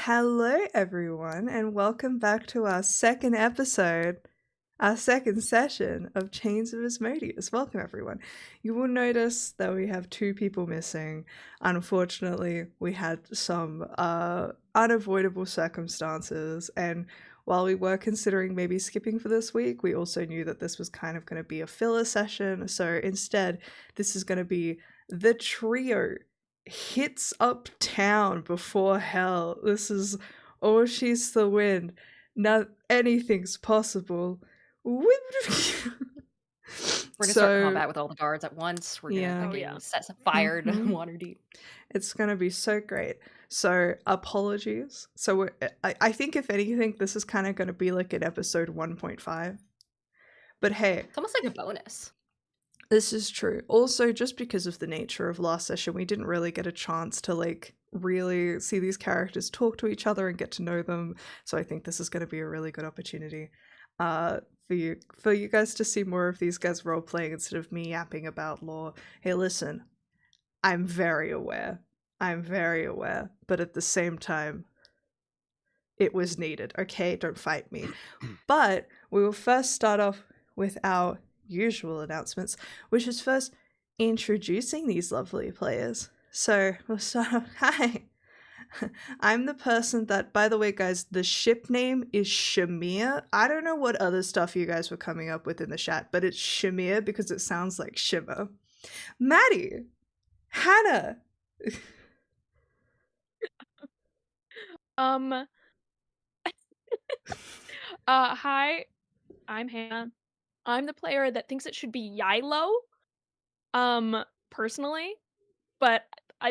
Hello, everyone, and welcome back to our second episode, our second session of Chains of Asmodeus. Welcome, everyone. You will notice that we have two people missing. Unfortunately, we had some unavoidable circumstances, and while we were considering maybe skipping for this week, we also knew that this was kind of going to be a filler session. So instead, this is going to be the trio hits uptown before hell. This is all she's the wind. Now anything's possible. We're gonna start combat with all the guards at once. We're gonna set some fired water deep. It's gonna be so great. So apologies. So I think if anything, this is kind of gonna be like an episode 1.5. But hey, it's almost like a bonus. This is true. Also, just because of the nature of last session, we didn't really get a chance to like really see these characters talk to each other and get to know them. So I think this is going to be a really good opportunity for you guys to see more of these guys role playing instead of me yapping about lore. Hey, listen, I'm very aware, but at the same time, it was needed. Okay, don't fight me. But we will first start off with our usual announcements, which is first introducing these lovely players. So we'll start off. Hi, I'm the person that, by the way, guys, the ship name is Shamir. I don't know what other stuff you guys were coming up with in the chat, but it's Shamir because it sounds like shimmer. Maddie, Hannah. Hi, I'm Hannah. I'm the player that thinks it should be Yilo, personally, but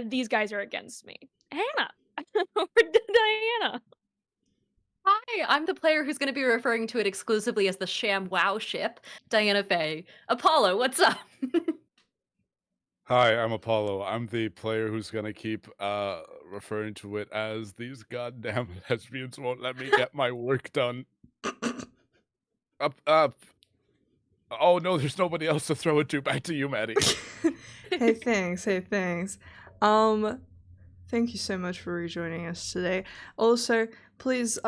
these guys are against me. Hannah! Diana! Hi, I'm the player who's going to be referring to it exclusively as the Sham Wow ship, Diana Faye. Apollo, what's up? Hi, I'm Apollo. I'm the player who's going to keep referring to it as these goddamn lesbians won't let me get my work done. Up. Oh no, there's nobody else to throw it to. Back to you, Maddie. Hey, thanks. Thank you so much for rejoining us today. Also, please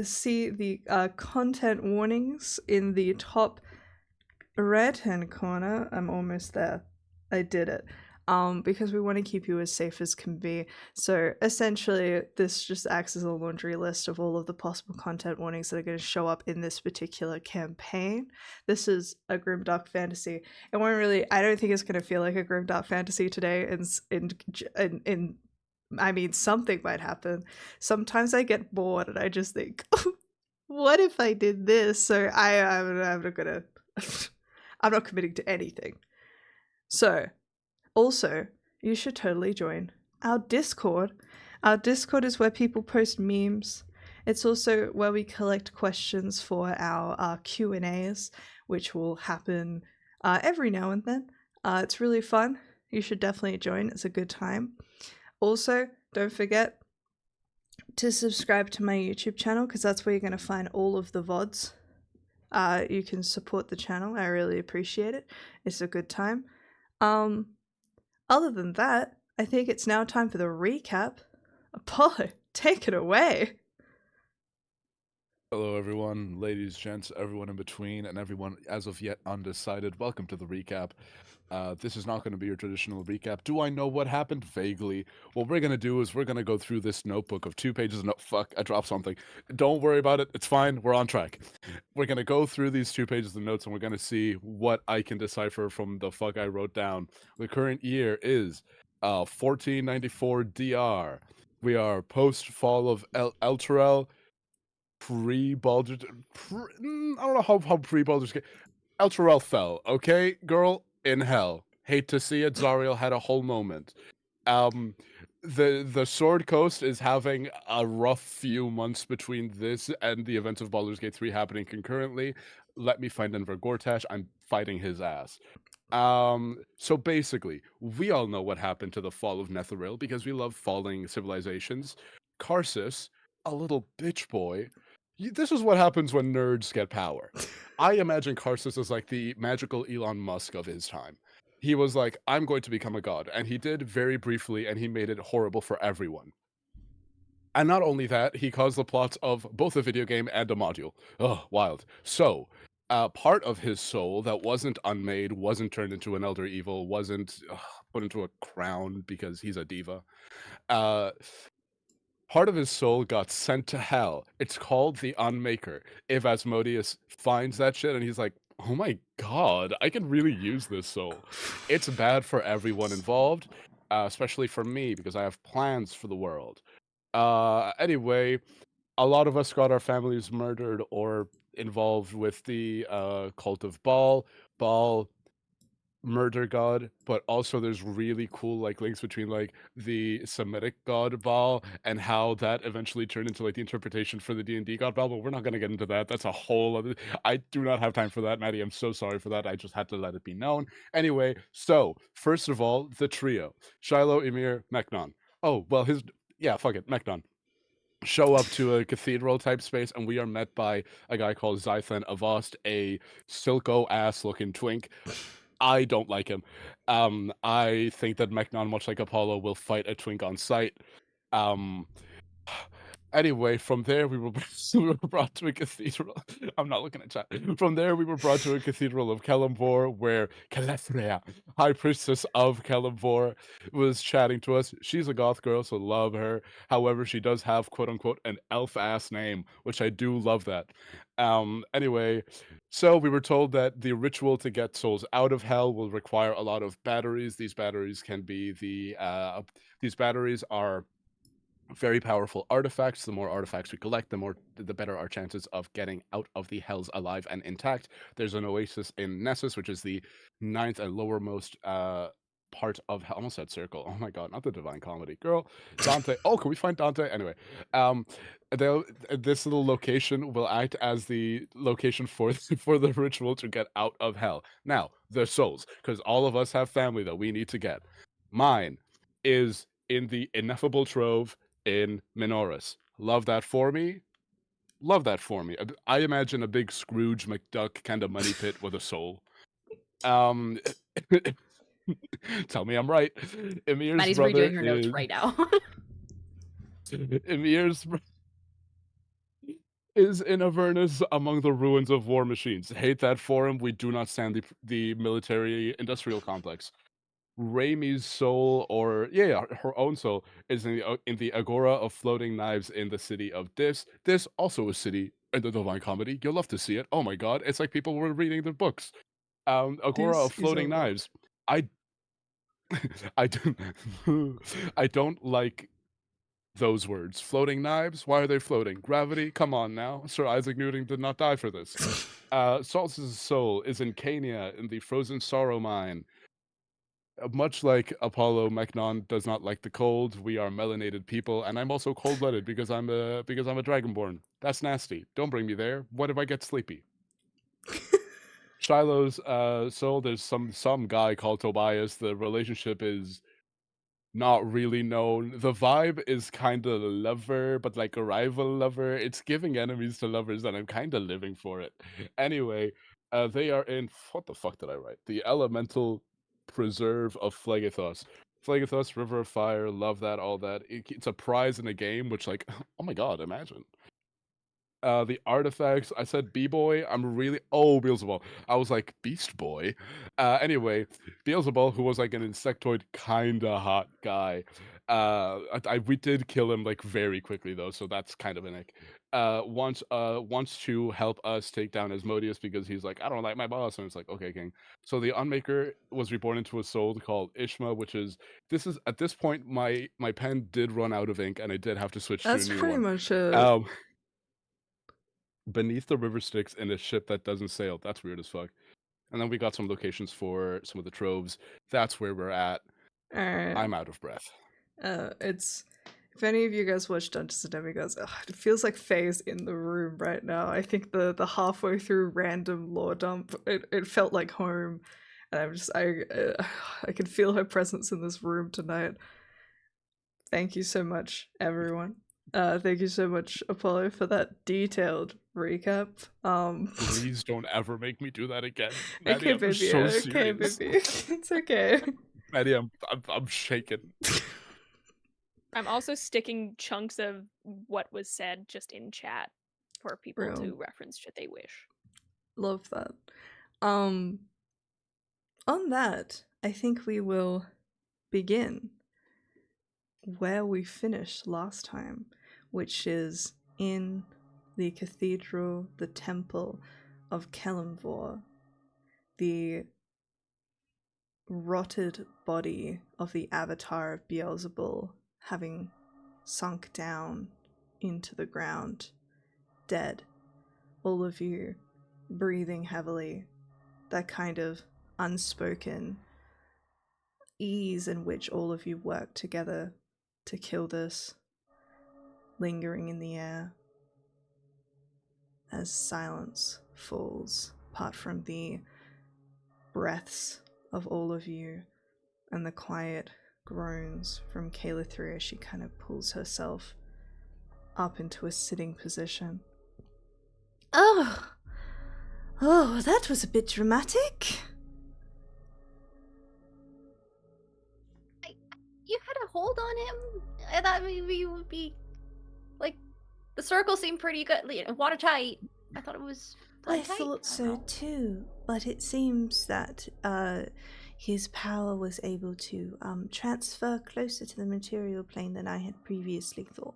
see the content warnings in the top right-hand corner. I'm almost there. I did it. Because we want to keep you as safe as can be. So essentially, this just acts as a laundry list of all of the possible content warnings that are going to show up in this particular campaign. This is a grimdark fantasy. It won't really. I don't think it's going to feel like a grimdark fantasy today. I mean, something might happen. Sometimes I get bored and I just think, what if I did this? So I'm not gonna. I'm not committing to anything. So. Also, you should totally join our Discord. Our Discord is where people post memes. It's also where we collect questions for our Q&As, which will happen every now and then. It's really fun. You should definitely join. It's a good time. Also, don't forget to subscribe to my YouTube channel because that's where you're going to find all of the VODs. You can support the channel. I really appreciate it. It's a good time. Other than that, I think it's now time for the recap. Apollo, take it away. Hello, everyone, ladies, gents, everyone in between, and everyone as of yet undecided. Welcome to the recap. This is not going to be your traditional recap. Do I know what happened? Vaguely. What we're going to do is we're going to go through this notebook of 2 pages. No, fuck, I dropped something. Don't worry about it. It's fine. We're on track. We're going to go through these 2 pages of notes, and we're going to see what I can decipher from the fuck I wrote down. The current year is 1494 DR. We are post-fall of H3ll. Pre-Baldur's... I don't know how pre-Baldur's Gate... H3ll fell, okay? Girl, in hell. Hate to see it. Zariel had a whole moment. The Sword Coast is having a rough few months between this and the events of Baldur's Gate 3 happening concurrently. Let me find Enver Gortash. I'm fighting his ass. So basically, we all know what happened to the fall of H3ll because we love falling civilizations. Karsus, a little bitch boy. This is what happens when nerds get power. I imagine Karsus as like the magical Elon Musk of his time. He was like, I'm going to become a god. And he did very briefly, and he made it horrible for everyone. And not only that, he caused the plots of both a video game and a module. Oh, wild. So, part of his soul that wasn't unmade, wasn't turned into an elder evil, wasn't put into a crown because he's a diva. Part of his soul got sent to hell. It's called the Unmaker. If Asmodeus finds that shit and he's like, oh my god, I can really use this soul. It's bad for everyone involved, especially for me because I have plans for the world. Anyway, a lot of us got our families murdered or involved with the cult of Baal. Baal, murder god, but also there's really cool like links between like the Semitic god Baal and how that eventually turned into like the interpretation for the D&D god Baal, but we're not going to get into that. That's a whole other. I do not have time for that, Maddie. I'm so sorry for that. I just had to let it be known. Anyway, so first of all, the trio: Shiloh, Emir, Meknon. Oh well, fuck it, Meknon show up to a cathedral type space, and we are met by a guy called Zythan Avost, a silko ass looking twink. I don't like him. I think that Meknon, much like Apollo, will fight a twink on sight. Anyway, from there we were brought to a cathedral. I'm not looking at chat. From there we were brought to a cathedral of Kellamvor, where Calethrea, high priestess of Kellamvor, was chatting to us. She's a goth girl, so love her. However, she does have quote unquote an elf ass name, which I do love that. Anyway, so we were told that the ritual to get souls out of hell will require a lot of batteries. These batteries can be these batteries are very powerful artifacts. The more artifacts we collect, the better our chances of getting out of the hells alive and intact. There's an oasis in Nessus, which is the 9th and lowermost part of hell. Almost said circle. Oh my god, not the Divine Comedy. Girl, Dante. Oh, can we find Dante? Anyway, this little location will act as the location for the ritual to get out of hell. Now, the souls, because all of us have family that we need to get. Mine is in the ineffable trove in Minoris. Love that for me. Love that for me. I imagine a big Scrooge McDuck kind of money pit with a soul. Tell me I'm right. Emir's Maddie's brother redoing her notes right now. Emir's is in Avernus among the ruins of war machines. Hate that for him. We do not stand the military industrial complex. Raimi's soul, or her own soul, is in the Agora of Floating Knives in the city of Dis. This also a city in the Divine Comedy. You'll love to see it. Oh my god, it's like people were reading their books. Agora of Floating Knives. I don't like those words. Floating knives? Why are they floating? Gravity? Come on now. Sir Isaac Newton did not die for this. Saltz's soul is in Cania in the Frozen Sorrow Mine. Much like Apollo, Meknon does not like the cold. We are melanated people, and I'm also cold-blooded because I'm a dragonborn. That's nasty. Don't bring me there. What if I get sleepy? Shiloh's soul, there's some guy called Tobias. The relationship is not really known. The vibe is kind of lover, but like a rival lover. It's giving enemies to lovers, and I'm kind of living for it. Anyway, they are in, what the fuck did I write? The elemental preserve of Phlegethos. Phlegethos, River of Fire, love that, all that. It's a prize in a game, which like, oh my god, imagine. The artifacts, I said B-Boy, Beelzebub. I was like, Beast Boy? Anyway, Beelzebub, who was like an insectoid kinda hot guy. We did kill him like very quickly though, so that's kind of an ick. Wants to help us take down Asmodeus because he's like, I don't like my boss, and it's like, okay, king. So the Unmaker was reborn into a soul called Ishma, which is at this point my pen did run out of ink and I did have to switch to a new one. That's pretty much it. Beneath the river Styx in a ship that doesn't sail. That's weird as fuck. And then we got some locations for some of the troves. That's where we're at. Alright. I'm out of breath. If any of you guys watch Dungeons and Demigods, it feels like Faye's in the room right now. I think the halfway through random lore dump, it felt like home, and I can feel her presence in this room tonight. Thank you so much, everyone. Thank you so much, Apollo, for that detailed recap. Please don't ever make me do that again. Maddie, okay, baby. So okay, baby. It's okay. Maddie, I'm shaking. I'm also sticking chunks of what was said just in chat for people Real. to reference should they wish. Love that. On that, I think we will begin where we finished last time, which is in the cathedral, the temple of Kelemvor, the rotted body of the avatar of Beelzebul having sunk down into the ground, dead. All of you breathing heavily, that kind of unspoken ease in which all of you work together to kill this, lingering in the air as silence falls, apart from the breaths of all of you and the quiet groans from H3ll as she kind of pulls herself up into a sitting position. Oh, that was a bit dramatic. You had a hold on him? I thought maybe you would be... Like, the circle seemed pretty good, watertight. I thought it was I tight. thought so too, but it seems that his power was able to transfer closer to the material plane than I had previously thought.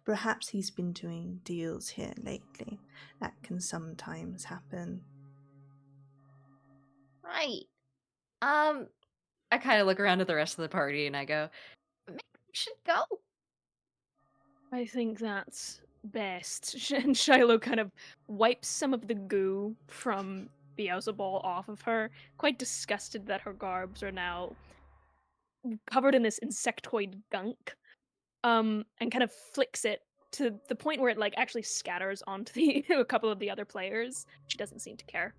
Perhaps he's been doing deals here lately. That can sometimes happen. Right. I kind of look around at the rest of the party and I go, maybe we should go. I think that's best. And Shiloh kind of wipes some of the goo from Beelzebul off of her, quite disgusted that her garbs are now covered in this insectoid gunk, and kind of flicks it to the point where it like actually scatters onto a couple of the other players. She doesn't seem to care.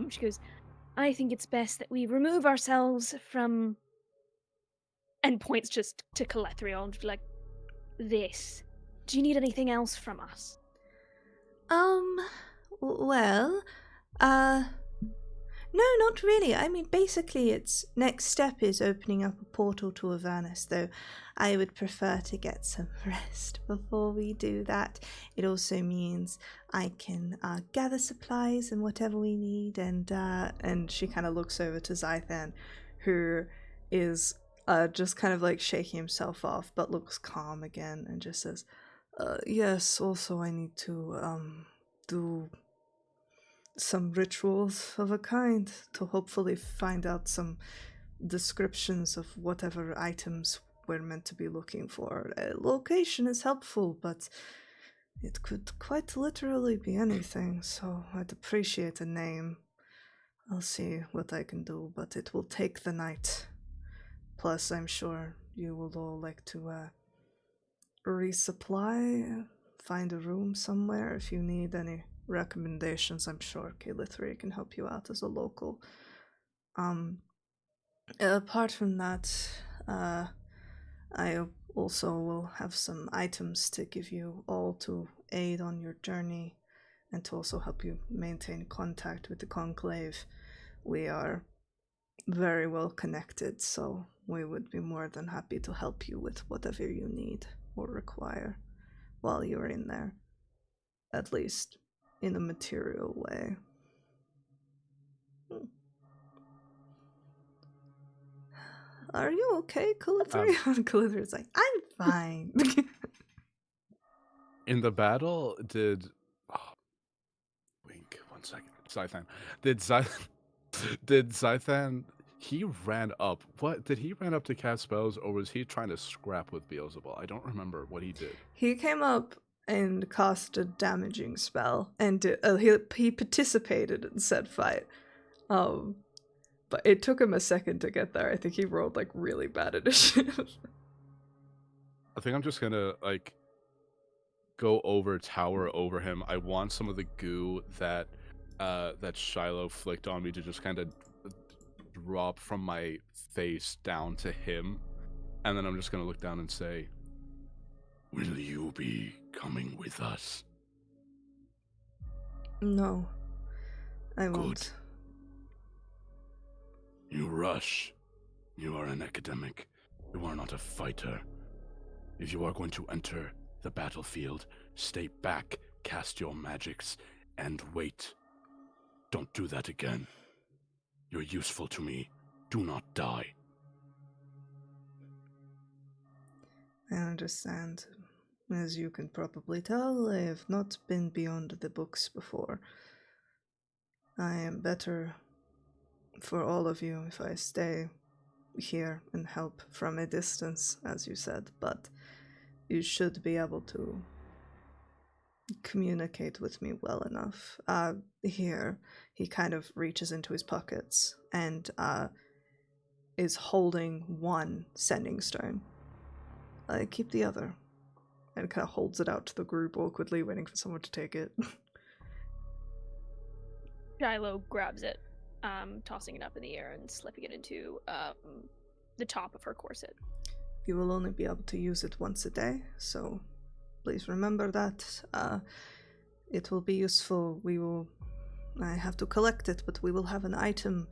She goes, I think it's best that we remove ourselves from, and points just to H3ll and be like, this. Do you need anything else from us? Well, no, not really. I mean, basically, its next step is opening up a portal to Avernus, though I would prefer to get some rest before we do that. It also means I can gather supplies and whatever we need, and she kind of looks over to Zythan, who is just kind of like shaking himself off, but looks calm again, and just says, yes, also I need to do some rituals of a kind to hopefully find out some descriptions of whatever items we're meant to be looking for. Location is helpful, but it could quite literally be anything, so I'd appreciate a name. I'll see what I can do, but it will take the night. Plus, I'm sure you will all like to resupply, find a room somewhere if you need any recommendations. I'm sure H3ll can help you out as a local. Apart from that, I also will have some items to give you all to aid on your journey and to also help you maintain contact with the Conclave. We are very well connected, so we would be more than happy to help you with whatever you need or require while you're in there, at least in a material way. Are you okay, H3ll? H3ll's like, I'm fine. In the battle, did... Oh, wink, 1 second. Zythan. Did Zythan... He ran up. What? Did he ran up to cast spells, or was he trying to scrap with Beelzebul? I don't remember what he did. He came up and cast a damaging spell, and he participated in said fight. But it took him a second to get there. I think he rolled like really bad initiative. I think I'm just gonna like tower over him. I want some of the goo that Shiloh flicked on me to just kind of drop from my face down to him, and then I'm just gonna look down and say, "Will you be coming with us?" No, I won't. You rush. You are an academic. You are not a fighter. If you are going to enter the battlefield, stay back, cast your magics, and wait. Don't do that again. You're useful to me. Do not die. I understand. As you can probably tell, I have not been beyond the books before. I am better for all of you if I stay here and help from a distance, as you said, but you should be able to communicate with me well enough. Here, he kind of reaches into his pockets and is holding one sending stone. Keep the other. And kind of holds it out to the group awkwardly, waiting for someone to take it. Shiloh grabs it, tossing it up in the air and slipping it into the top of her corset. You will only be able to use it once a day, so please remember that. It will be useful. I have to collect it, but we will have an item,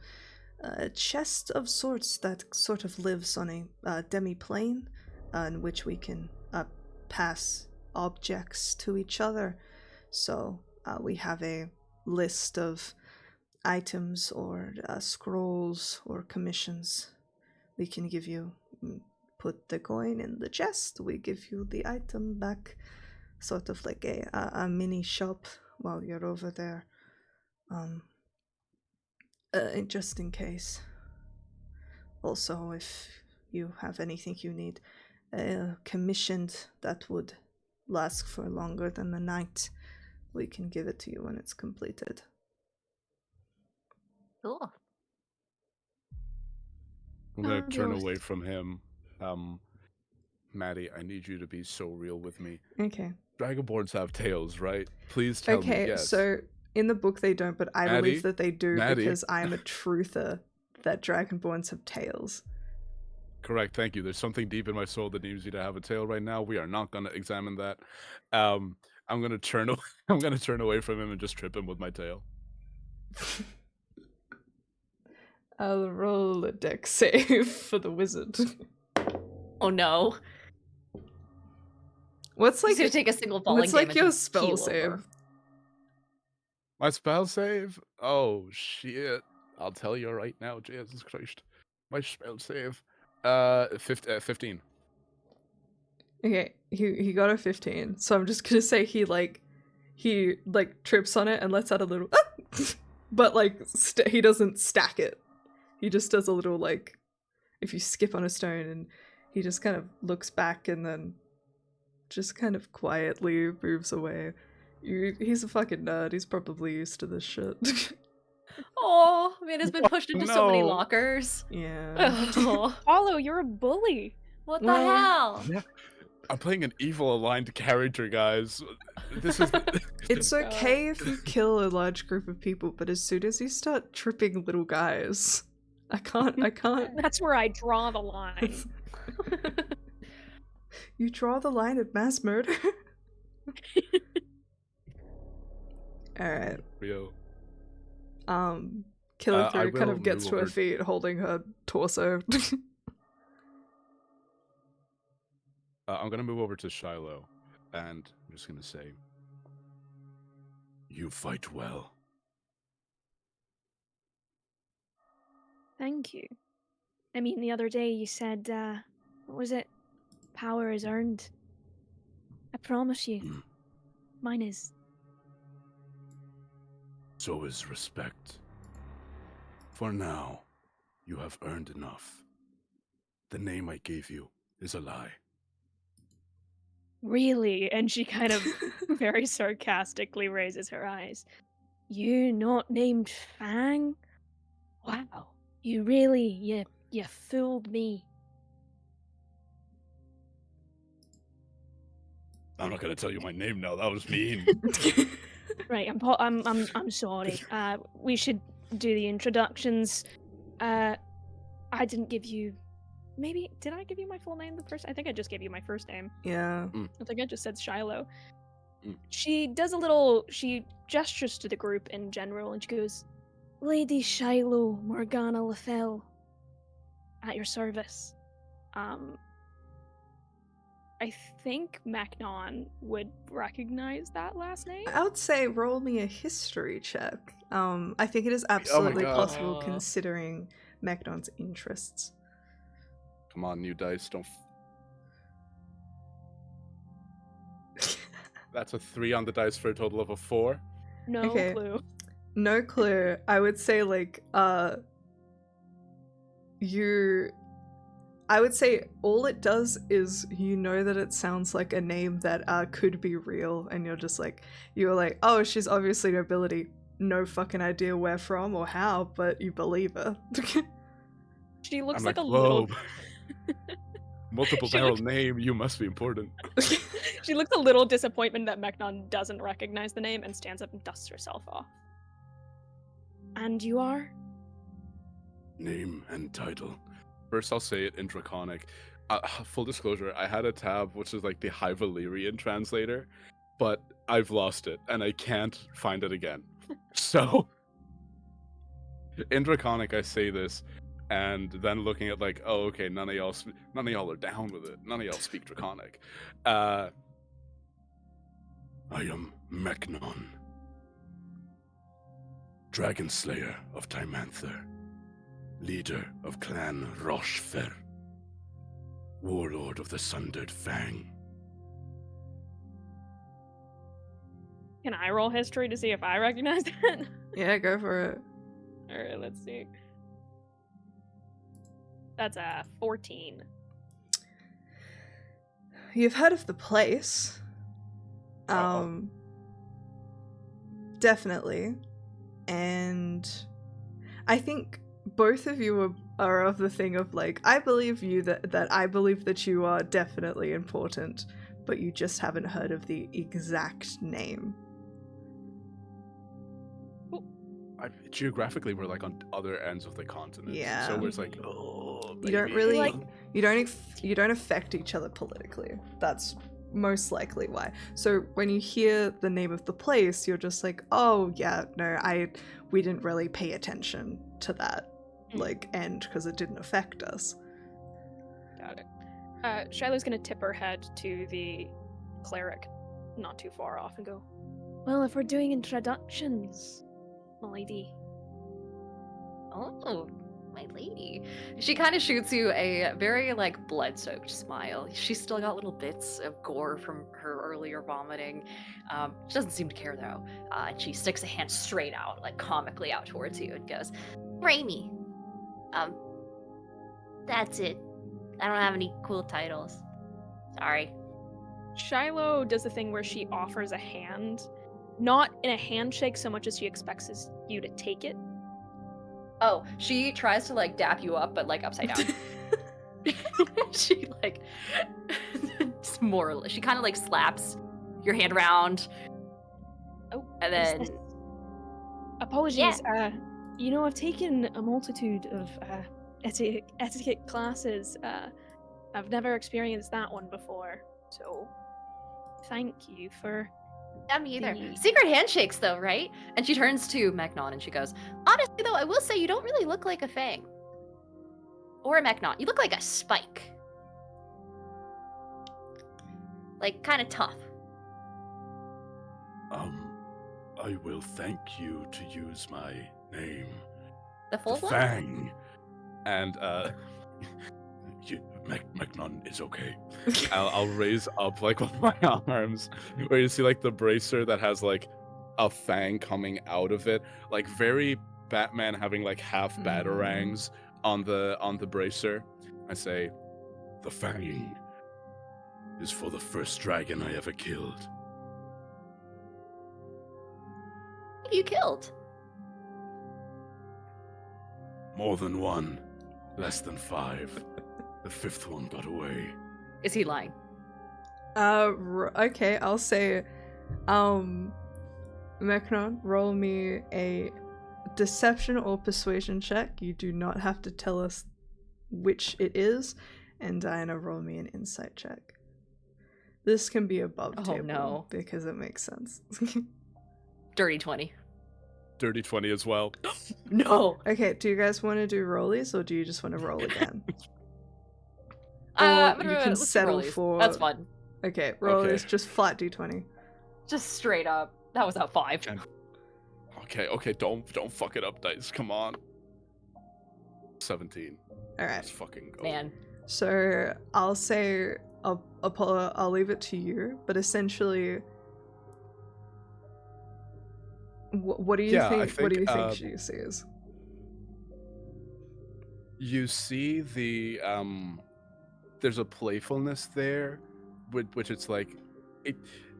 a chest of sorts that sort of lives on a demi-plane, in which we can pass objects to each other. So we have a list of items or scrolls or commissions we can give you. Put the coin in the chest, we give you the item back, sort of like a mini shop while you're over there, just in case. Also, if you have anything you need commissioned that would last for longer than the night, we can give it to you when it's completed. Cool. I'm gonna turn away from him. Maddie, I need you to be so real with me. Okay. Dragonborns have tails, right? Please tell me yes. So in the book they don't, but I believe that they do Maddie. because I'm a truther that Dragonborns have tails. Correct, thank you. There's something deep in my soul that needs you to have a tail right now. We are not going to examine that. I'm going to turn away from him and just trip him with my tail. I'll roll a dex save for the wizard. Oh no. What's like He's gonna take a single falling what's like damage your and spell keel save? over. My spell save? Oh shit. I'll tell you right now, Jesus Christ. My spell save. 15. Okay, he got a 15, so I'm just gonna say he trips on it and lets out a little but like he doesn't stack it. He just does a little like if you skip on a stone, and he just kind of looks back and then just kind of quietly moves away. He's a fucking nerd. He's probably used to this shit. Oh, man, has been pushed into so many No. lockers. Yeah. Oh, Paulo, you're a bully. what the Well, hell? Yeah. I'm playing an evil aligned character, guys. This is It's okay if you kill a large group of people, but as soon as you start tripping little guys, I can't. That's where I draw the line. You draw the line at mass murder? Alright. Rio. Killer I 3 kind will of gets move to her over- feet holding her torso. I'm gonna move over to Shiloh, and I'm just gonna say, "You fight well." Thank you. I mean, the other day you said, what was it? Power is earned. I promise you, Mm. mine is. So is respect. For now, you have earned enough. The name I gave you is a lie. Really? And she kind of very sarcastically raises her eyes. You not named Fang? Wow. You really, you fooled me. I'm not gonna tell you my name now. That was mean. Right, I'm sorry. We should do the introductions. I didn't give you. Maybe did I give you my full name the first? I think I just gave you my first name. Yeah. I think I just said Shiloh. Mm. She does a little. She gestures to the group in general, and she goes, "Lady Shiloh Morgana Lefel, at your service." I think Macnon would recognize that last name. I would say roll me a history check. I think it is my absolutely God. possible considering Macnon's interests. Come on, new dice, don't. That's a 3 on the dice for a total of a 4. No Okay. clue. No clue. I would say like I would say all it does is you know that it sounds like a name that could be real, and you're like, oh, she's obviously nobility. No fucking idea where from or how, but you believe her. She looks I'm like a whoa. little. Multiple She barrel looks- name, you must be important. She looks a little disappointed that Macnon doesn't recognize the name and stands up and dusts herself off. And you are? Name and title. First, I'll say it in Draconic. Full disclosure, I had a tab which is like the High Valyrian translator, but I've lost it and I can't find it again. So, in Draconic, I say this, and then looking at like, oh, okay, none of y'all are down with it. None of y'all speak Draconic. I am Macnon, Dragon Slayer of Timanther, leader of Clan Rochefer, warlord of the Sundered Fang. Can I roll history to see if I recognize that? Yeah, go for it. Alright, let's see. That's a 14. You've heard of the place. Uh-oh. Definitely. And I think both of you are of the thing of like, I believe you that I believe that you are definitely important, but you just haven't heard of the exact name. Geographically, we're like on other ends of the continent. Yeah. So it's like, oh, You don't maybe. really you don't affect each other politically. That's most likely why. So when you hear the name of the place, you're just like, oh yeah, no, we didn't really pay attention to that end because it didn't affect us. Got it. Shiloh's gonna tip her head to the cleric not too far off and go, well, if we're doing introductions, my lady. Oh, my lady. She kind of shoots you a very, like, blood-soaked smile. She's still got little bits of gore from her earlier vomiting. She doesn't seem to care, though. And she sticks a hand straight out, like, comically out towards you and goes, Raimi. That's it. I don't have any cool titles. Sorry. Shiloh does the thing where she offers a hand, not in a handshake so much as she expects you to take it. Oh, she tries to, like, dap you up, but, like, upside down. She, like, she kind of, like, slaps your hand around. Oh, And is then, this- Apologies. You know, I've taken a multitude of etiquette classes. I've never experienced that one before, so thank you for. yeah, me either. the- Secret handshakes, though, right? And she turns to Macnon and she goes, honestly, though, I will say you don't really look like a Fang. Or a Macnon. You look like a Spike. Like, kind of tough. I will thank you to use my name. The full one? Fang. And, Macnon is okay. I'll raise up, like, one of my arms, where you see, like, the bracer that has, like, a fang coming out of it. Like, very Batman having, like, half batarangs on the bracer. I say, the fang is for the first dragon I ever killed. Who you killed? More than one, less than 5. The 5th one got away. Is he lying? Okay, I'll say, Macron, roll me a deception or persuasion check. You do not have to tell us which it is. And Diana, roll me an insight check. This can be above Oh, table no. because it makes sense. Dirty 20. Dirty 20 as well. No! Okay, do you guys want to do rollies or do you just want to roll again? Or you can let's do settle rollies. for... That's fun. Okay, roll Okay. is just flat d20. Just straight up. That was at 5. Okay, don't fuck it up, dice. Come on. 17. Alright. Let's fucking go. Man. So I'll say, Apollo, I'll leave it to you, but essentially, what do you Yeah, think? I think, What do you think she sees? You see there's a playfulness there, which it's like,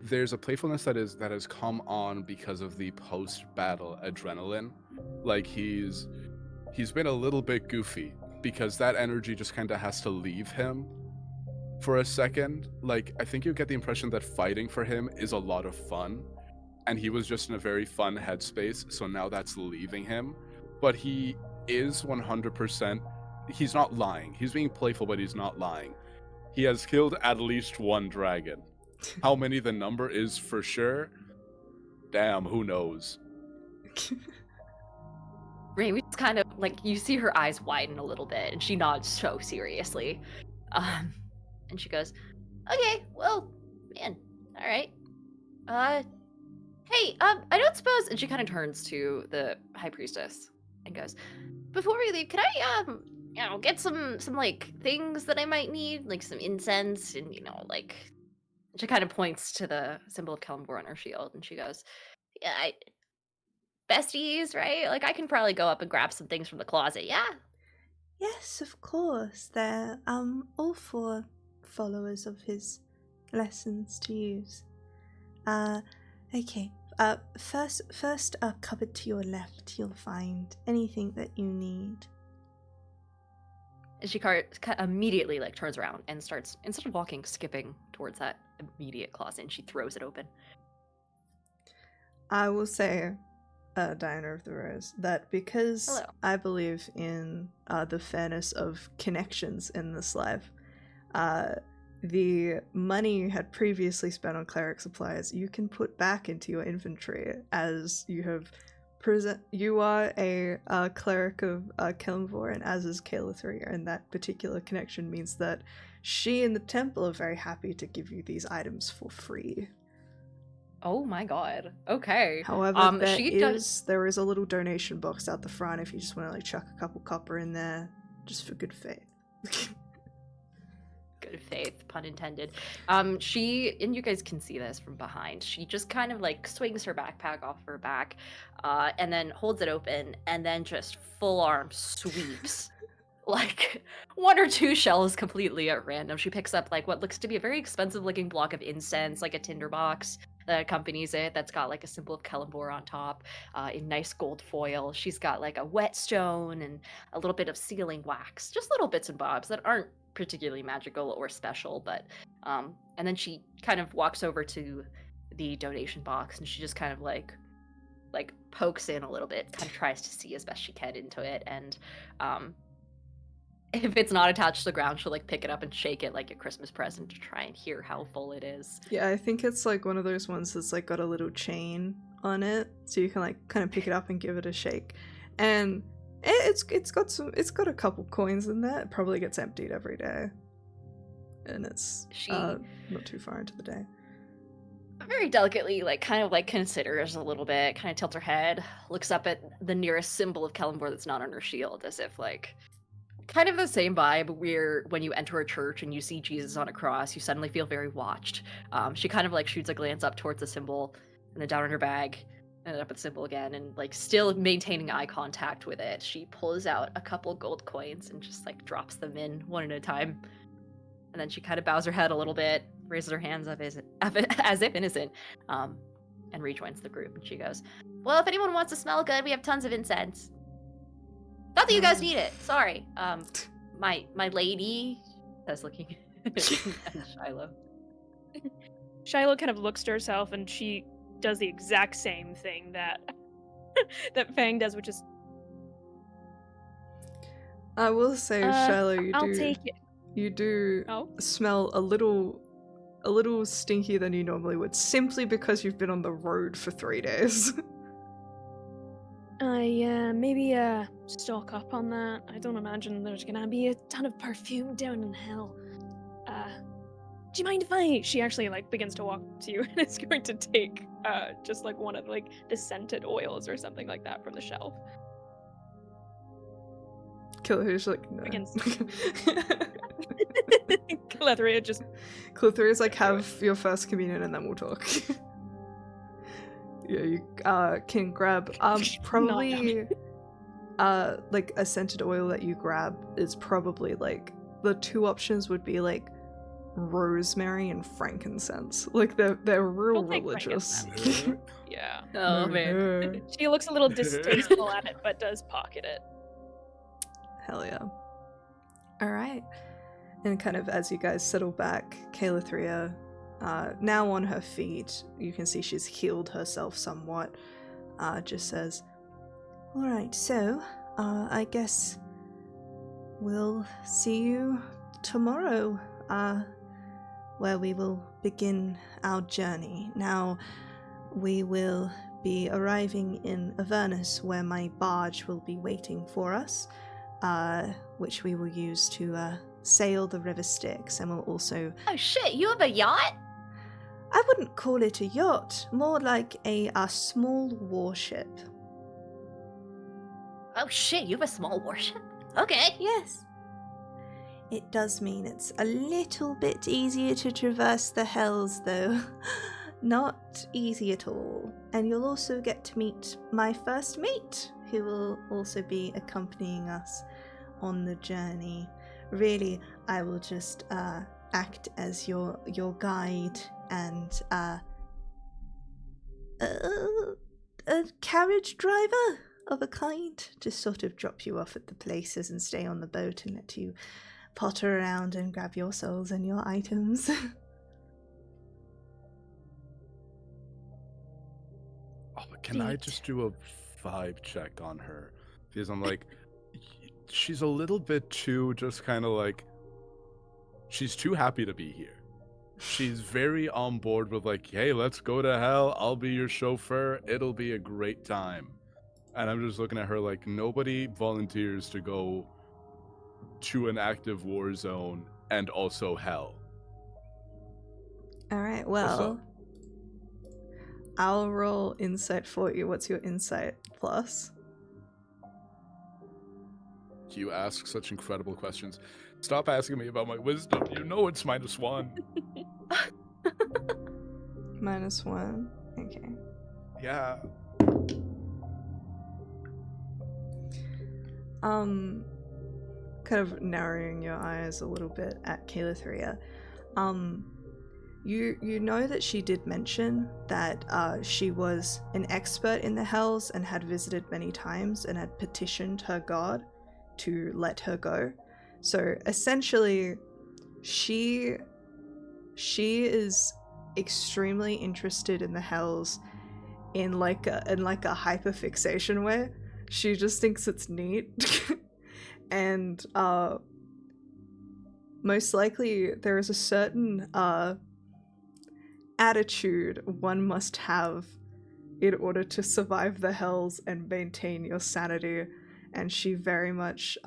there's a playfulness that has come on because of the post-battle adrenaline. Like he's been a little bit goofy because that energy just kind of has to leave him for a second. Like I think you get the impression that fighting for him is a lot of fun, and he was just in a very fun headspace, so now that's leaving him. But he is 100%, he's not lying. He's being playful, but he's not lying. He has killed at least one dragon. How many the number is for sure? Damn, who knows? Raimi's kind of like, you see her eyes widen a little bit, and she nods so seriously. And she goes, "Okay, well, man, all right. Hey, I don't suppose," and she kind of turns to the high priestess and goes, "Before we leave, can I, get some like things that I might need, like some incense and like." She kind of points to the symbol of Kellenbor on her shield, and she goes, "Yeah, besties, right? Like I can probably go up and grab some things from the closet, yeah?" Yes, of course. They're all 4 followers of his lessons to use. Okay. First cupboard to your left, you'll find anything that you need. And she immediately like turns around and starts, instead of walking, skipping towards that immediate closet, and she throws it open. I will say, Diana of the Rose, that because Hello. I believe in the fairness of connections in this life, the money you had previously spent on cleric supplies, you can put back into your inventory as you have you are a cleric of Kellenbor, and as is Kayla 3, and that particular connection means that she and the temple are very happy to give you these items for free. Oh my god. Okay. However, does... there is a little donation box out the front if you just want to like chuck a couple copper in there, just for good faith. Good faith, pun intended. She, and you guys can see this from behind, she just kind of like swings her backpack off her back, and then holds it open, and then just full arm sweeps like 1 or 2 shells completely at random. She picks up like what looks to be a very expensive looking block of incense, like a tinderbox that accompanies it, that's got like a symbol of Kellenbor on top, in nice gold foil. She's got like a whetstone and a little bit of sealing wax, just little bits and bobs that aren't particularly magical or special, but and then she kind of walks over to the donation box, and she just kind of like pokes in a little bit, kind of tries to see as best she can into it, and if it's not attached to the ground, she'll like pick it up and shake it like a Christmas present to try and hear how full it is. Yeah, I think it's like one of those ones that's like got a little chain on it, so you can like kind of pick it up and give it a shake, and it's got a couple coins in there. It probably gets emptied every day, and it's not too far into the day. Very delicately, like kind of like considers a little bit, kind of tilts her head, looks up at the nearest symbol of Kellenbor that's not on her shield, as if like kind of the same vibe where when you enter a church and you see Jesus on a cross, you suddenly feel very watched. She kind of like shoots a glance up towards the symbol and then down on her bag and then up at the symbol again, and like still maintaining eye contact with it, she pulls out a couple gold coins and just like drops them in one at a time. And then she kind of bows her head a little bit, raises her hands up as if innocent, and rejoins the group. And she goes, "Well, if anyone wants to smell good, we have tons of incense. Not that you guys need it. Sorry. My lady," says looking at Shiloh. Shiloh kind of looks to herself, and she does the exact same thing that that Fang does, which is, I will say, Shiloh, I'll take it. You do smell a little stinkier than you normally would, simply because you've been on the road for 3 days. Maybe stock up on that. I don't imagine there's gonna be a ton of perfume down in hell. do you mind if I? She actually like begins to walk to you and is going to take just like one of like the scented oils or something like that from the shelf. Calithria's like, no. Begins. Calithria just. Calithria's like, have your first communion and then we'll talk. Yeah, you can grab probably like a scented oil that you grab is probably like the two options would be like rosemary and frankincense. Like they're real I'll take religious. Yeah. Oh man. She looks a little distasteful at it, but does pocket it. Hell yeah. All right. And kind of as you guys settle back, Calithria, now on her feet, you can see she's healed herself somewhat, just says, all right, so I guess we'll see you tomorrow, where we will begin our journey. Now, we will be arriving in Avernus, where my barge will be waiting for us, which we will use to sail the River Styx, and we'll also... Oh shit, you have a yacht? I wouldn't call it a yacht, more like a small warship. Oh shit, you have a small warship? Okay. Yes. It does mean it's a little bit easier to traverse the hells, though. Not easy at all. And you'll also get to meet my first mate, who will also be accompanying us on the journey. Really, I will just act as your guide and a carriage driver of a kind, to sort of drop you off at the places and stay on the boat and let you potter around and grab your souls and your items. Oh, but can I just do a vibe check on her? Because I'm like, she's a little bit too just kind of like, she's too happy to be here. She's very on board with like, hey, let's go to hell. I'll be your chauffeur. It'll be a great time. And I'm just looking at her like, nobody volunteers to go to an active war zone and also hell. All right, well, I'll roll insight for you. What's your insight plus? You ask such incredible questions. Stop asking me about my wisdom. You know it's -1. -1. Okay. Yeah. Kind of narrowing your eyes a little bit at Calithria. You know that she did mention that she was an expert in the hells and had visited many times and had petitioned her god to let her go. So essentially, she is extremely interested in the hells in like a hyperfixation way. She just thinks it's neat. And most likely there is a certain attitude one must have in order to survive the hells and maintain your sanity, and she very much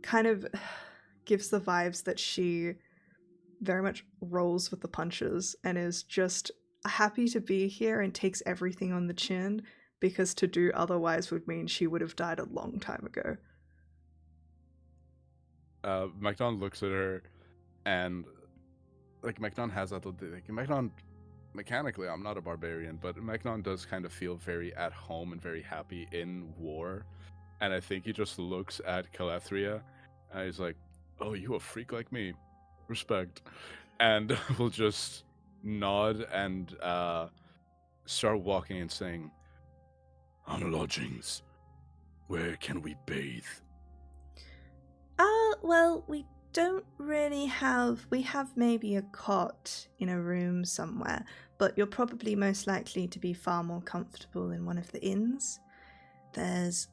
kind of gives the vibes that she very much rolls with the punches and is just happy to be here and takes everything on the chin, because to do otherwise would mean she would have died a long time ago. MacDon looks at her, and like MacDon has that like MacDon, mechanically I'm not a barbarian, but MacDon does kind of feel very at home and very happy in war, and I think he just looks at Calithria and he's like, oh, you a freak like me, respect, and will just nod and start walking and saying, on lodgings, where can we bathe? Well, we don't really have... We have maybe a cot in a room somewhere, but you're probably most likely to be far more comfortable in one of the inns. There's,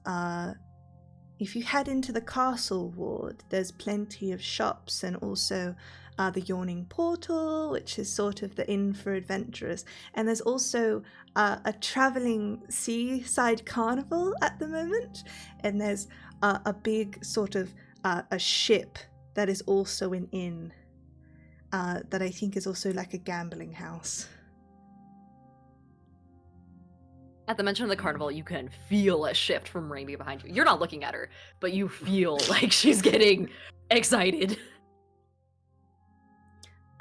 if you head into the castle ward, there's plenty of shops, and also the Yawning Portal, which is sort of the inn for adventurers. And there's also a travelling seaside carnival at the moment, and there's a big sort of a ship that is also an inn that I think is also like a gambling house. At the mention of the carnival, you can feel a shift from Raimi behind you. You're not looking at her, but you feel like she's getting excited.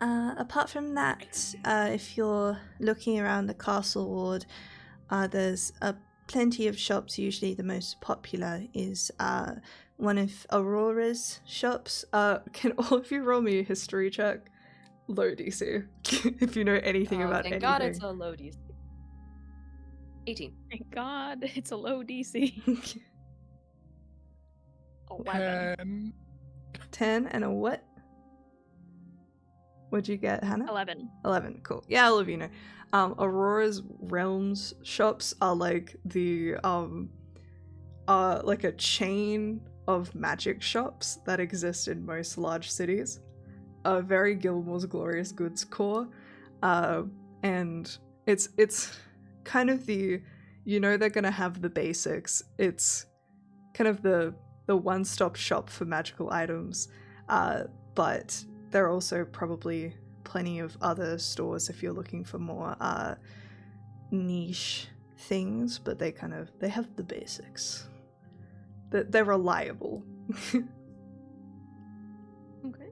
Apart from that, if you're looking around the castle ward, there's plenty of shops. Usually the most popular is one of Aurora's shops. Can all of you roll me a history check? Low DC, if you know anything about thank anything. God it's a low DC. 18. Thank God it's a low DC. 11. 10 and a what? What'd you get, Hannah? 11. 11, cool. Yeah, all of you know. Aurora's Realms shops are like the like a chain of magic shops that exist in most large cities. Very Gilmore's Glorious Goods core. And it's kind of the, you know, they're gonna have the basics. It's kind of the one-stop shop for magical items. But there are also probably plenty of other stores if you're looking for more niche things, but they have the basics. They're reliable. Okay.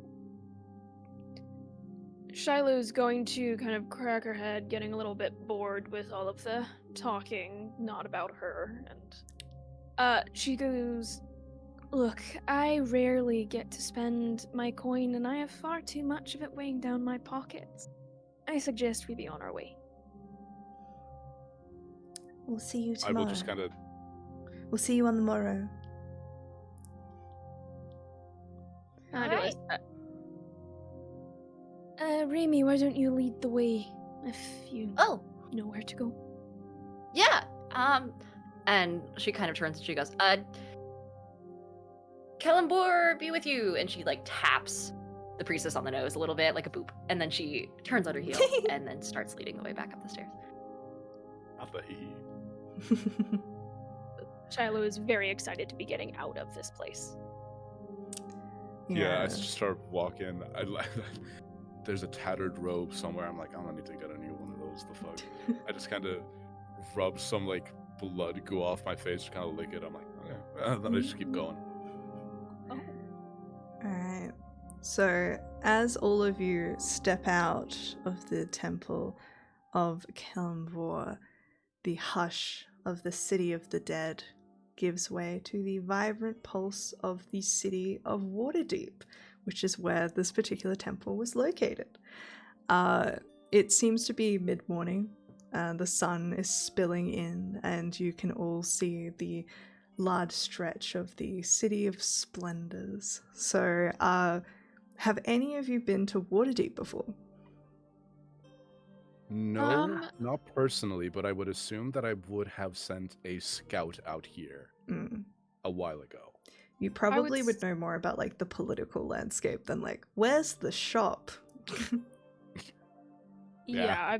Shiloh's going to kind of crack her head, getting a little bit bored with all of the talking, not about her, and she goes, "Look, I rarely get to spend my coin, and I have far too much of it weighing down my pockets. I suggest we be on our way." We'll see you I tomorrow. will just kind of. We'll see you on the morrow. Fabulous. Raimi, why don't you lead the way if you Oh, know where to go? yeah. And she kind of turns and she goes, Kellenbor be with you. And she like taps the priestess on the nose a little bit, like a boop. And then she turns on her heel and then starts leading the way back up the stairs. Shiloh is very excited to be getting out of this place. Yeah, I just start walking. There's a tattered robe somewhere. I'm like, I'm gonna need to get a new one of those. The fuck. I just kind of rub some like blood go off my face, kind of lick it. I'm like, okay. And then I just keep going. Oh. Alright. So, as all of you step out of the temple of Kellenbor, the hush of the city of the dead gives way to the vibrant pulse of the city of Waterdeep, which is where this particular temple was located. It seems to be mid-morning. The sun is spilling in, and you can all see the large stretch of the City of Splendors. So, have any of you been to Waterdeep before? No, not personally, but I would assume that I would have sent a scout out here a while ago. You probably would know more about like the political landscape than like, where's the shop? Yeah,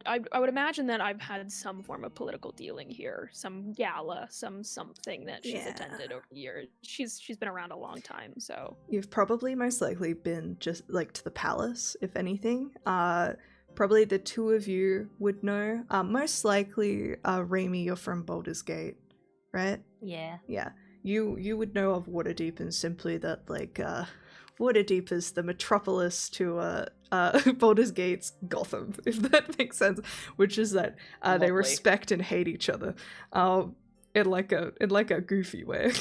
I would imagine that I've had some form of political dealing here, some gala, something that she's attended over the years. She's been around a long time, so You've probably most likely been just like to the palace, if anything. Probably the two of you would know. Most likely, Raimi, you're from Baldur's Gate, right? Yeah. Yeah. You would know of Waterdeep, and simply that like Waterdeep is the metropolis to Baldur's Gate's Gotham, if that makes sense. Which is that they Lovely. respect and hate each other, in like a goofy way,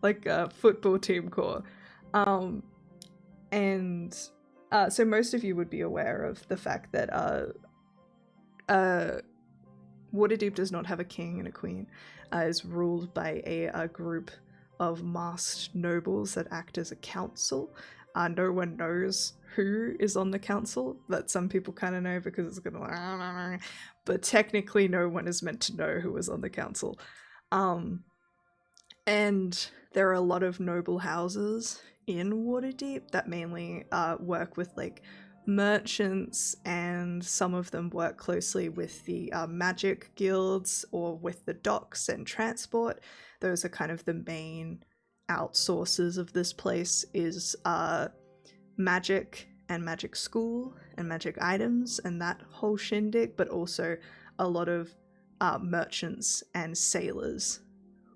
like a football team core, and so most of you would be aware of the fact that Waterdeep does not have a king and a queen. Is ruled by a group of masked nobles that act as a council. No one knows who is on the council, but some people kind of know because it's gonna but technically no one is meant to know who is on the council. And there are a lot of noble houses in Waterdeep that mainly work with like merchants, and some of them work closely with the magic guilds or with the docks and transport. Those are kind of the main outsources of this place, is magic and magic school and magic items and that whole shindig, but also a lot of merchants and sailors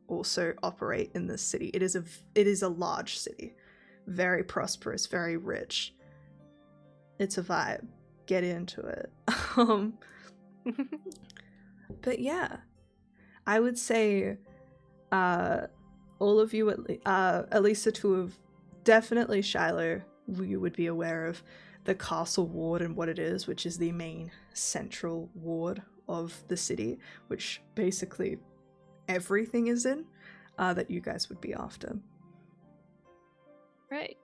also operate in this city. It is a large city, very prosperous, very rich. It's a vibe. Get into it. But yeah, I would say all of you, at least the two of, definitely Shiloh, you would be aware of the castle ward and what it is, which is the main central ward of the city, which basically everything is in, that you guys would be after. Right.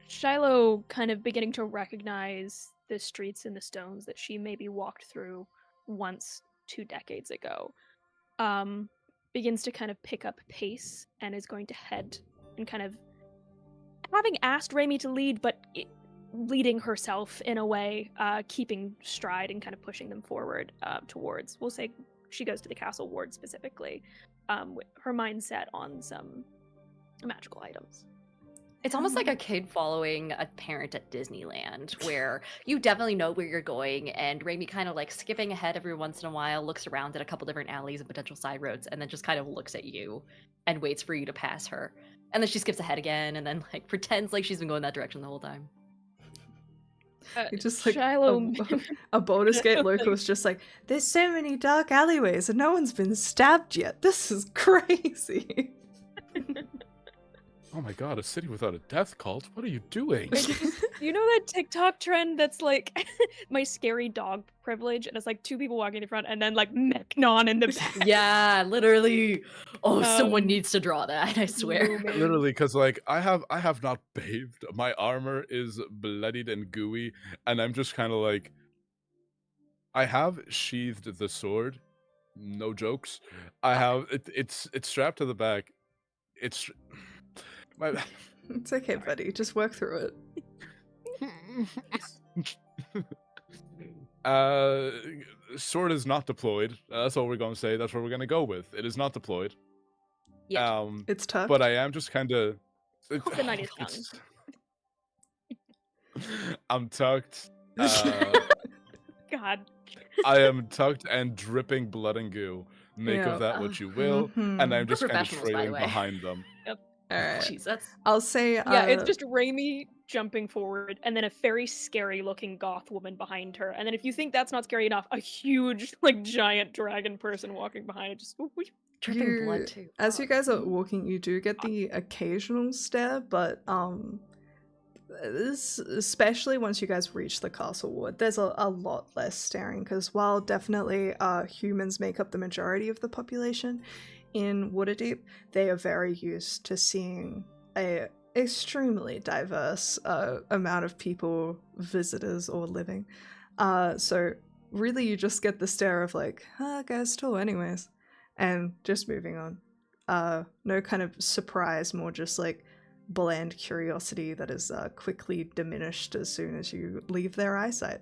Shiloh, kind of beginning to recognize the streets and the stones that she maybe walked through once 2 decades ago, begins to kind of pick up pace and is going to head and kind of, having asked Raimi to lead, but leading herself in a way, keeping stride and kind of pushing them forward towards, we'll say she goes to the castle ward specifically, with her mindset on some magical items. It's almost like a kid following a parent at Disneyland, where you definitely know where you're going, and Raimi kind of like skipping ahead every once in a while, looks around at a couple different alleys and potential side roads, and then just kind of looks at you and waits for you to pass her. And then she skips ahead again, and then like pretends like she's been going that direction the whole time. It's just like Shiloh a Baldur's Gate local was just like, there's so many dark alleyways and no one's been stabbed yet. This is crazy. Oh my god, a city without a death cult? What are you doing? You know that TikTok trend that's like my scary dog privilege, and it's like 2 people walking in front and then like Mechnon in the back. Yeah, literally. Oh, someone Um, needs to draw that, I swear. looming. Literally, because like I have not bathed. My armor is bloodied and gooey, and I'm just kind of like, I have sheathed the sword. No jokes. I have it's strapped to the back. It's my It's okay, buddy. Just work through it. sword is not deployed. That's all we're gonna say. That's what we're gonna go with. It is not deployed. Yeah. It's tough. But I am just kind of. Hope the night is I'm tucked. God. I am tucked and dripping blood and goo. Make Yeah. of that what you will. And I'm Mhm. just kind of professionals, by the trailing way. behind them. Alright. Jeez, that's I'll say Yeah, it's just Raimi jumping forward, and then a very scary-looking goth woman behind her. And then if you think that's not scary enough, a huge, like, giant dragon person walking behind it. Just dripping blood too. As you God. guys are walking, you do get the occasional stare, but this, especially once you guys reach the castle ward, there's a lot less staring, because while definitely humans make up the majority of the population in Waterdeep, they are very used to seeing a extremely diverse amount of people, visitors, or living. So really you just get the stare of like, guys tall anyways, and just moving on. No kind of surprise, more just like bland curiosity that is quickly diminished as soon as you leave their eyesight.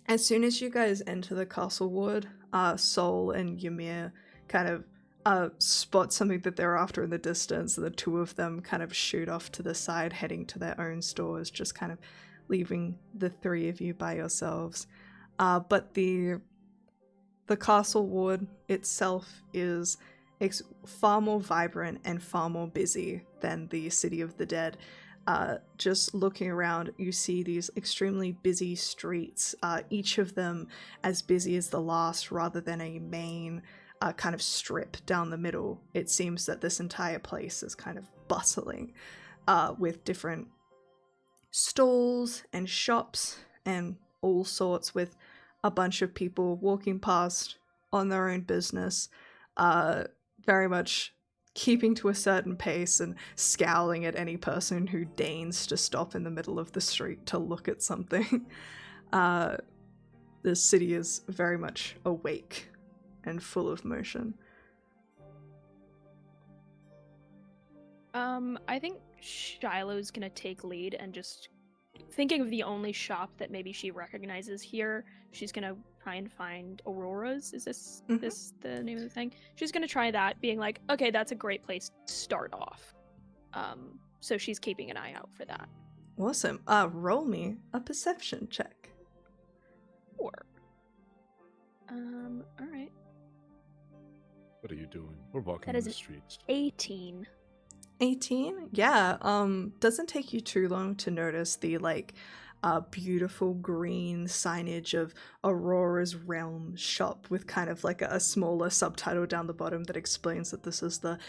As soon as you guys enter the castle ward, Sol and Ymir kind of spot something that they're after in the distance, and the two of them kind of shoot off to the side, heading to their own stores, just kind of leaving the three of you by yourselves. But the castle ward itself is far more vibrant and far more busy than the City of the Dead. Just looking around, you see these extremely busy streets, each of them as busy as the last, rather than a main kind of strip down the middle. It seems that this entire place is kind of bustling with different stalls and shops and all sorts, with a bunch of people walking past on their own business, very much keeping to a certain pace and scowling at any person who deigns to stop in the middle of the street to look at something. The city is very much awake and full of motion. I think Shiloh's gonna take lead and just thinking of the only shop that maybe she recognizes here. She's gonna try and find Aurora's. Is this the name of the thing? She's gonna try that, being like, okay, that's a great place to start off. so she's keeping an eye out for that. Awesome. Roll me a perception check. Or, all right. What are you doing? We're walking That in is the an streets. 18. 18? Yeah. Doesn't take you too long to notice the beautiful green signage of Aurora's Realm shop with kind of like a smaller subtitle down the bottom that explains that this is the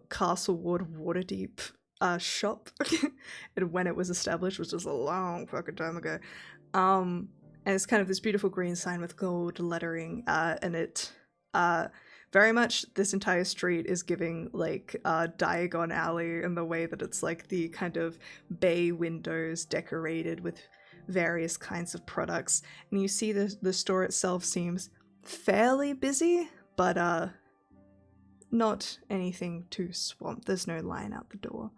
Castle Ward Waterdeep shop and when it was established, which was a long fucking time ago. And it's kind of this beautiful green sign with gold lettering, and it very much this entire street is giving like Diagon Alley in the way that it's like the kind of bay windows decorated with various kinds of products. And you see the store itself seems fairly busy, but not anything too swamped. There's no line out the door.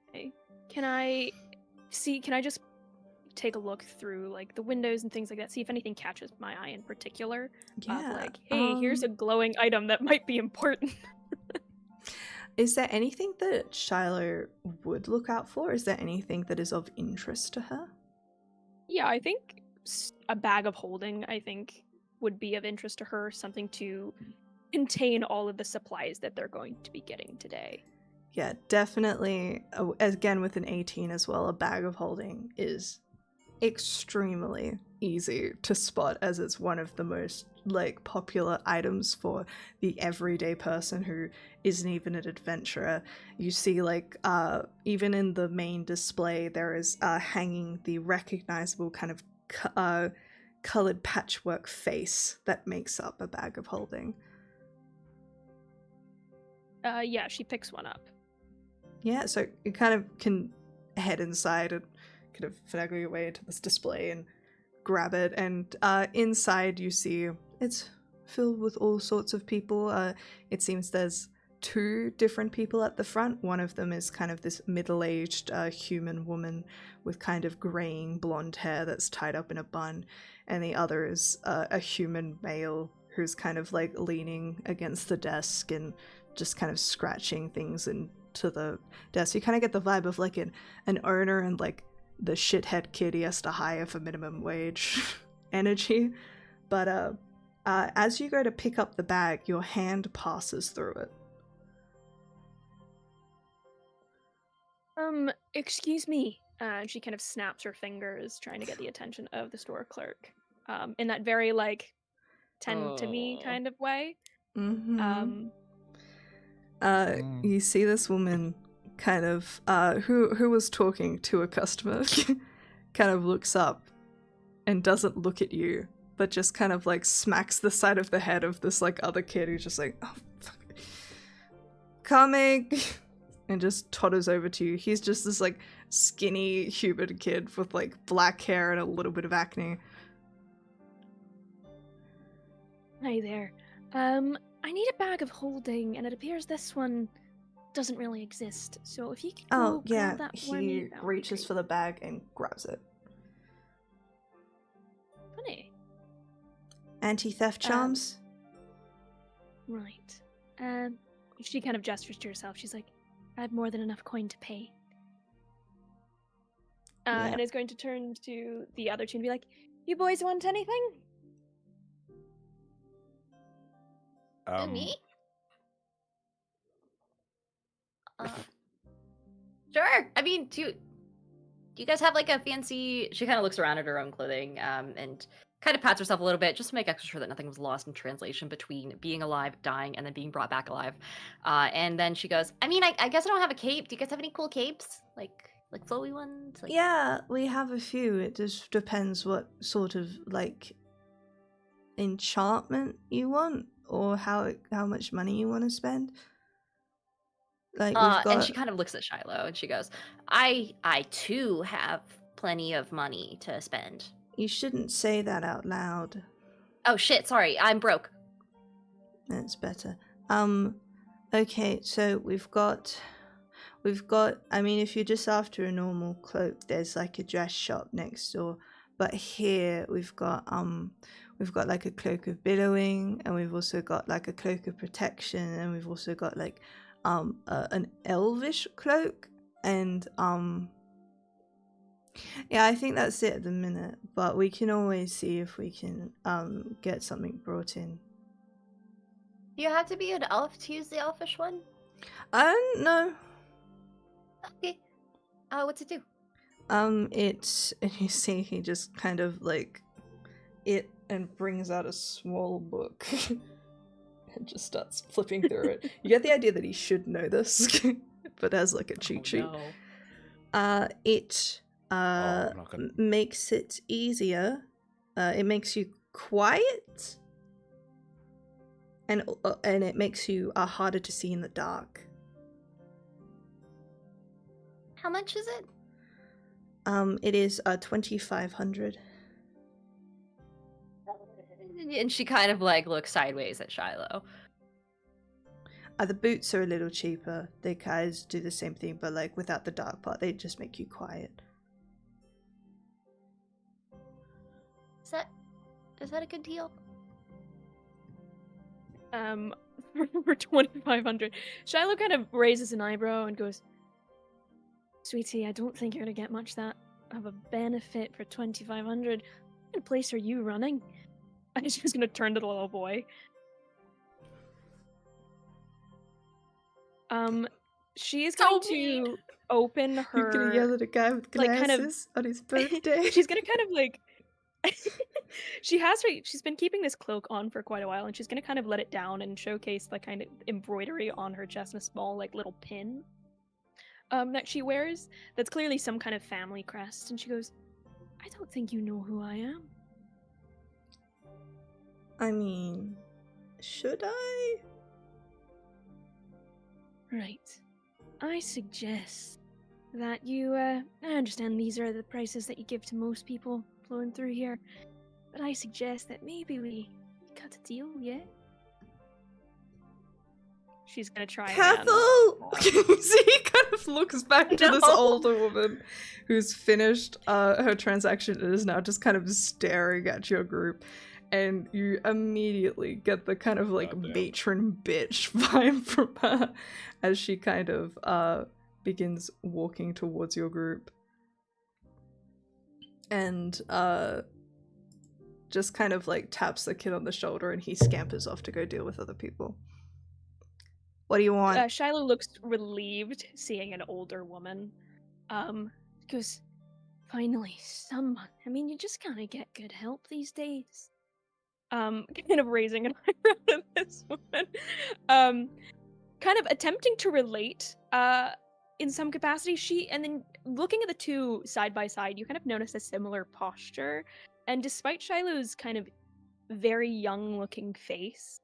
Okay. Can I just take a look through like the windows and things like that, see if anything catches my eye in particular? Yeah. Of like, hey, here's a glowing item that might be important. Is there anything that Shiloh would look out for? Is there anything that is of interest to her? Yeah, I think a bag of holding, I think, would be of interest to her, something to contain all of the supplies that they're going to be getting today. Yeah, definitely. Again, with an 18 as well, a bag of holding is extremely easy to spot, as it's one of the most like popular items for the everyday person who isn't even an adventurer. You see like even in the main display there is hanging the recognizable kind of colored patchwork face that makes up a bag of holding. Yeah, she picks one up. Yeah, so you kind of can head inside and kind of finagle your way into this display and grab it, and inside you see it's filled with all sorts of people. It seems there's 2 different people at the front. One of them is kind of this middle-aged human woman with kind of graying blonde hair that's tied up in a bun, and the other is a human male who's kind of like leaning against the desk and just kind of scratching things into the desk. You kind of get the vibe of like an owner and like the shithead kid he has to hire for minimum wage energy. But as you go to pick up the bag, your hand passes through it. Excuse me. She kind of snaps her fingers, trying to get the attention of the store clerk. In that very like tend to me kind of way. Mm-hmm. You see this woman kind of who was talking to a customer kind of looks up and doesn't look at you, but just kind of like smacks the side of the head of this like other kid who's just like, oh fuck, coming, and just totters over to you. He's just this like skinny human kid with like black hair and a little bit of acne. Hi there. I need a bag of holding, and it appears this one doesn't really exist. So if you could go grab that for me, he reaches for the bag and grabs it. Funny. Anti-theft charms? Right. She kind of gestures to herself. She's like, I have more than enough coin to pay. And is going to turn to the other 2 and be like, you boys want anything? Me? Sure. I mean, do you guys have like a fancy? She kind of looks around at her own clothing, and kind of pats herself a little bit just to make extra sure that nothing was lost in translation between being alive, dying, and then being brought back alive. And then she goes, I mean, I guess I don't have a cape. Do you guys have any cool capes? Like flowy ones? Like... Yeah, we have a few. It just depends what sort of like enchantment you want or how much money you want to spend. Like we've got... And she kind of looks at Shiloh and she goes, I too have plenty of money to spend. You shouldn't say that out loud. Oh shit, sorry, I'm broke. That's better. Okay, so we've got, I mean, if you're just after a normal cloak, there's like a dress shop next door. But here we've got like a cloak of billowing, and we've also got like a cloak of protection, and we've also got like an elvish cloak, and yeah, I think that's it at the minute, but we can always see if we can get something brought in. Do you have to be an elf to use the elfish one? No. Okay. What's it do? It's, and you see he just kind of like it and brings out a small book and just starts flipping through it. You get the idea that he should know this, but as like a cheat sheet. No. It I'm not gonna- makes it easier. It makes you quiet, and it makes you harder to see in the dark. How much is it? It is 2,500. And she kind of like looks sideways at Shiloh. The boots are a little cheaper. They guys do the same thing, but like without the dark part, they just make you quiet. Is that a good deal? For 2,500, Shiloh kind of raises an eyebrow and goes, "Sweetie, I don't think you're gonna get much that of a benefit for 2,500. What kind of place are you running?" And she's gonna turn to the little boy. She is going to open her. You're gonna yell at a guy with like, glasses kind of- on his birthday. She's gonna kind of like. She's been keeping this cloak on for quite a while, and she's gonna kind of let it down and showcase the kind of embroidery on her chest and a small like little pin that she wears. That's clearly some kind of family crest. And she goes, "I don't think you know who I am." I mean, should I? Right. I suggest that you, I understand these are the prices that you give to most people flowing through here, but I suggest that maybe we cut a deal, yeah? She's gonna try again. Cathal! See, he kind of looks back to this No. older woman who's finished her transaction and is now just kind of staring at your group. And you immediately get the kind of like Goddamn. matron bitch vibe from her as she kind of begins walking towards your group. And just kind of like taps the kid on the shoulder and he scampers off to go deal with other people. What do you want? Shiloh looks relieved seeing an older woman. Goes, "Finally, someone. I mean, you just kind of get good help these days." Kind of raising an eyebrow at this woman. Kind of attempting to relate, in some capacity. And then looking at the two side by side, you kind of notice a similar posture. And despite Shiloh's kind of very young looking face,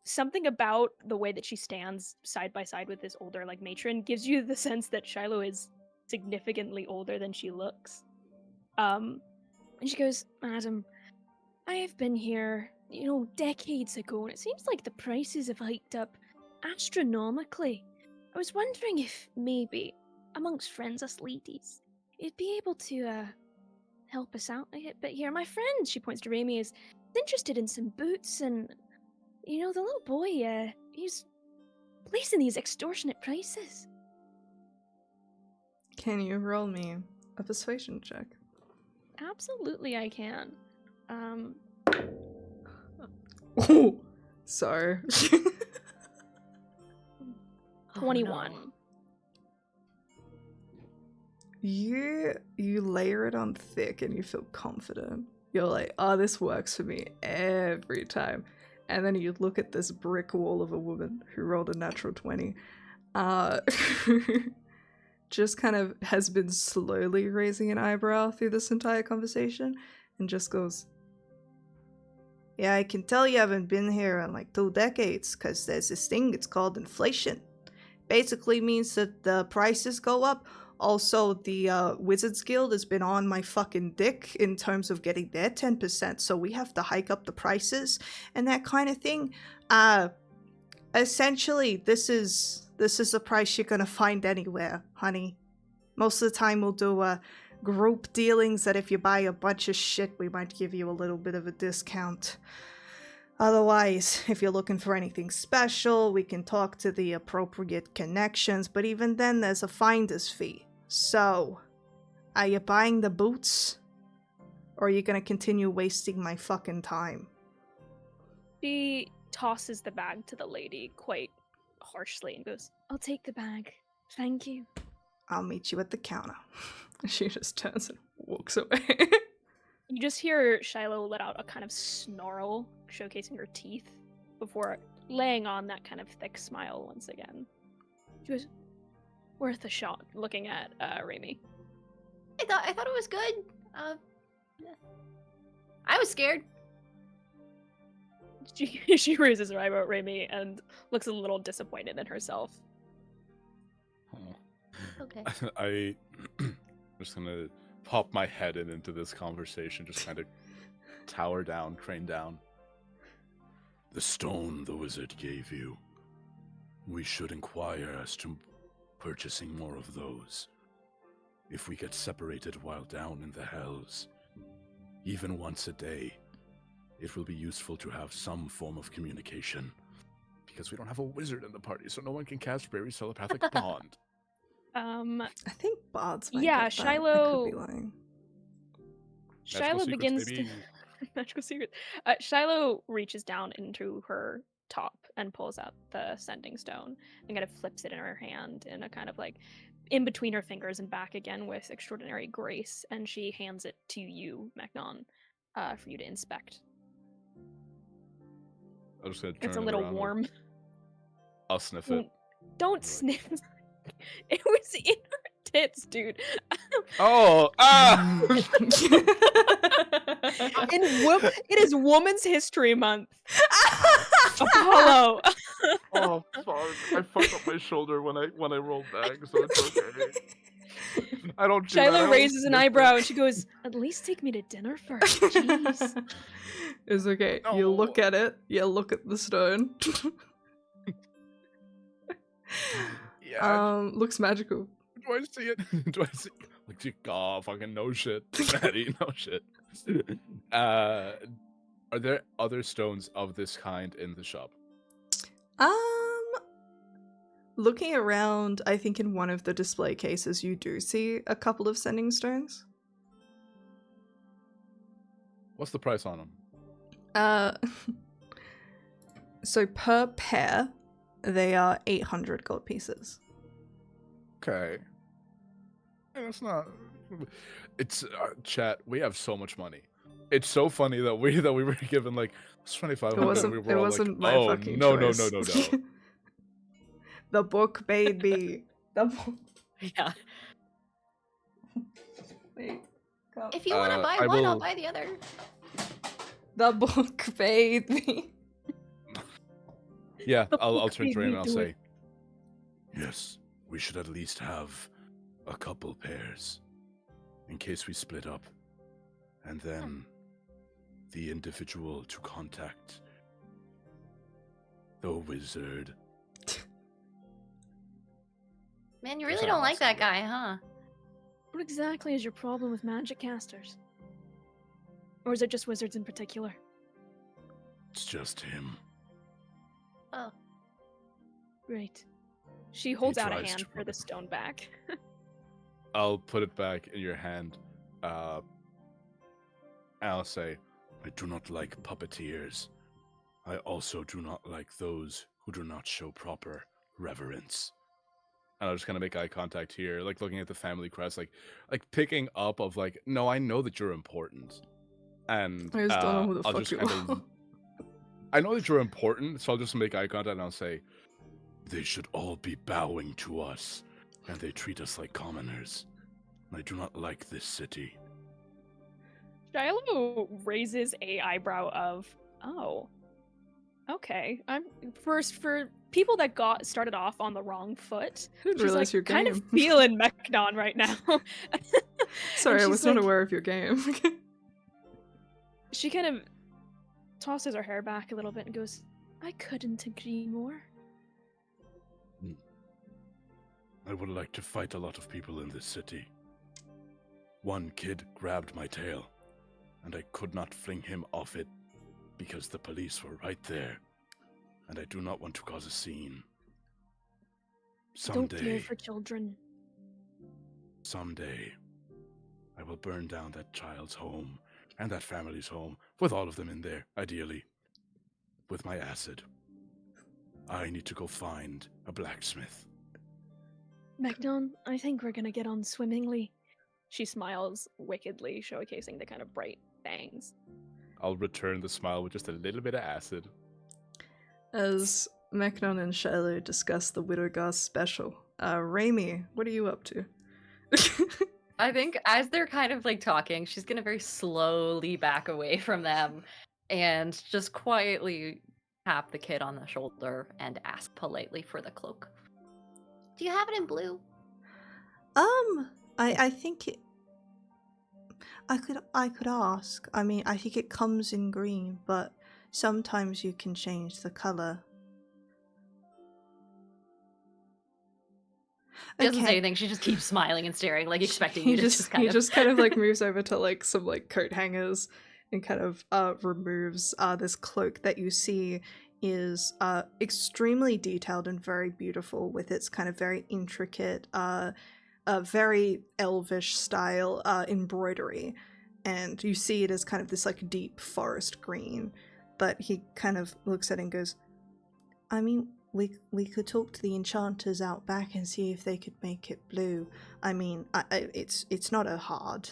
something about the way that she stands side by side with this older like matron gives you the sense that Shiloh is significantly older than she looks. And she goes, "Madam, I have been here, decades ago, and it seems like the prices have hiked up astronomically. I was wondering if maybe, amongst friends, us ladies, you'd be able to help us out a bit here. My friend," she points to Raimi, "is interested in some boots, and the little boy, he's placing these extortionate prices." Can you roll me a persuasion check? Absolutely, I can. Oh, sorry. 21. Oh, no. You layer it on thick and you feel confident. You're like, "Oh, this works for me every time." And then you look at this brick wall of a woman who rolled a natural 20. Just kind of has been slowly raising an eyebrow through this entire conversation and just goes, "Yeah, I can tell you haven't been here in like 2 decades because there's this thing, it's called inflation. Basically means that the prices go up. Also, the Wizards Guild has been on my fucking dick in terms of getting their 10%, so we have to hike up the prices and that kind of thing. Essentially, this is the price you're gonna find anywhere, honey. Most of the time we'll do group dealings that if you buy a bunch of shit, we might give you a little bit of a discount. Otherwise, if you're looking for anything special, we can talk to the appropriate connections, but even then there's a finder's fee. So, are you buying the boots? Or are you gonna continue wasting my fucking time? She tosses the bag to the lady quite harshly and goes, I'll take the bag. Thank you. I'll meet you at the counter. She just turns and walks away. You just hear Shiloh let out a kind of snarl, showcasing her teeth, before laying on that kind of thick smile once again. She was worth a shot, looking at Raimi. I thought it was good. I was scared. She raises her eyebrow at Raimi and looks a little disappointed in herself. Okay. I'm just gonna pop my head into this conversation, just kind of tower down, crane down. The stone the wizard gave you. We should inquire as to purchasing more of those. If we get separated while down in the hells, even once a day, it will be useful to have some form of communication. Because we don't have a wizard in the party, so no one can cast Barry's telepathic bond. I think bards might Yeah, get that. I Shiloh- could be lying. Shiloh secrets, begins baby. to magical secret. Shiloh reaches down into her top and pulls out the sending stone and kind of flips it in her hand in a kind of like in between her fingers and back again with extraordinary grace, and she hands it to you, Macnon, for you to inspect. I'm just gonna turn It's a it little around, warm. I'll sniff it. Don't Right. sniff. It was in her tits, dude. Oh! Ah! It is Women's History Month. Apollo. Oh, fuck. I fucked up my shoulder when I rolled back, so it's okay. I don't do that. I Shiloh don't raises an sniff eyebrow it. and she goes, "At least take me to dinner first." Jeez. It's okay. You No. look at it. You look at the stone. Yeah, Looks magical. do I see it? Do I see like, oh, fucking no shit. Maddie, no shit. Are there other stones of this kind in the shop? Looking around, I think in one of the display cases you do see a couple of sending stones. What's the price on them? So per pair, they are 800 gold pieces. Okay. And it's not. It's chat. We have so much money. It's so funny that we were given like it's 2,500. It wasn't. We were It all wasn't like, my oh, fucking no, choice. no, no, no, no. The book made me. The book. Yeah. Wait, come. If you want to buy I one, I'll will- buy the other. The book made me. Yeah, The I'll book turn made to Raymond me and I'll do say, it. Yes, we should at least have a couple pairs in case we split up. And then the individual to contact the wizard. Man, you Guess really I'm don't like that awesome. guy, huh? What exactly is your problem with magic casters? Or is it just wizards in particular? It's just him. Oh. Right. She holds out a tries hand to for the stone back. I'll put it back in your hand. And I'll say, I do not like puppeteers. I also do not like those who do not show proper reverence. and I'm just gonna make eye contact here, like looking at the family crest, like picking up of like, no, I know that you're important, and I just don't know who the I'll fuck just you kind are. of, I know that you're important, so I'll just make eye contact and I'll say, They should all be bowing to us, and they treat us like commoners. I do not like this city. Shiloh raises a eyebrow of, oh, okay. I'm first for people that got started off on the wrong foot. I didn't She's realize like your kind of game. feeling Mechnon right now. Sorry, I she's was not like- aware of your game. She kind of tosses her hair back a little bit and goes, I couldn't agree more. I would like to fight a lot of people in this city. One kid grabbed my tail, and I could not fling him off it because the police were right there, and I do not want to cause a scene. Don't fear for children. Someday, I will burn down that child's home and that family's home, with all of them in there, ideally, with my acid. I need to go find a blacksmith. Magnon, I think we're gonna get on swimmingly. She smiles wickedly, showcasing the kind of bright fangs. I'll return the smile with just a little bit of acid. As Mechnon and Shiloh discuss the Widowgar special, Raimi, what are you up to? I think as they're kind of like talking, she's gonna very slowly back away from them and just quietly tap the kid on the shoulder and ask politely for the cloak. Do you have it in blue? I think I could ask. I mean, I think it comes in green, but sometimes you can change the color. She doesn't say anything. She just keeps smiling and staring, like expecting you to just kind he of. just kind of like moves over to like some like coat hangers and kind of removes this cloak that you see is extremely detailed and very beautiful with its kind of very intricate very elvish style embroidery, and you see it as kind of this like deep forest green, but he kind of looks at it and goes, I mean, we could talk to the enchanters out back and see if they could make it blue. I mean, it's not a hard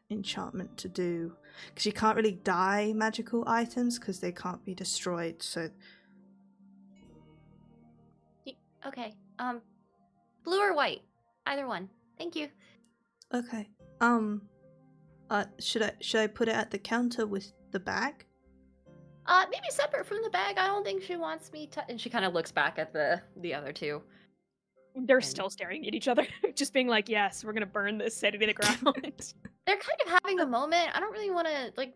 enchantment to do, because you can't really dye magical items because they can't be destroyed, so... Okay, blue or white? Either one. Thank you. Okay. Should I put it at the counter with the bag? Maybe separate from the bag. I don't think she wants me to. And she kind of looks back at the other two. They're still staring at each other, just being like, yes, we're gonna burn this city to the ground. They're kind of having a moment. I don't really want to, like,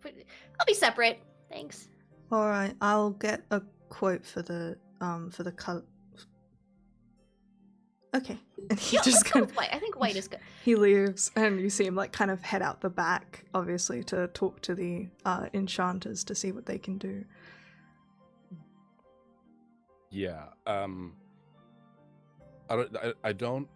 I'll be separate. Thanks. Alright, I'll get a quote for the color. Okay. And he just kind of... white. I think white is good. He leaves, and you see him like kind of head out the back, obviously, to talk to the enchanters to see what they can do. Yeah. I don't.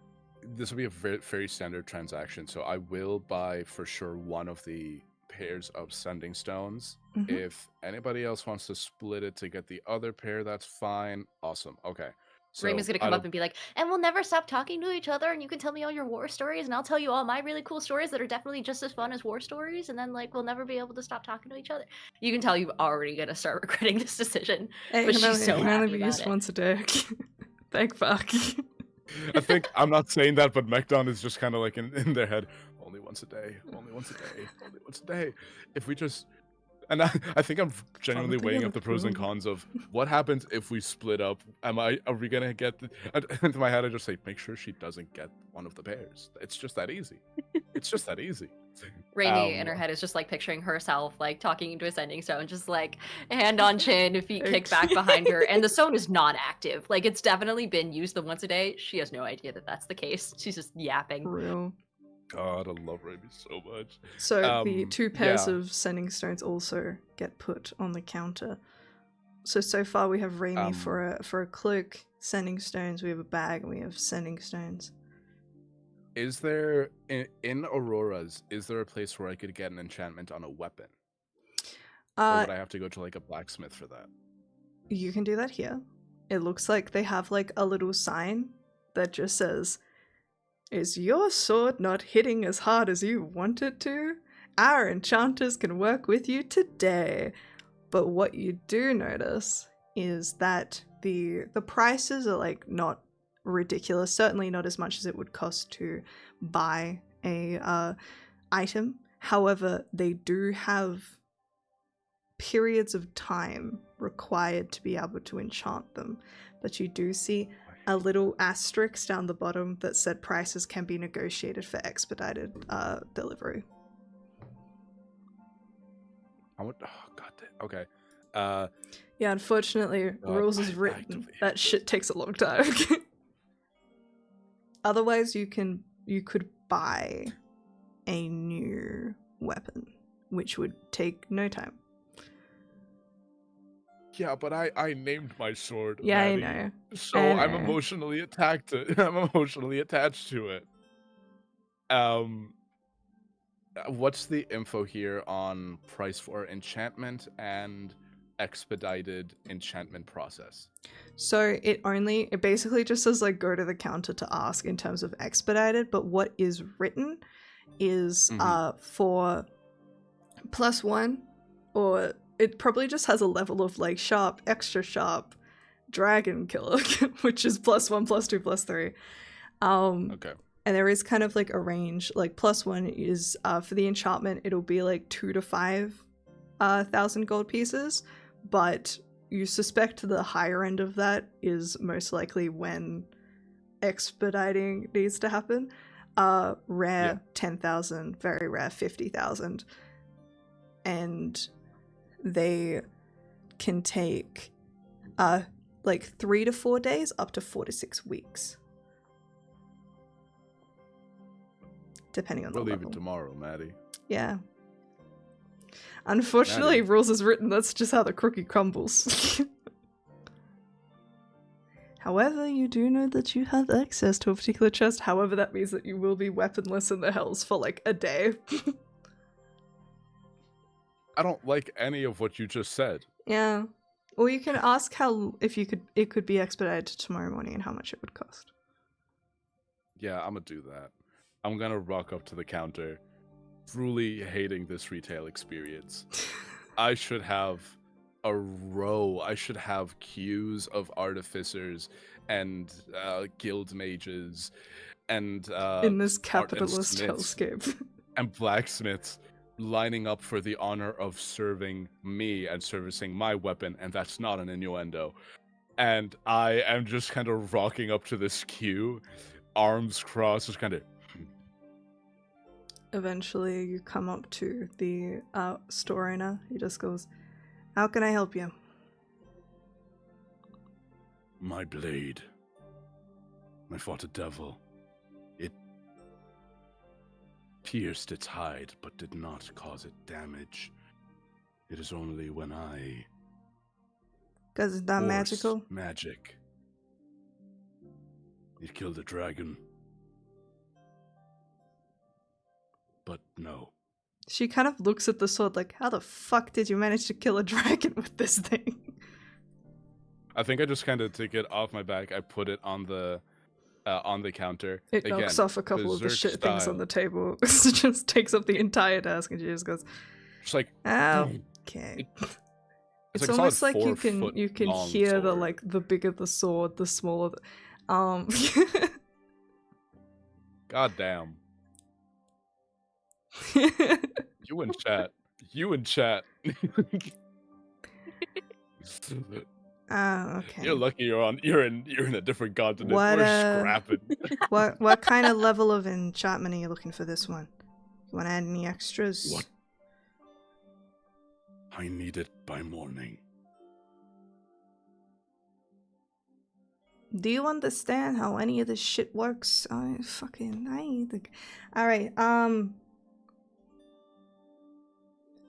This will be a very, very standard transaction, so I will buy for sure one of the pairs of sending stones. Mhm. If anybody else wants to split it to get the other pair, that's fine. Awesome. Okay. So Raymond's gonna come up and be like, and we'll never stop talking to each other, and you can tell me all your war stories, and I'll tell you all my really cool stories that are definitely just as fun as war stories, and then, like, we'll never be able to stop talking to each other. you can tell you're already gonna start regretting this decision. Hey, But it she's so can happy only be about used it. once a day. Thank fuck. I think I'm not saying that, but Mekdon is just kind of like in their head, only once a day, only once a day, only once a day. If we just... And I think I'm genuinely weighing up the pros and cons of what happens if we split up. Are we gonna get into my head? I just say, make sure she doesn't get one of the pairs. It's just that easy. It's just that easy. Rainy in her head is just like picturing herself like talking into a sending stone, just like hand on chin, feet kicked back behind her, and the stone is not active. Like, it's definitely been used the once a day. She has no idea that that's the case. She's just yapping. For real. God, I love Raimi so much. So the two pairs yeah. of sending stones also get put on the counter. So far we have Raimi for a cloak, sending stones, we have a bag, and we have sending stones. Is there in Aurora's? Is there a place where I could get an enchantment on a weapon? Or would I have to go to like a blacksmith for that? You can do that here. It looks like they have like a little sign that just says, "Is your sword not hitting as hard as you want it to? Our enchanters can work with you today." But what you do notice is that the prices are like not ridiculous, certainly not as much as it would cost to buy a item. However, they do have periods of time required to be able to enchant them. But you do see a little asterisk down the bottom that said prices can be negotiated for expedited delivery. Oh, God. Okay. Yeah, unfortunately, rules is written. That shit takes a long time. Otherwise, you could buy a new weapon, which would take no time. Yeah, but I named my sword. Yeah, I Maddie, know. So I I'm know. emotionally attacked. I'm emotionally attached to it. What's the info here on price for enchantment and expedited enchantment process? So it basically just says like go to the counter to ask in terms of expedited, but what is written is for +1, or it probably just has a level of like sharp, extra sharp, dragon killer, which is +1, +2, +3. Okay. And there is kind of like a range. Like +1 is for the enchantment, it'll be like 2 to 5 thousand gold pieces, but you suspect the higher end of that is most likely when expediting needs to happen. Rare 10,000, very rare 50,000, and they can take like 3 to 4 days up to 4 to 6 weeks, depending on We'll the leave level. it tomorrow, Maddie. Yeah. Unfortunately, Maddie. rules is written, that's just how the cookie crumbles. However, you do know that you have access to a particular chest. However, that means that you will be weaponless in the hells for like a day. I don't like any of what you just said. Yeah. Or you can ask how if it could be expedited to tomorrow morning and how much it would cost. Yeah, I'm gonna do that. I'm gonna rock up to the counter, truly hating this retail experience. I should have a row. I should have queues of artificers and guild mages and In this and capitalist smiths hellscape. and blacksmiths lining up for the honor of serving me and servicing my weapon, and that's not an innuendo. And I am just kind of rocking up to this queue, arms crossed, just kind of. Eventually, you come up to the store owner. He just goes, "How can I help you?" My blade. I fought a devil. It pierced its hide, but did not cause it damage. It is only when I Because it's not force magical. magic. It killed a dragon. But no. She kind of looks at the sword like, how the fuck did you manage to kill a dragon with this thing? I think I just kind of take it off my back. I put it on the counter. It knocks off a couple of the berserk shit things on style. the table. It just takes up the entire desk and she just goes, Just like okay. It's It's like a almost solid like you 4 can foot long hear the sword. like the bigger the sword, the smaller God damn. You in chat. You in chat. okay. You're lucky you're in a different continent. What, We're scrapping. What kind of level of enchantment are you looking for this one? You want to add any extras? What? I need it by morning. Do you understand how any of this shit works? Alright,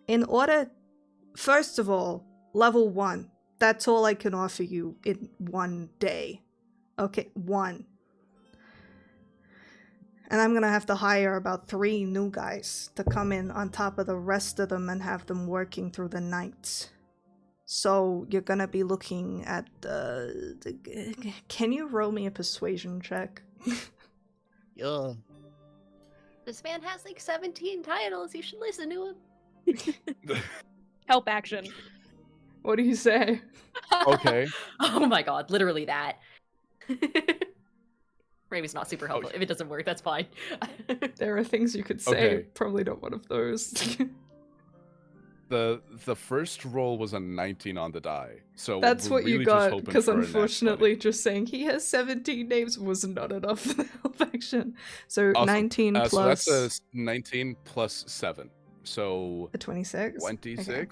in order, first of all, level 1. That's all I can offer you in one day. Okay, 1. And I'm gonna have to hire about 3 new guys to come in on top of the rest of them and have them working through the nights. So you're gonna be looking at can you roll me a persuasion check? Yeah. This man has like 17 titles. You should listen to him. Help action. What do you say? Okay. Oh my god, literally that. Ravy's not super helpful. If it doesn't work, that's fine. There are things you could say, Okay. probably not one of those. The first roll was a 19 on the die. So That's we're what you really just got, hoping because for a nat unfortunately 20. just saying he has 17 names was not enough for the help action. So Awesome. 19 So plus that's a 19 plus 7. So a 26? 26. Okay.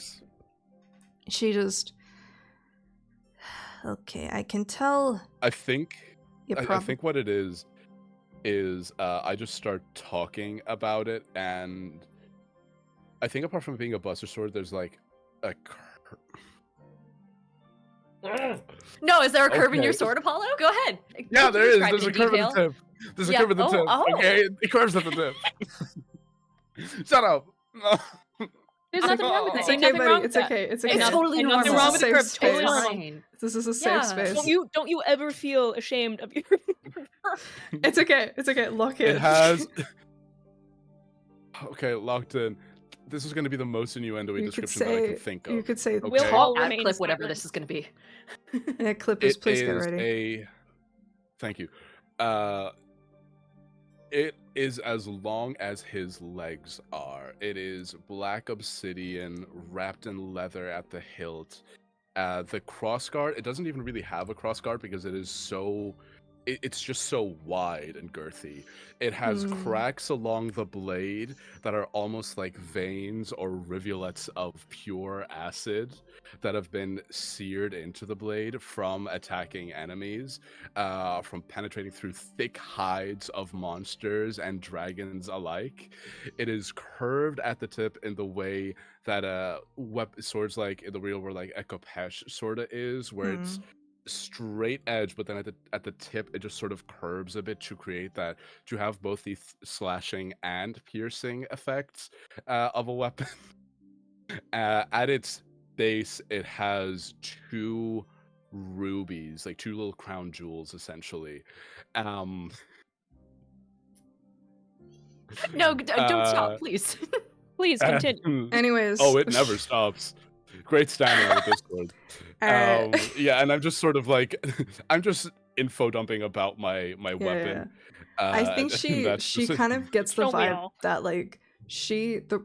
She just... Okay, I can tell I think you're I think what it is I just start talking about it, and I think apart from being a buster sword, there's like a No, is there a curve in your Okay. sword, Apollo? Go ahead. Yeah, there is. Describe There's in a curve at detail. the tip. There's a Yeah. curve at the tip. Oh. Okay, it curves at the tip. Shut up. There's nothing wrong with It's that. Ain't okay, nothing buddy. wrong with It's that. okay. It's Ain't okay. It's totally ain't normal. nothing wrong with the Safe curve. Totally space. normal. Fine. This is a Yeah. safe space. Don't you ever feel ashamed of your It's okay. It's okay. Lock in. It has. Okay, locked in. This is going to be the most innuendo-y You could description that I say. can think of. You could say. We'll Okay. all Add remain clip whatever silent. this is going to be. Yeah, clippers, It please get is ready. Thank you. It is as long as his legs are. It is black obsidian wrapped in leather at the hilt. The crossguard, it doesn't even really have a crossguard because it is so... It's just so wide and girthy. It has cracks along the blade that are almost like veins or rivulets of pure acid that have been seared into the blade from attacking enemies, from penetrating through thick hides of monsters and dragons alike. It is curved at the tip in the way that swords like in the real world, like Ekopesh sorta is, where it's straight edge, but then at the tip it just sort of curves a bit to create that, to have both the slashing and piercing effects of a weapon. At its base, it has two rubies, like two little crown jewels, essentially. No, don't stop, please. Please continue. Anyways. Oh, it never stops. Great stamina with Discord. Alright. Yeah, and I'm just sort of like, I'm just info dumping about my weapon. I think and she kind of gets the Don't we vibe all? that like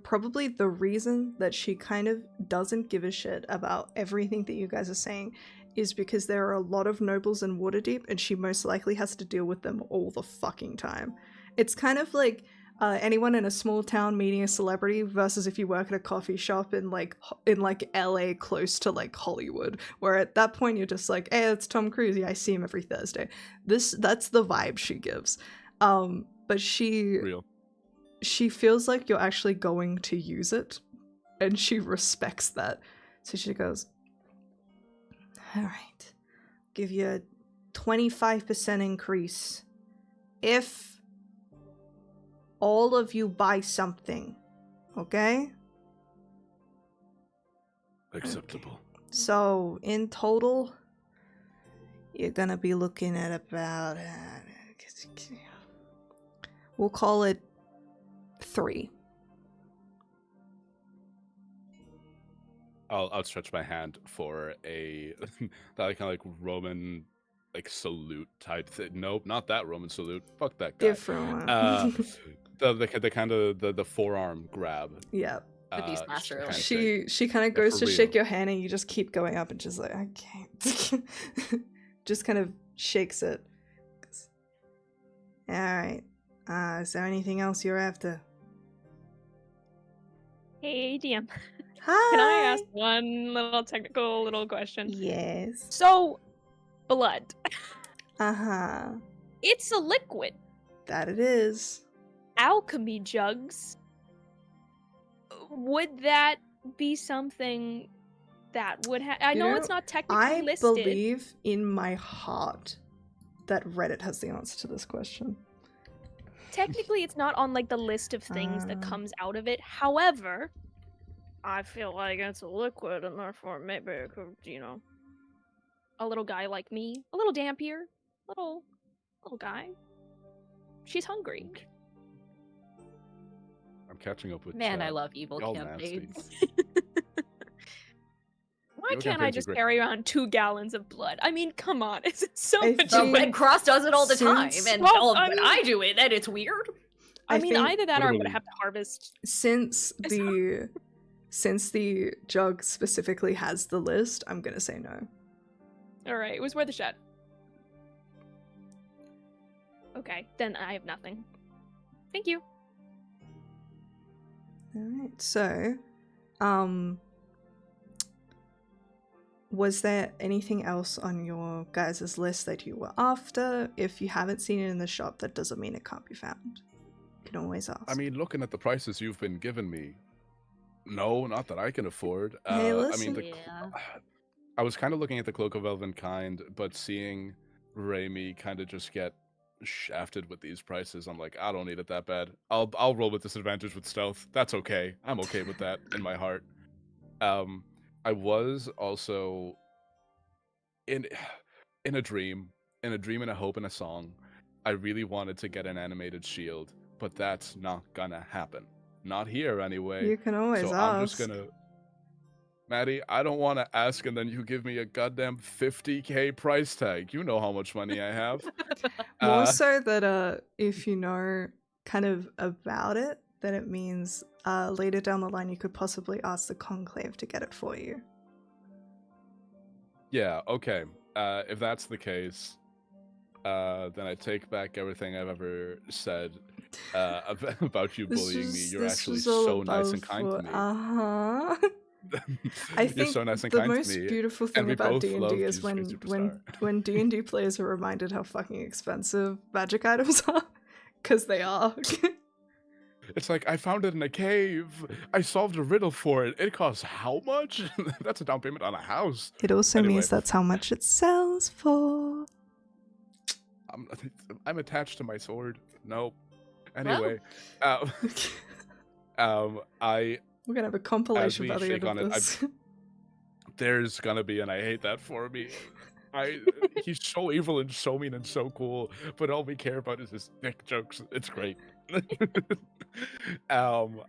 probably the reason that she kind of doesn't give a shit about everything that you guys are saying is because there are a lot of nobles in Waterdeep and she most likely has to deal with them all the fucking time. It's kind of like anyone in a small town meeting a celebrity versus if you work at a coffee shop in like LA close to like Hollywood, where at that point you're just like, hey, it's Tom Cruise, yeah, I see him every Thursday. That's the vibe she gives. But Real. she feels like you're actually going to use it, and she respects that. So she goes, all right, give you a 25% increase if all of you buy something, okay? Acceptable. So in total, you're gonna be looking at about, we'll call it 3. I'll outstretch my hand for a that kind of like Roman like salute type thing. Nope, not that Roman salute. Fuck that guy. Different one. The kind of the forearm grab. Yeah. The Beast Master, kinda like- thing. She kind of Yeah, goes for to shake real. your hand and you just keep going up and just like, I can't. Just kind of shakes it. Alright. Is there anything else you're after? Hey, DM. Hi! Can I ask one little question? Yes. So, blood. Uh-huh. It's a liquid. That it is. Alchemy jugs. Would that be something that would have? I You know know, it's not technically I listed. believe in my heart that Reddit has the answer to this question. Technically, it's not on like the list of things that Ah. comes out of it. However, I feel like it's a liquid, and therefore maybe it could, a little guy like me, a little dampier, little guy. She's hungry. I'm catching up with Man, I chat. love evil Y'all nasty. campaigns. Why Evil can't I campaigns are just great. carry around 2 gallons of blood? I mean, come on, it's so I much. The think- Red Cross does it all the time, Since- and Well, I when mean- I do it, then it's weird. I mean, think either that or I'm gonna literally- have to harvest. since It's the jug specifically has the list, I'm gonna say no. All right, it was worth a shot. Okay, then I have nothing. Thank you. Alright, so, was there anything else on your guys' list that you were after? If you haven't seen it in the shop, that doesn't mean it can't be found. You can always ask. I mean, looking at the prices you've been giving me, no, not that I can afford. Hey, I listen. mean, the, Yeah. I was kind of looking at the Cloak of Elvenkind, but seeing Raimi kind of just get shafted with these prices, I'm like, I don't need it that bad. I'll roll with disadvantage with stealth. That's okay. I'm okay with that in my heart. I was also in in a dream, in a hope, in a song. I really wanted to get an animated shield, but that's not gonna happen. Not here anyway. You can always So ask. I'm just gonna, Maddie, I don't want to ask and then you give me a goddamn 50K price tag. You know how much money I have. More so that if you know kind of about it, then it means later down the line you could possibly ask the Conclave to get it for you. Yeah, okay. If that's the case, then I take back everything I've ever said about you bullying me. You're actually so nice and kind to me. I You're think so nice and the kind to most me. beautiful and thing we about both D&D love is Jesus Christ Superstar. when D&D players are reminded how fucking expensive magic items are, because they are. It's like, I found it in a cave. I solved a riddle for it. It costs how much? That's a down payment on a house. It also Anyway. means that's how much it sells for. I'm attached to my sword. Nope. Anyway, We're gonna have a compilation by the shake end on of it, this. there's gonna be, and I hate that for me. He's so evil and so mean and so cool, but all we care about is his dick jokes. It's great. At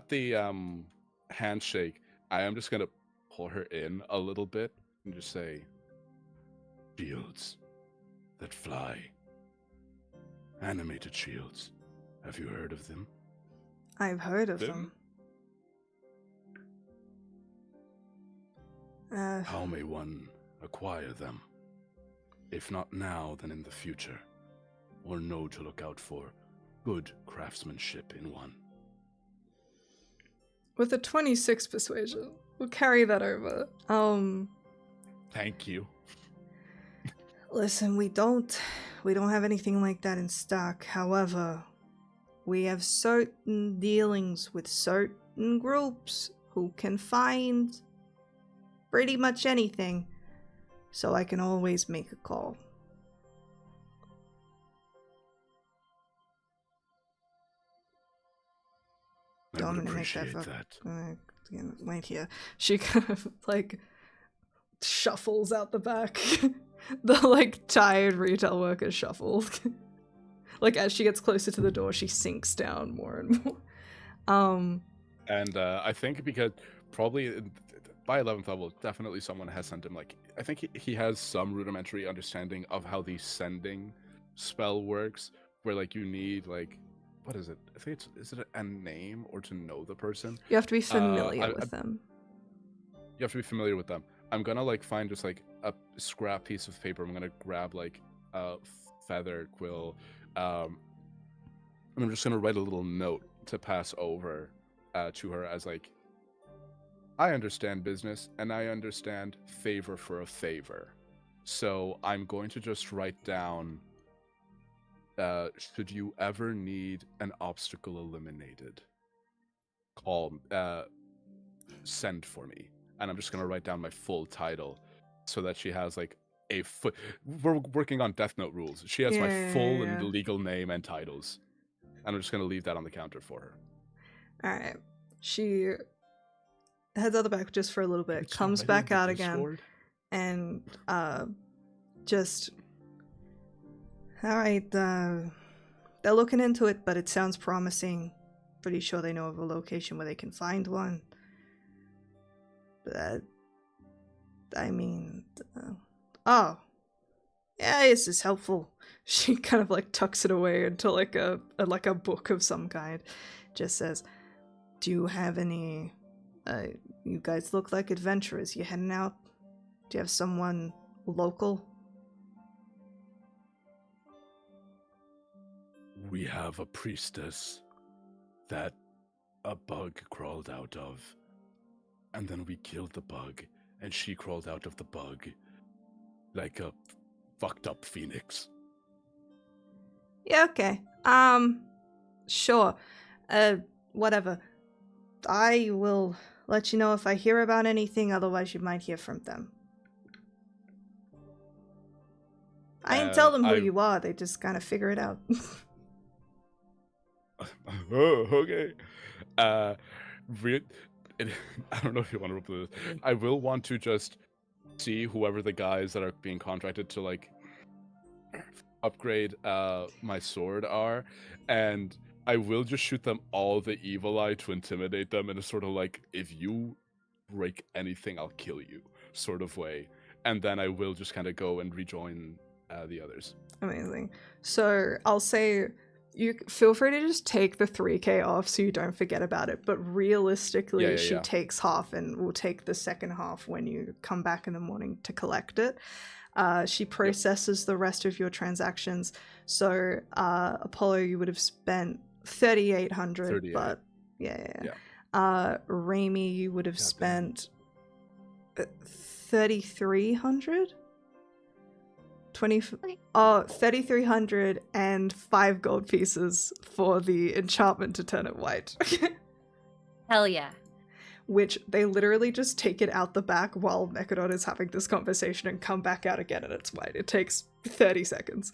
the handshake, I am just gonna pull her in a little bit and just say, Shields that fly. Animated shields. Have you heard of them? I've heard of them. How may one acquire them? If not now, then in the future. Or know to look out for good craftsmanship in one. With a 26 persuasion, we'll carry that over. thank you. Listen, we don't have anything like that in stock. However, we have certain dealings with certain groups who can find pretty much anything, so I can always make a call. I would appreciate that. Wait here. She kind of like shuffles out the back. The like tired retail worker shuffles. Like as she gets closer to the door, she sinks down more and more. And I think because probably by 11th level, definitely someone has sent him, like, I think he has some rudimentary understanding of how the sending spell works, where like you need like, what is it? I think is it a name or to know the person? You have to be familiar with them. You have to be familiar with them. I'm gonna like find just like a scrap piece of paper. I'm gonna grab like a feather quill, and I'm just gonna write a little note to pass over to her as like, I understand business and I understand favor for a favor. So I'm going to just write down, should you ever need an obstacle eliminated, send for me. And I'm just going to write down my full title so that she has like a foot. We're working on Death Note rules. She has my full and legal name and titles. And I'm just going to leave that on the counter for her. All right. She heads out the back just for a little bit, comes back out again, and just, all right, they're looking into it, but it sounds promising. Pretty sure they know of a location where they can find one. But, I mean, oh, yeah, this is helpful. She kind of like tucks it away into like a book of some kind. Just says, do you have any, you guys look like adventurers. You heading out? Do you have someone local? We have a priestess that a bug crawled out of. And then we killed the bug, and she crawled out of the bug like a fucked up phoenix. Yeah, okay. Sure. Whatever. I will let you know if I hear about anything, otherwise you might hear from them. I didn't tell them who you are, they just kind of figure it out. Oh, okay. I don't know if you want to reply this. I will want to just see whoever the guys that are being contracted to like upgrade my sword are, and I will just shoot them all the evil eye to intimidate them in a sort of like, if you break anything, I'll kill you sort of way. And then I will just kind of go and rejoin the others. Amazing. So I'll say you feel free to just take the 3k off so you don't forget about it, but realistically she takes half and will take the second half when you come back in the morning to collect it. She processes the rest of your transactions. So Apollo, you would have spent 3,800, but Raimi, you would have spent 3,300. 3,300 and 5 gold pieces for the enchantment to turn it white. Hell yeah. Which they literally just take it out the back while Mechadon is having this conversation and come back out again and it's white. It takes 30 seconds.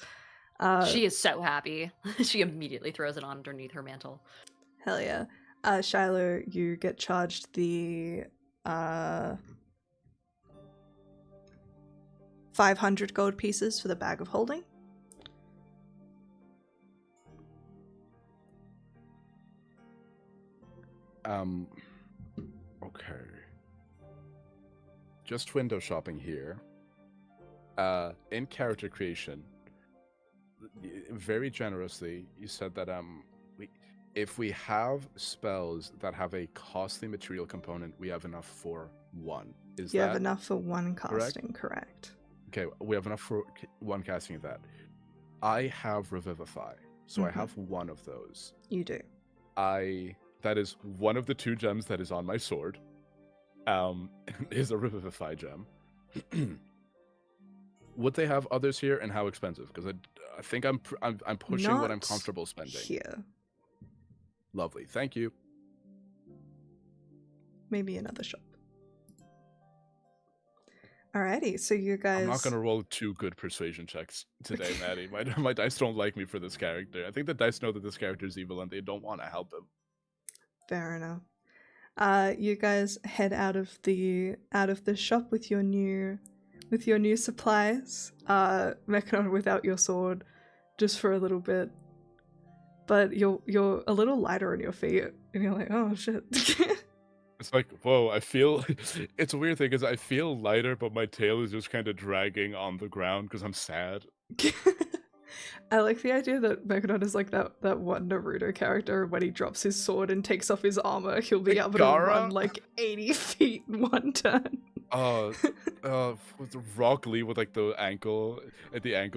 She is so happy. She immediately throws it on underneath her mantle. Hell yeah. Shiloh, you get charged the 500 gold pieces for the bag of holding. Okay. Just window shopping here. In character creation, very generously, you said that if we have spells that have a costly material component, we have enough for one. You have enough for one casting, correct? Okay, we have enough for one casting of that. I have Revivify, so I have one of those. You do. That is one of the 2 gems that is on my sword. Is a Revivify gem. Would they have others here, and how expensive? Because I think I'm pushing Not what I'm comfortable spending. Here. Lovely, thank you. Maybe another shop. Alrighty, so you guys... I'm not going to roll 2 good persuasion checks today, Maddie. My dice don't like me for this character. I think the dice know that this character is evil and they don't want to help him. Fair enough. You guys head out of the shop with your new supplies. Mechadon without your sword, just for a little bit. But you're a little lighter on your feet, and you're like, oh shit. It's like, whoa, I feel... It's a weird thing, because I feel lighter, but my tail is just kind of dragging on the ground, because I'm sad. I like the idea that Mechadon is like that one Naruto character. When he drops his sword and takes off his armor, he'll be able to run like 80 feet in one turn. With Rock Lee with like the ankle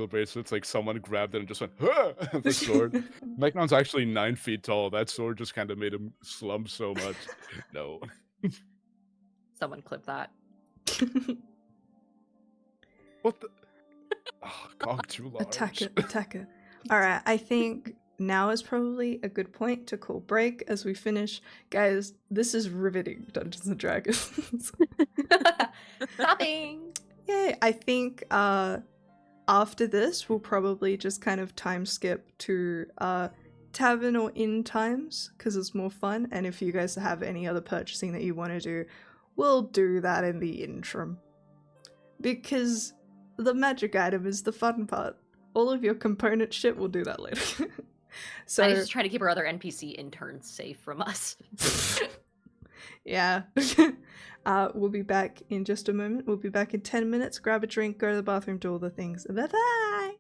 bracelets, like someone grabbed it and just went, huh! The sword. Mechadon's actually 9 feet tall. That sword just kind of made him slump so much. No. Someone clip that. What the? Oh, cock too large. Attacker. Alright, I think now is probably a good point to call break as we finish. Guys, this is riveting Dungeons and Dragons. Shopping! Yay, I think after this we'll probably just kind of time skip to tavern or inn times because it's more fun, and if you guys have any other purchasing that you want to do, we'll do that in the interim. Because the magic item is the fun part. All of your component shit, we'll do that later. So I just try to keep our other NPC interns safe from us. Yeah. We'll be back in just a moment. We'll be back in 10 minutes. Grab a drink, go to the bathroom, do all the things. Bye-bye!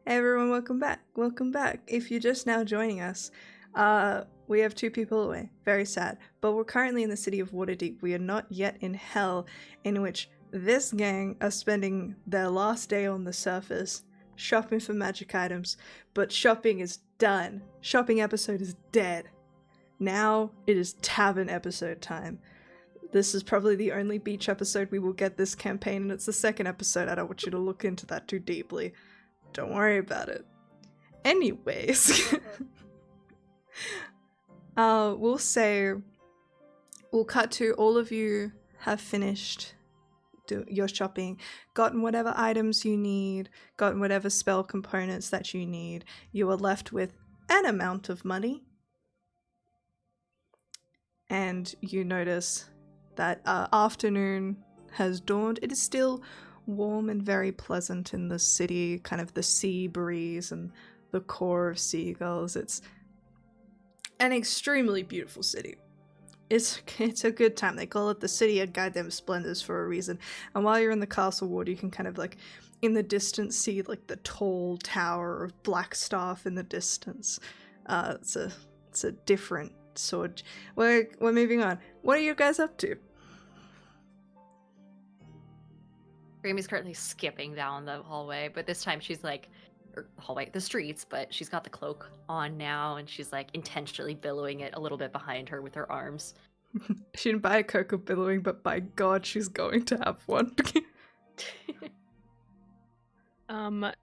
Hey everyone, welcome back. Welcome back. If you're just now joining us, we have 2 people away. Very sad. But we're currently in the city of Waterdeep. We are not yet in Hell, in which this gang are spending their last day on the surface shopping for magic items. But shopping is done. Shopping episode is dead. Now it is tavern episode time. This is probably the only beach episode we will get this campaign, and it's the 2nd episode. I don't want you to look into that too deeply. Don't worry about it. Anyways, we'll cut to all of you have finished your shopping, gotten whatever items you need, gotten whatever spell components that you need. You are left with an amount of money. And you notice that afternoon has dawned. It is still warm and very pleasant in the city, kind of the sea breeze and the core of seagulls. It's an extremely beautiful city. It's a good time. They call it the City of Goddamn Splendors for a reason. And while you're in the castle ward, you can kind of like in the distance see like the tall tower of Blackstaff in the distance. It's a different sort. We're moving on. What are you guys up to? Ramie's currently skipping down the hallway, but this time she's like, the streets, but she's got the cloak on now, and she's like intentionally billowing it a little bit behind her with her arms. She didn't buy a cloak of billowing, but by God, she's going to have one.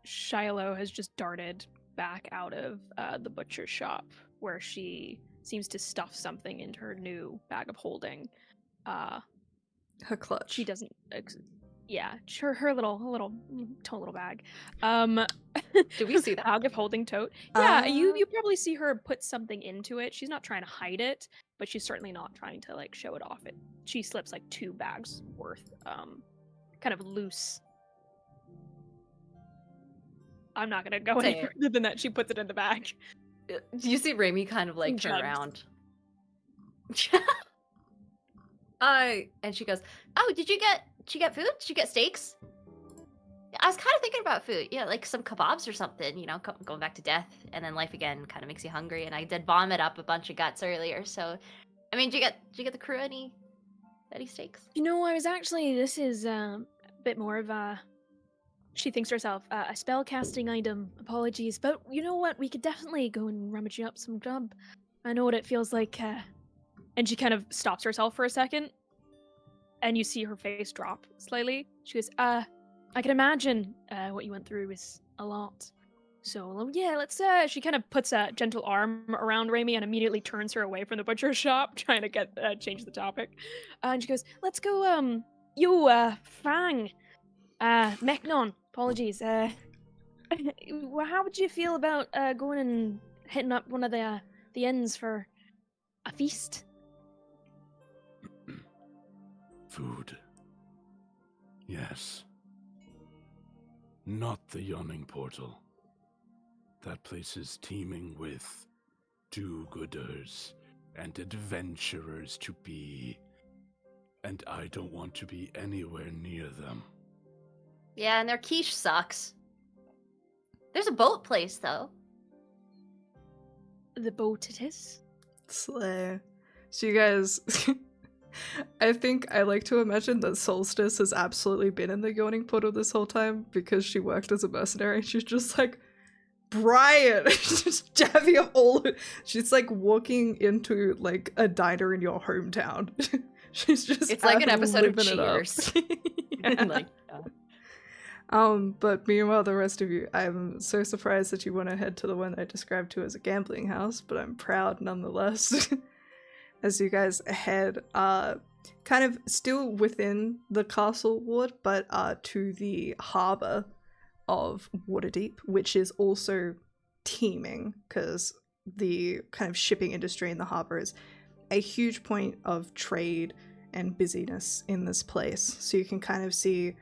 Shiloh has just darted back out of the butcher's shop, where she seems to stuff something into her new bag of holding. Her clutch. She doesn't. Yeah, her little bag. Do we see that? Bag of holding tote? Yeah, you probably see her put something into it. She's not trying to hide it, but she's certainly not trying to like show it off. She slips like 2 bags worth, kind of loose. I'm not gonna go any further than that. She puts it in the bag. Do you see Ramie kind of like turn around? And she goes, "Oh, did you get food? Did you get steaks?" I was kind of thinking about food. Yeah, like some kebabs or something, you know, going back to death and then life again kind of makes you hungry. And I did vomit up a bunch of guts earlier. So, I mean, did you get the crew any steaks? You know, I was actually, this is a bit more of a, she thinks to herself, a spell casting item. Apologies. But you know what? We could definitely go and rummage up some grub. I know what it feels like. And she kind of stops herself for a second. And you see her face drop slightly. She goes, I can imagine what you went through is a lot. So, yeah, let's, she kind of puts a gentle arm around Ramie and immediately turns her away from the butcher's shop, trying to change the topic. And she goes, let's go, Fang, Mechnon, apologies, how would you feel about, going and hitting up one of the inns for a feast? Food. Yes. Not the yawning portal. That place is teeming with do-gooders and adventurers to be, and I don't want to be anywhere near them. Yeah, and their quiche sucks. There's a boat place, though. The boat it is? Slay. So you guys... I think I like to imagine that Solstice has absolutely been in the yawning portal this whole time because she worked as a mercenary. She's just like, Brian! Just jabbing all. She's like walking into like a diner in your hometown. She's just. It's like an episode of Cheers. Yeah. But meanwhile, the rest of you, I'm so surprised that you want to head to the one I described to as a gambling house, but I'm proud nonetheless. As you guys head, kind of still within the castle ward, but to the harbour of Waterdeep, which is also teeming, because the kind of shipping industry in the harbour is a huge point of trade and busyness in this place. So you can kind of see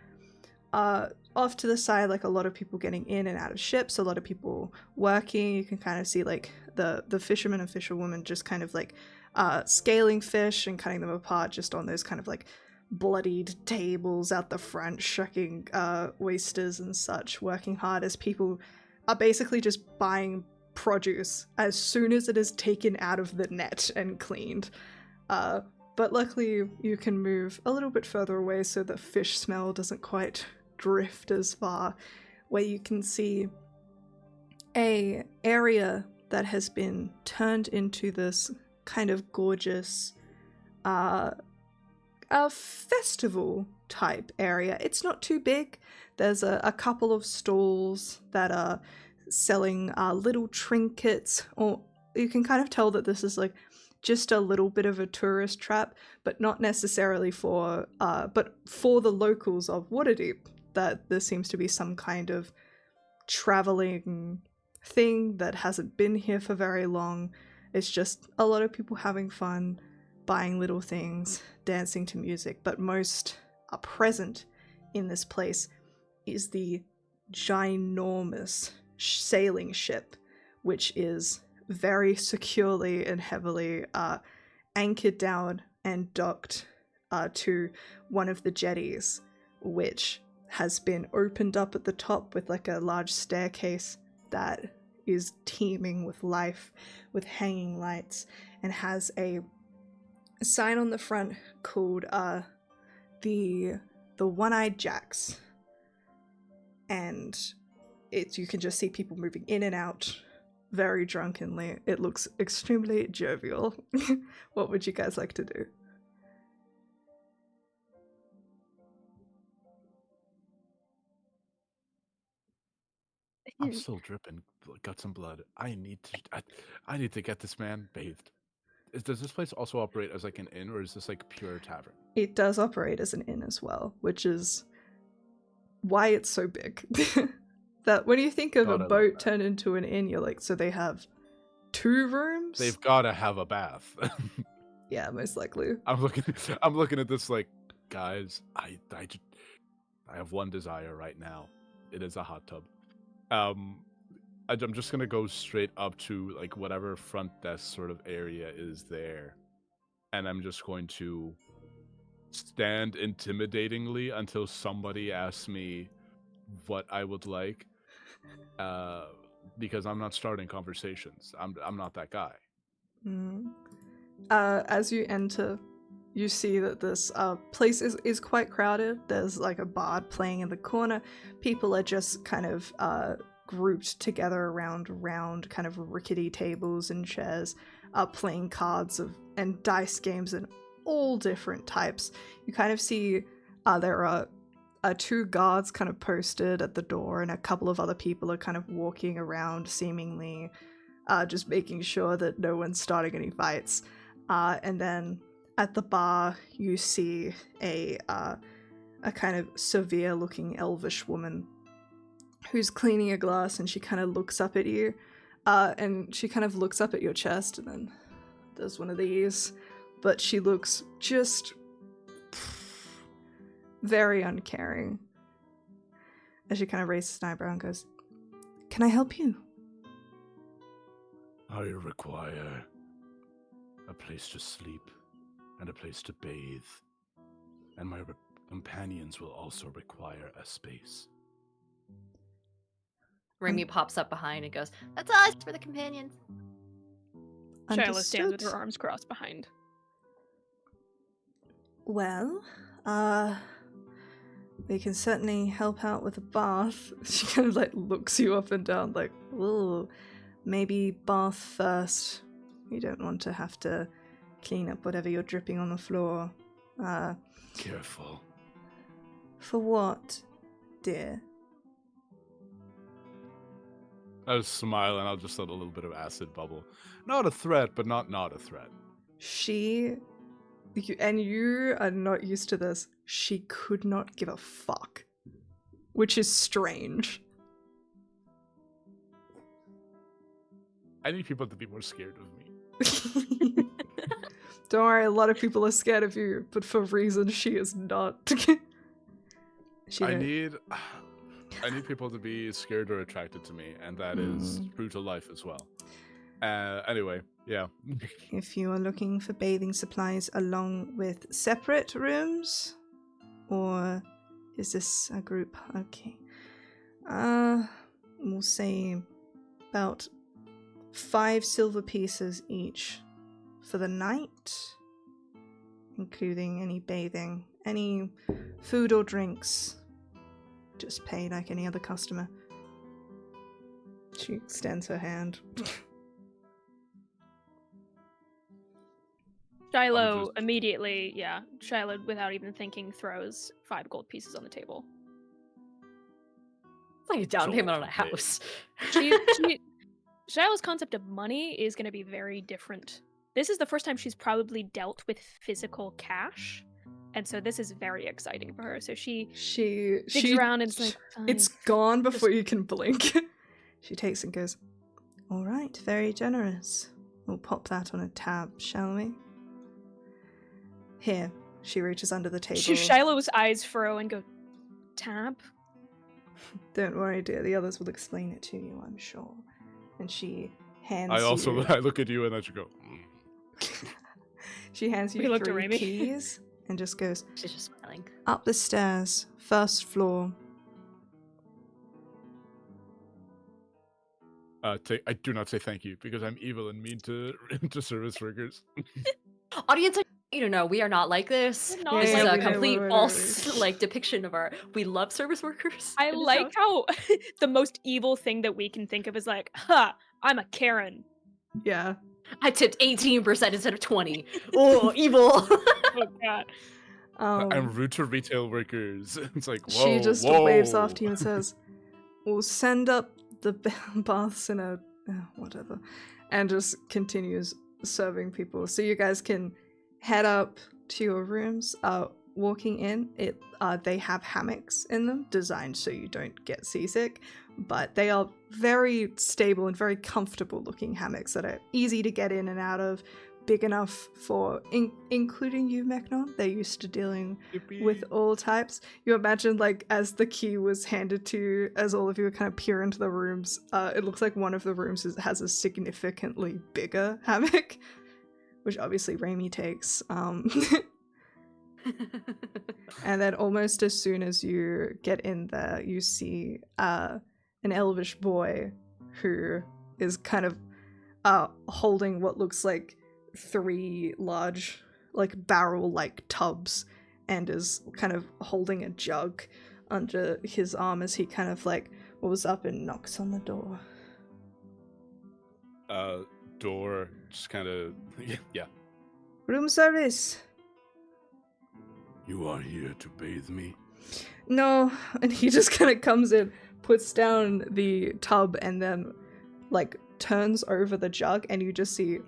off to the side, like a lot of people getting in and out of ships, a lot of people working. You can kind of see like the fishermen and fisherwomen just kind of like scaling fish and cutting them apart just on those kind of like bloodied tables out the front, shucking oysters and such, working hard as people are basically just buying produce as soon as it is taken out of the net and cleaned. But luckily you can move a little bit further away so the fish smell doesn't quite drift as far, where you can see a area that has been turned into this kind of gorgeous a festival type area. It's not too big. There's a couple of stalls that are selling little trinkets, or you can kind of tell that this is like just a little bit of a tourist trap, but not necessarily for but for the locals of Waterdeep, that there seems to be some kind of traveling thing that hasn't been here for very long. It's just a lot of people having fun, buying little things, dancing to music, but most are present in this place is the ginormous sailing ship, which is very securely and heavily anchored down and docked to one of the jetties, which has been opened up at the top with like a large staircase that is teeming with life, with hanging lights, and has a sign on the front called the One-Eyed Jacks. And you can just see people moving in and out very drunkenly. It looks extremely jovial. What would you guys like to do? I'm still dripping guts and blood. I need to get this man bathed. Does this place also operate as like an inn, or is this like pure tavern? It does operate as an inn as well, which is why it's so big. That when you think of a boat turned into an inn, you're like, so they have 2 rooms? They've got to have a bath. Yeah, most likely. I'm looking at this like, guys, I have one desire right now. It is a hot tub. I'm just gonna go straight up to like whatever front desk sort of area is there, and I'm just going to stand intimidatingly until somebody asks me what I would like, because I'm not starting conversations. I'm not that guy. As you enter, you see that this place is quite crowded. There's like a bard playing in the corner. People are just kind of grouped together around round kind of rickety tables and chairs, playing cards and dice games and all different types. You kind of see there are 2 guards kind of posted at the door, and a couple of other people are kind of walking around seemingly just making sure that no one's starting any fights. And then at the bar you see a kind of severe looking elvish woman who's cleaning a glass, and she kind of looks up at you, and she kind of looks up at your chest and then does one of these, but she looks just very uncaring as she kind of raises an eyebrow and goes, "Can I help you?" I require a place to sleep and a place to bathe, and my companions will also require a space. Remy pops up behind and goes, That's us for the companions. Shyla stands with Understood. her arms crossed behind. Well, we can certainly help out with a bath. She kind of like looks you up and down like, ooh, maybe bath first. You don't want to have to clean up whatever you're dripping on the floor. Careful. For what, dear? I'll smile and I'll just let a little bit of acid bubble. Not a threat, but not a threat. And you are not used to this, she could not give a fuck. Which is strange. I need people to be more scared of me. Don't worry, a lot of people are scared of you, but for reasons she is not. I need people to be scared or attracted to me, and that is true to life as well. Anyway, yeah. If you are looking for bathing supplies along with separate rooms, or is this a group? Okay. we'll say about 5 silver pieces each for the night, including any bathing, any food or drinks. Just pay like any other customer. She extends her hand. Shiloh just- immediately, Shiloh, without even thinking, throws 5 gold pieces on the table. It's like a down So payment on a big. house. Shiloh's concept of money is going to be very different. This is the first time she's probably dealt with physical cash, and so this is very exciting for her. So she digs around and it's like, it's "Fine, gone before just- you can blink. She takes it and goes, all right, very generous. We'll pop that on a tab, shall we? Here. She reaches under the table. Shiloh's eyes furrow and go, tab? Don't worry, dear. The others will explain it to you, I'm sure. And she hands you... I look at you and I just go. She hands We you looked at 3 Remy. keys and just goes, She's just smiling. up the stairs, 1st floor. I do not say thank you because I'm evil and mean to service workers. Audience, I want you to know we are not like this. We're not This like is a this. complete Wait. false like depiction of our. We love service workers. I It is like how the most evil thing that we can think of is like, I'm a Karen. Yeah. I tipped 18% instead of 20. Oh, evil. Oh god. I'm rude to retail workers. It's like, whoa, She just whoa. waves off to you and says, we'll send up the baths in a... whatever. And just continues serving people. So you guys can head up to your rooms. Walking in, they have hammocks in them, designed so you don't get seasick. But they are very stable and very comfortable looking hammocks that are easy to get in and out of, big enough for, including you, Mechnon. They're used to dealing with all types. You imagine, like, as the key was handed to you, as all of you kind of peer into the rooms, it looks like one of the rooms has a significantly bigger hammock, which obviously Raimi takes. And then almost as soon as you get in there, you see an elvish boy who is kind of holding what looks like 3 large, like, barrel-like tubs, and is kind of holding a jug under his arm as he kind of, like, rolls up and knocks on the door. Door just kind of yeah. Room service. You are here to bathe me? No, and he just kind of comes in, puts down the tub, and then, like, turns over the jug, and you just see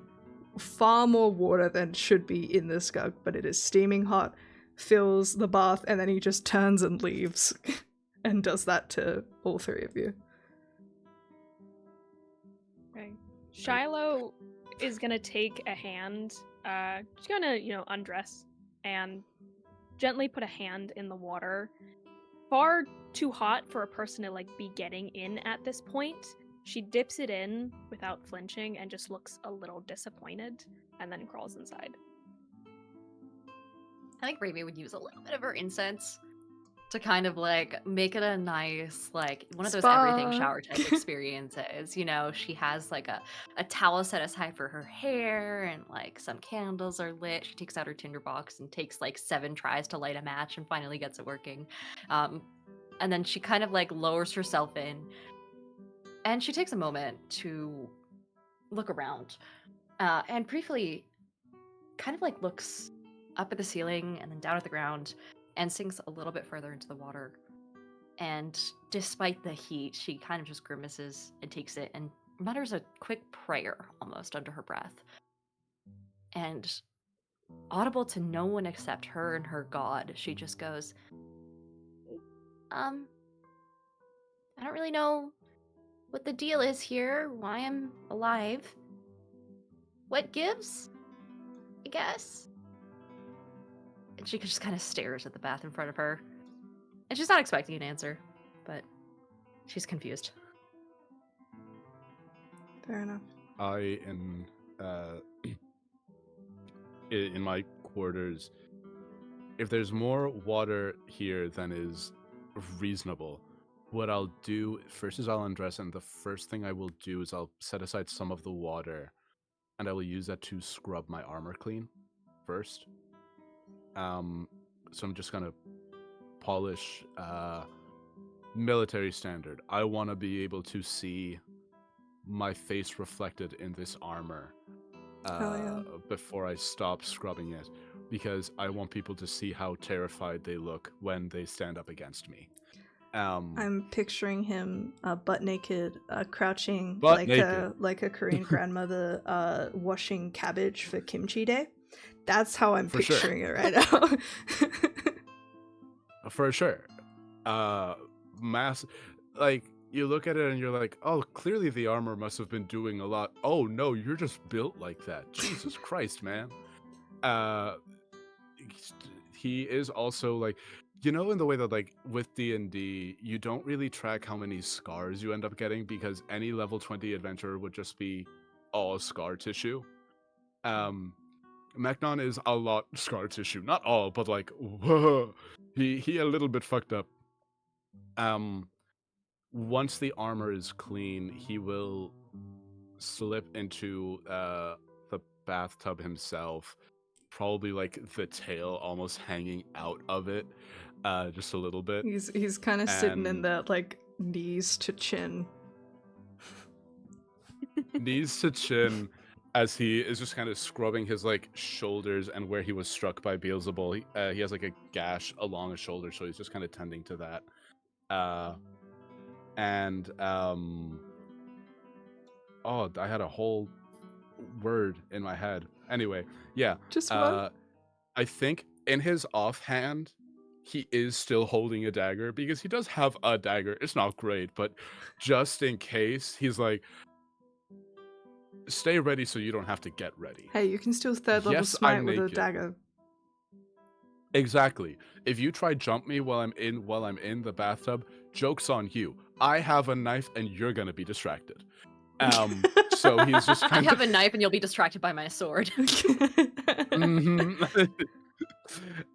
far more water than should be in this jug, but it is steaming hot, fills the bath, and then he just turns and leaves, and does that to all 3 of you. Okay. Shiloh is gonna take a hand, she's gonna, undress and gently put a hand in the water. Far too hot for a person to, like, be getting in at this point. She dips it in without flinching and just looks a little disappointed and then crawls inside. I think Raimi would use a little bit of her incense to kind of like make it a nice, like, one of those everything Spa. shower type experiences. You know, she has like a towel set aside for her hair, and like some candles are lit. She takes out her tinderbox and takes like 7 tries to light a match and finally gets it working. And then she kind of like lowers herself in, and she takes a moment to look around, and briefly kind of like looks up at the ceiling and then down at the ground, and sinks a little bit further into the water. And despite the heat, she kind of just grimaces and takes it and mutters a quick prayer almost under her breath. And audible to no one except her and her god, she just goes, I don't really know what the deal is here, why I'm alive. What gives? I guess. and she just kind of stares at the bath in front of her. And she's not expecting an answer, but she's confused. Fair enough. I am in my quarters. If there's more water here than is reasonable, what I'll do first is I'll undress, and the first thing I will do is I'll set aside some of the water, and I will use that to scrub my armor clean first. So I'm just gonna polish military standard. I want to be able to see my face reflected in this armor before I stop scrubbing it, because I want people to see how terrified they look when they stand up against me. I'm picturing him butt naked, crouching naked. like a Korean grandmother washing cabbage for kimchi day. That's how I'm For sure. picturing it right now. For sure. Like, you look at it and you're like, oh, clearly the armor must have been doing a lot. Oh no, you're just built like that. Jesus Christ, man. He is also like, you know, in the way that, like, with D&D, you don't really track how many scars you end up getting, because any level 20 adventurer would just be all scar tissue. Mechnon is a lot scar tissue. Not all, but like, whoa. He a little bit fucked up. Once the armor is clean, he will slip into the bathtub himself, probably like the tail almost hanging out of it, just a little bit. He's kind of sitting in And- that like knees to chin. Knees to chin, as he is just kind of scrubbing his like shoulders and where he was struck by Beelzebul. He has like a gash along his shoulder, so he's just kind of tending to that. Oh, I had a whole word in my head. Anyway, yeah. Just one. I think in his offhand, he is still holding a dagger, because he does have a dagger. It's not great, but just in case, he's like, stay ready so you don't have to get ready. Hey, you can still third level Yes, smite I'm with a naked. dagger. Exactly. If you try jump me while I'm in the bathtub, joke's on you. I have a knife and you're gonna be distracted. So he's just I kind have a knife and you'll be distracted by my sword.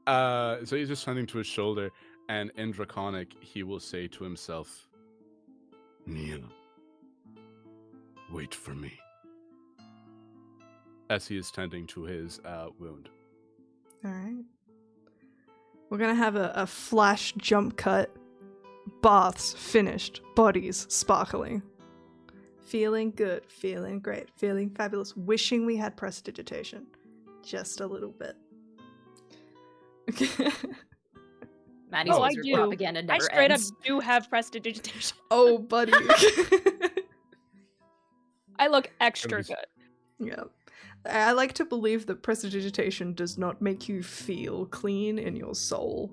So he's just turning to his shoulder, and in Draconic, he will say to himself, Neil, wait for me. as he is tending to his wound. All right. We're gonna have a flash jump cut. Baths finished. Bodies sparkling. Feeling good. Feeling great. Feeling fabulous. Wishing we had prestidigitation. Just a little bit. Maddie's Oh, I wizard do. propaganda I never straight ends. up do have prestidigitation. Oh, buddy. I look extra Everybody's- good. Yeah. I like to believe that prestidigitation does not make you feel clean in your soul.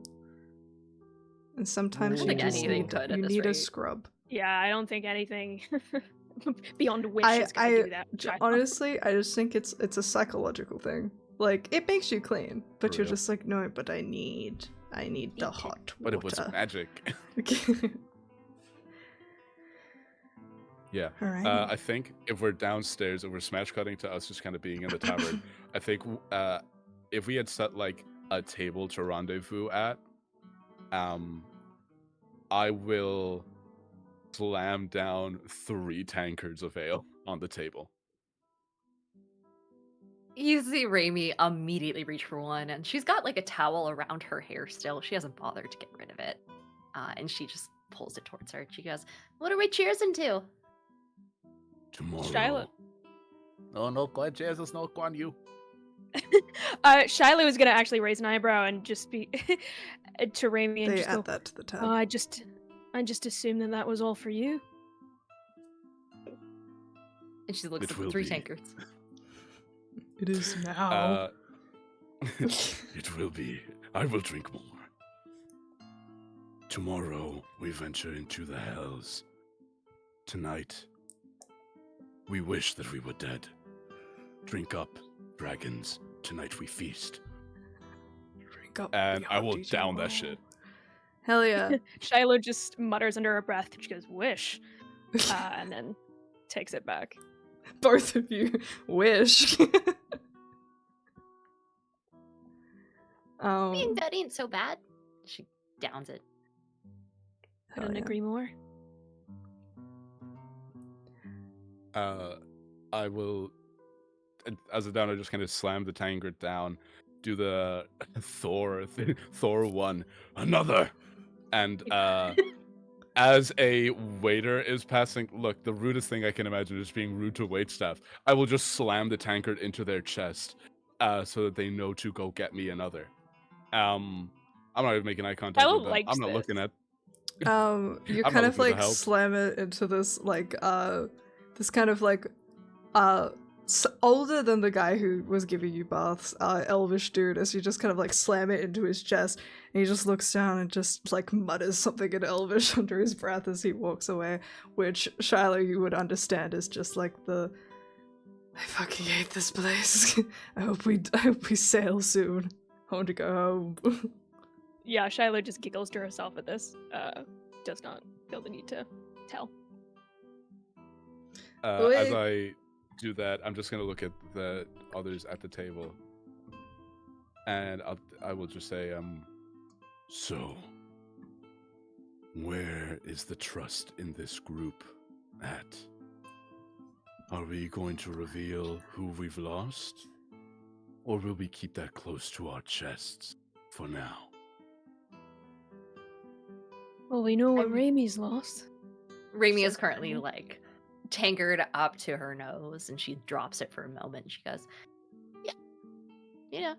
And sometimes I you think just anything need, could at you this need a rate. scrub. Yeah, I don't think anything beyond wish I- is gonna I- do that. Honestly, I just think it's a psychological thing. Like, it makes you clean, but For you're real. just like, no, but I need the hot But it was water. magic. Yeah. Alright. I think if we're downstairs, if we're smash cutting to us just kind of being in the tavern, I think if we had set like a table to rendezvous at, I will slam down 3 tankards of ale on the table. You see Raimi immediately reach for one, and she's got like a towel around her hair still. She hasn't bothered to get rid of it. And she just pulls it towards her. She goes, What are we cheersing to? Tomorrow. Shiloh. Oh no, God, Jesus, no, Guan Yu. Shiloh was gonna actually raise an eyebrow and just be to Raimi and They just add go, that to the tab. "Oh, I just assumed that was all for you." and she looks It at the will 3 be. tankards. It is now. It will be. I will drink more. Tomorrow we venture into the hells. Tonight we wish that we were dead. Drink up, dragons. Tonight we feast. Drink up And the I will RDG down that roll. shit. Hell yeah. Shiloh just mutters under her breath. She goes, "Wish," and then takes it back. Both of you wish. Being dead ain't so bad. She downs it. Couldn't yeah. agree more. I will, as a down, I just kind of slam the tankard down, do the Thor 1, another, and as a waiter is passing, look, the rudest thing I can imagine is being rude to waitstaff. I will just slam the tankard into their chest, so that they know to go get me another. I'm not even making eye contact Shiloh with them. likes I'm not looking this. at. You I'm kind not of looking to like help. slam it into this like this kind of like older than the guy who was giving you baths, elvish dude, as you just kind of like slam it into his chest, and he just looks down and just like mutters something in elvish under his breath as he walks away, which Shiloh you would understand is just like the I fucking hate this place. I hope we sail soon. I want to go home. Yeah, Shiloh just giggles to herself at this. Does not feel the need to tell. As I do that, I'm just gonna look at the others at the table, and I will just say, So, where is the trust in this group at? Are we going to reveal who we've lost? Or will we keep that close to our chests for now? Well, we know what I'm- Raimi's lost. Raimi is Says currently Raimi. like tankard up to her nose, and she drops it for a moment. And she goes, "Yeah, you know,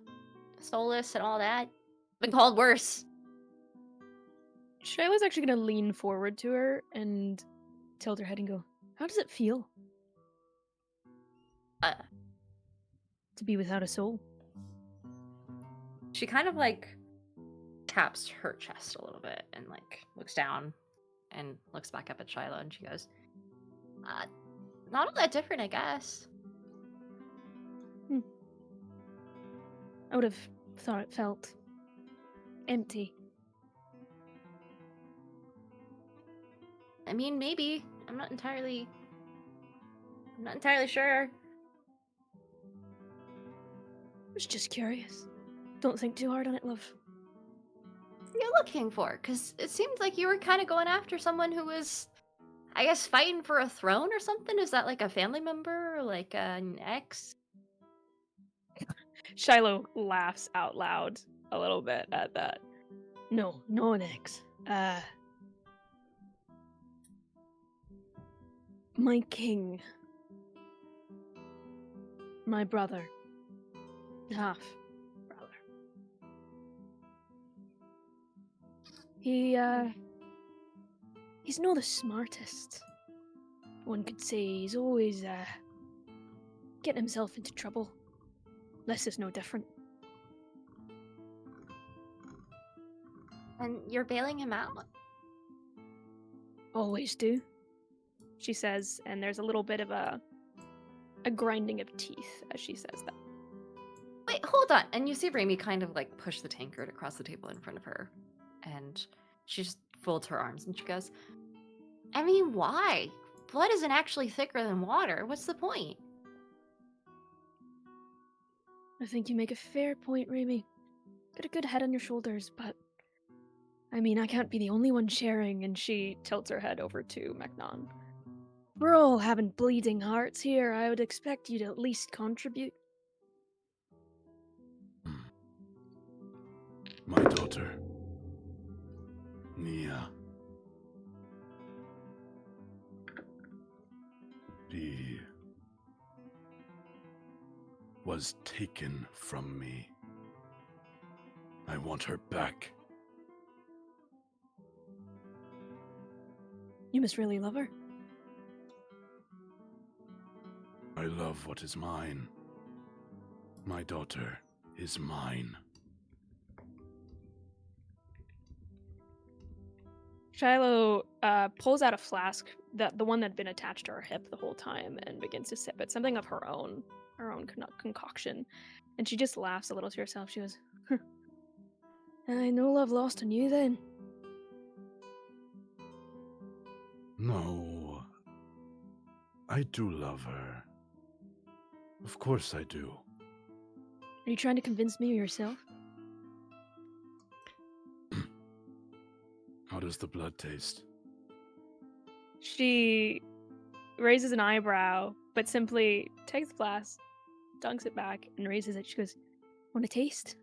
soulless and all that. Been called worse." Shiloh's actually gonna lean forward to her and tilt her head and go, "How does it feel Uh, to be without a soul?" she kind of like taps her chest a little bit and like looks down and looks back up at Shiloh, and she goes, "Not all that different, I guess." I would have thought it felt empty. I mean, maybe. I'm not entirely sure. I was just curious. Don't think too hard on it, love. What are you looking for? Because it seemed like you were kind of going after someone who was, I guess, fighting for a throne or something. Is that like a family member or like an ex? Shiloh laughs out loud a little bit at that. No, no an ex. My king. My brother. Half brother. He's not the smartest. One could say he's always, getting himself into trouble. This is no different. And you're bailing him out? Always do, she says, and there's a little bit of a grinding of teeth as she says that. Wait, hold on. And you see Raimi kind of like push the tankard across the table in front of her. And she just folds her arms and she goes, "I mean, why? Blood isn't actually thicker than water. What's the point?" I think you make a fair point, Raimi. Got a good head on your shoulders, but I mean, I can't be the only one sharing, and she tilts her head over to Macnon. We're all having bleeding hearts here. I would expect you to at least contribute. My daughter, Nia. She was taken from me. I want her back. You must really love her. I love what is mine. My daughter is mine. Shiloh pulls out a flask, the one that had been attached to her hip the whole time, and begins to sip it. Something of her own concoction. And she just laughs a little to herself. She goes, "I no love lost on you then." No. I do love her. Of course I do. Are you trying to convince me or yourself? How does the blood taste? She raises an eyebrow, but simply takes the glass, dunks it back, and raises it. She goes, "Want a taste?"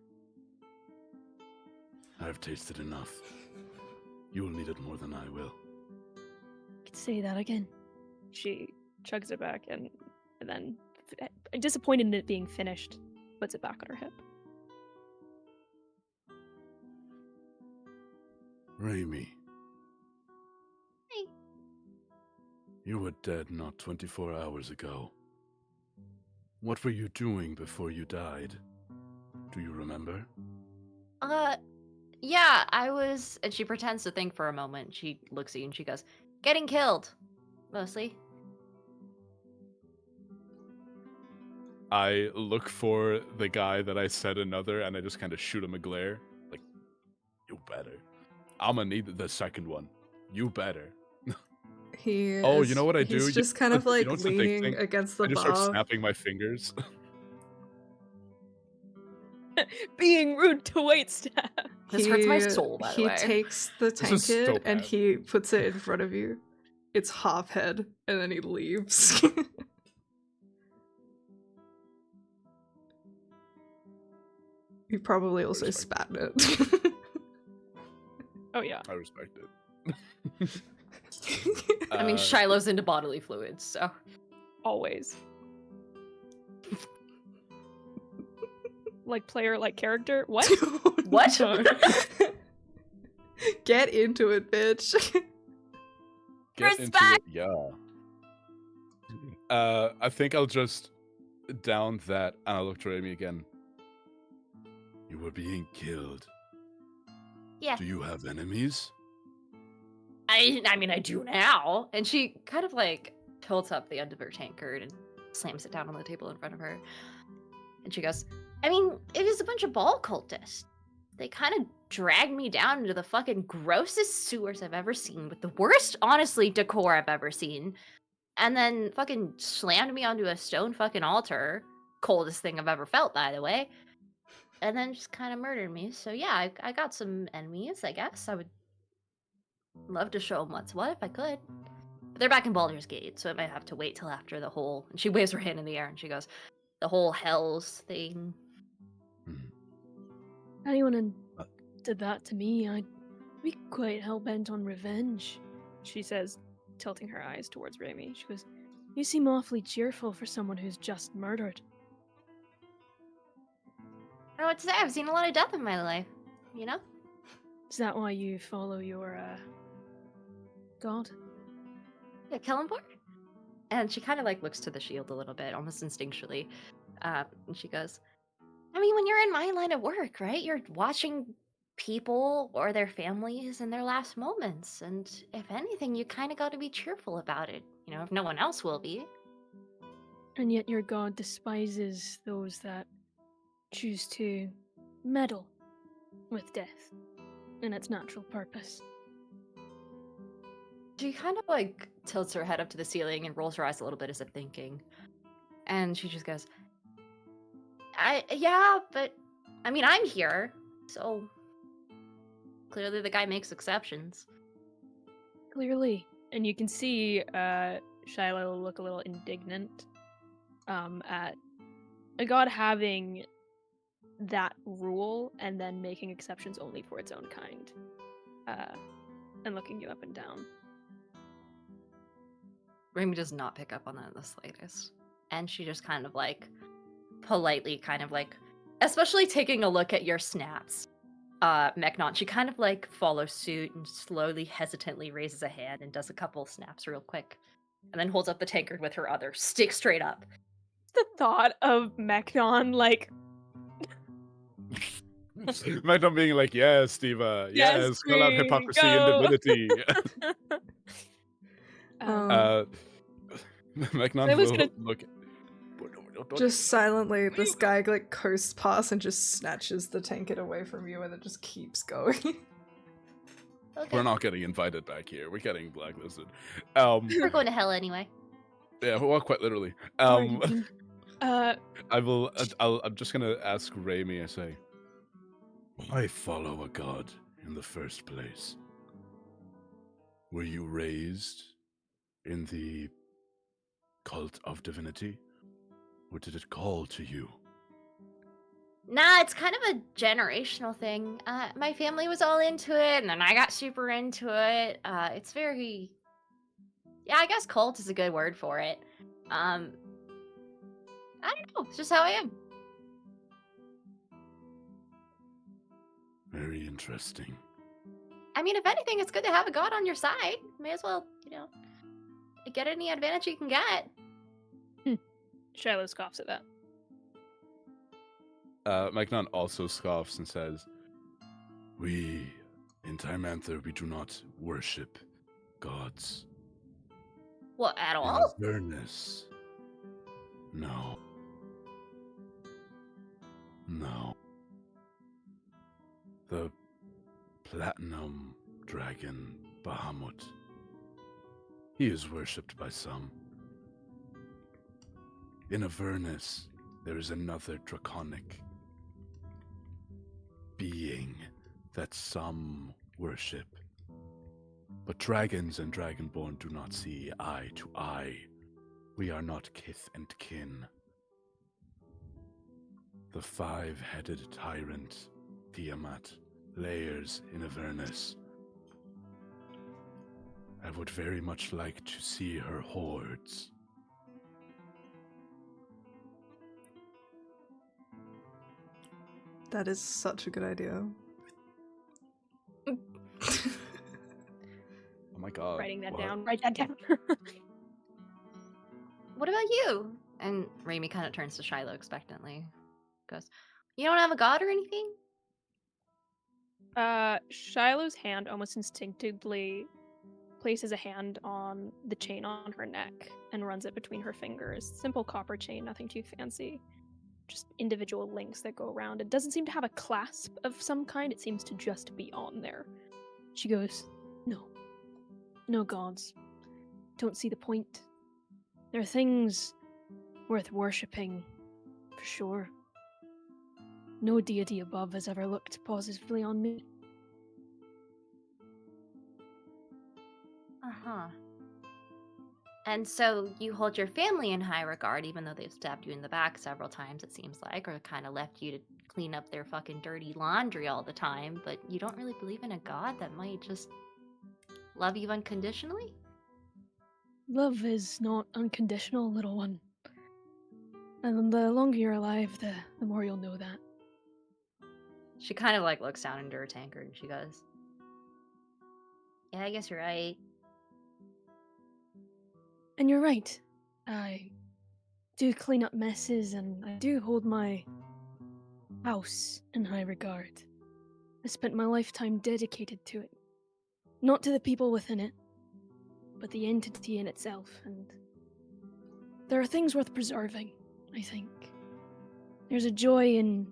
I've tasted enough. You'll need it more than I will. Could say that again. She chugs it back and then, disappointed in it being finished, puts it back on her hip. Raimi. Hey. You were dead not 24 hours ago. What were you doing before you died? Do you remember? Yeah, I was. And she pretends to think for a moment. She looks at you and she goes, "Getting killed. Mostly." I look for the guy that I said another, and I just kind of shoot him a glare. Like, you better. I'm gonna need the second one. You better. Oh, you know what I do? He's just kind of You like know what's the big leaning thing? against the I just start bar. snapping my fingers. Being rude to waitstaff. This hurts my soul, by the He way. takes the This is so tankard and bad. he puts it in front of you. It's half head, and then he leaves. He probably also Respect. spat in it. Oh yeah. I respect it. I mean, Shiloh's into bodily fluids, so. Always. Like player, like character? What? What? No. Get into it, bitch. Get into it, yeah. I think I'll just down that, and I'll look to Amy again. You were being killed. Yeah. Do you have enemies? I mean, I do now. And she kind of like tilts up the end of her tankard and slams it down on the table in front of her. And she goes, I mean, it was a bunch of ball cultists. They kind of dragged me down into the fucking grossest sewers I've ever seen, with the worst, honestly, decor I've ever seen. And then fucking slammed me onto a stone fucking altar. Coldest thing I've ever felt, by the way. And then just kind of murdered me. So yeah, I got some enemies, I guess. I would love to show them what's what if I could. But they're back in Baldur's Gate, so I might have to wait till after the whole... And she waves her hand in the air and she goes, the whole Hells thing. Anyone did that to me, I'd be quite hell-bent on revenge, she says, tilting her eyes towards Raimi. She goes, "You seem awfully cheerful for someone who's just murdered." I don't know what to say. I've seen a lot of death in my life, you know? Is that why you follow your, god? Yeah, Kellenborg? And she kind of like looks to the shield a little bit, almost instinctually. And she goes, I mean, when you're in my line of work, right? You're watching people or their families in their last moments. And if anything, you kind of got to be cheerful about it. You know, if no one else will be. And yet your god despises those that choose to meddle with death in its natural purpose. she kind of like tilts her head up to the ceiling and rolls her eyes a little bit as if thinking. And she just goes, Yeah, but I mean, I'm here. So clearly the guy makes exceptions. Clearly. And you can see Shiloh look a little indignant at a god having that rule and then making exceptions only for its own kind. And looking you up and down. Raimi does not pick up on that in the slightest. And she just kind of like politely kind of like, Especially taking a look at your snaps, Meknon, she kind of like follows suit and slowly, hesitantly raises a hand and does a couple snaps real quick. And then holds up the tankard with her other, stick straight up. The thought of Meknon, like, Imagine being like, yes, Diva, yes, call out queen, hypocrisy go." and divinity. Um, Meknon I was will gonna- look. Just silently, this guy like coasts past and just snatches the tankard away from you, and it just keeps going. okay, We're not getting invited back here. We're getting blacklisted. we're going to hell anyway. Yeah, well, quite literally. Pardon. I will. I'm just gonna ask Raimi. I say, Why follow a god in the first place? Were you raised in the cult of divinity? Or did it call to you? Nah, it's kind of a generational thing. My family was all into it, and then I got super into it. It's very... Yeah, I guess cult is a good word for it. I don't know. It's just how I am. Very interesting. I mean, if anything, it's good to have a god on your side. May as well, get any advantage you can get. Shiloh scoffs at that. Magnon also scoffs and says, We, in Timanther, we do not worship gods. What, at In all? Avernus, no. No. The platinum dragon Bahamut. He is worshipped by some. In Avernus, there is another draconic being that some worship. But dragons and dragonborn do not see eye to eye. We are not kith and kin. The five-headed tyrant, Tiamat, layers in Avernus. I would very much like to see her hordes. That is such a good idea. oh my god. Writing that what? down. Write that down. What about you? And Raimi kind of turns to Shiloh expectantly. Goes, you don't have a god or anything? Shiloh's hand almost instinctively places a hand on the chain on her neck and runs it between her fingers. Simple copper chain, nothing too fancy. Just individual links that go around. It doesn't seem to have a clasp of some kind. It seems to just be on there. She goes, No. No gods. Don't see the point. There are things worth worshipping, for sure. No deity above has ever looked positively on me. Uh-huh. And so you hold your family in high regard, even though they've stabbed you in the back several times, it seems like, or kind of left you to clean up their fucking dirty laundry all the time, but you don't really believe in a god that might just love you unconditionally? Love is not unconditional, little one. And the longer you're alive, the more you'll know that. She kind of looks down into her tankard and she goes, yeah, I guess you're right. And you're right. I do clean up messes and I do hold my house in high regard. I spent my lifetime dedicated to it. Not to the people within it, but the entity in itself. And there are things worth preserving, I think. There's a joy in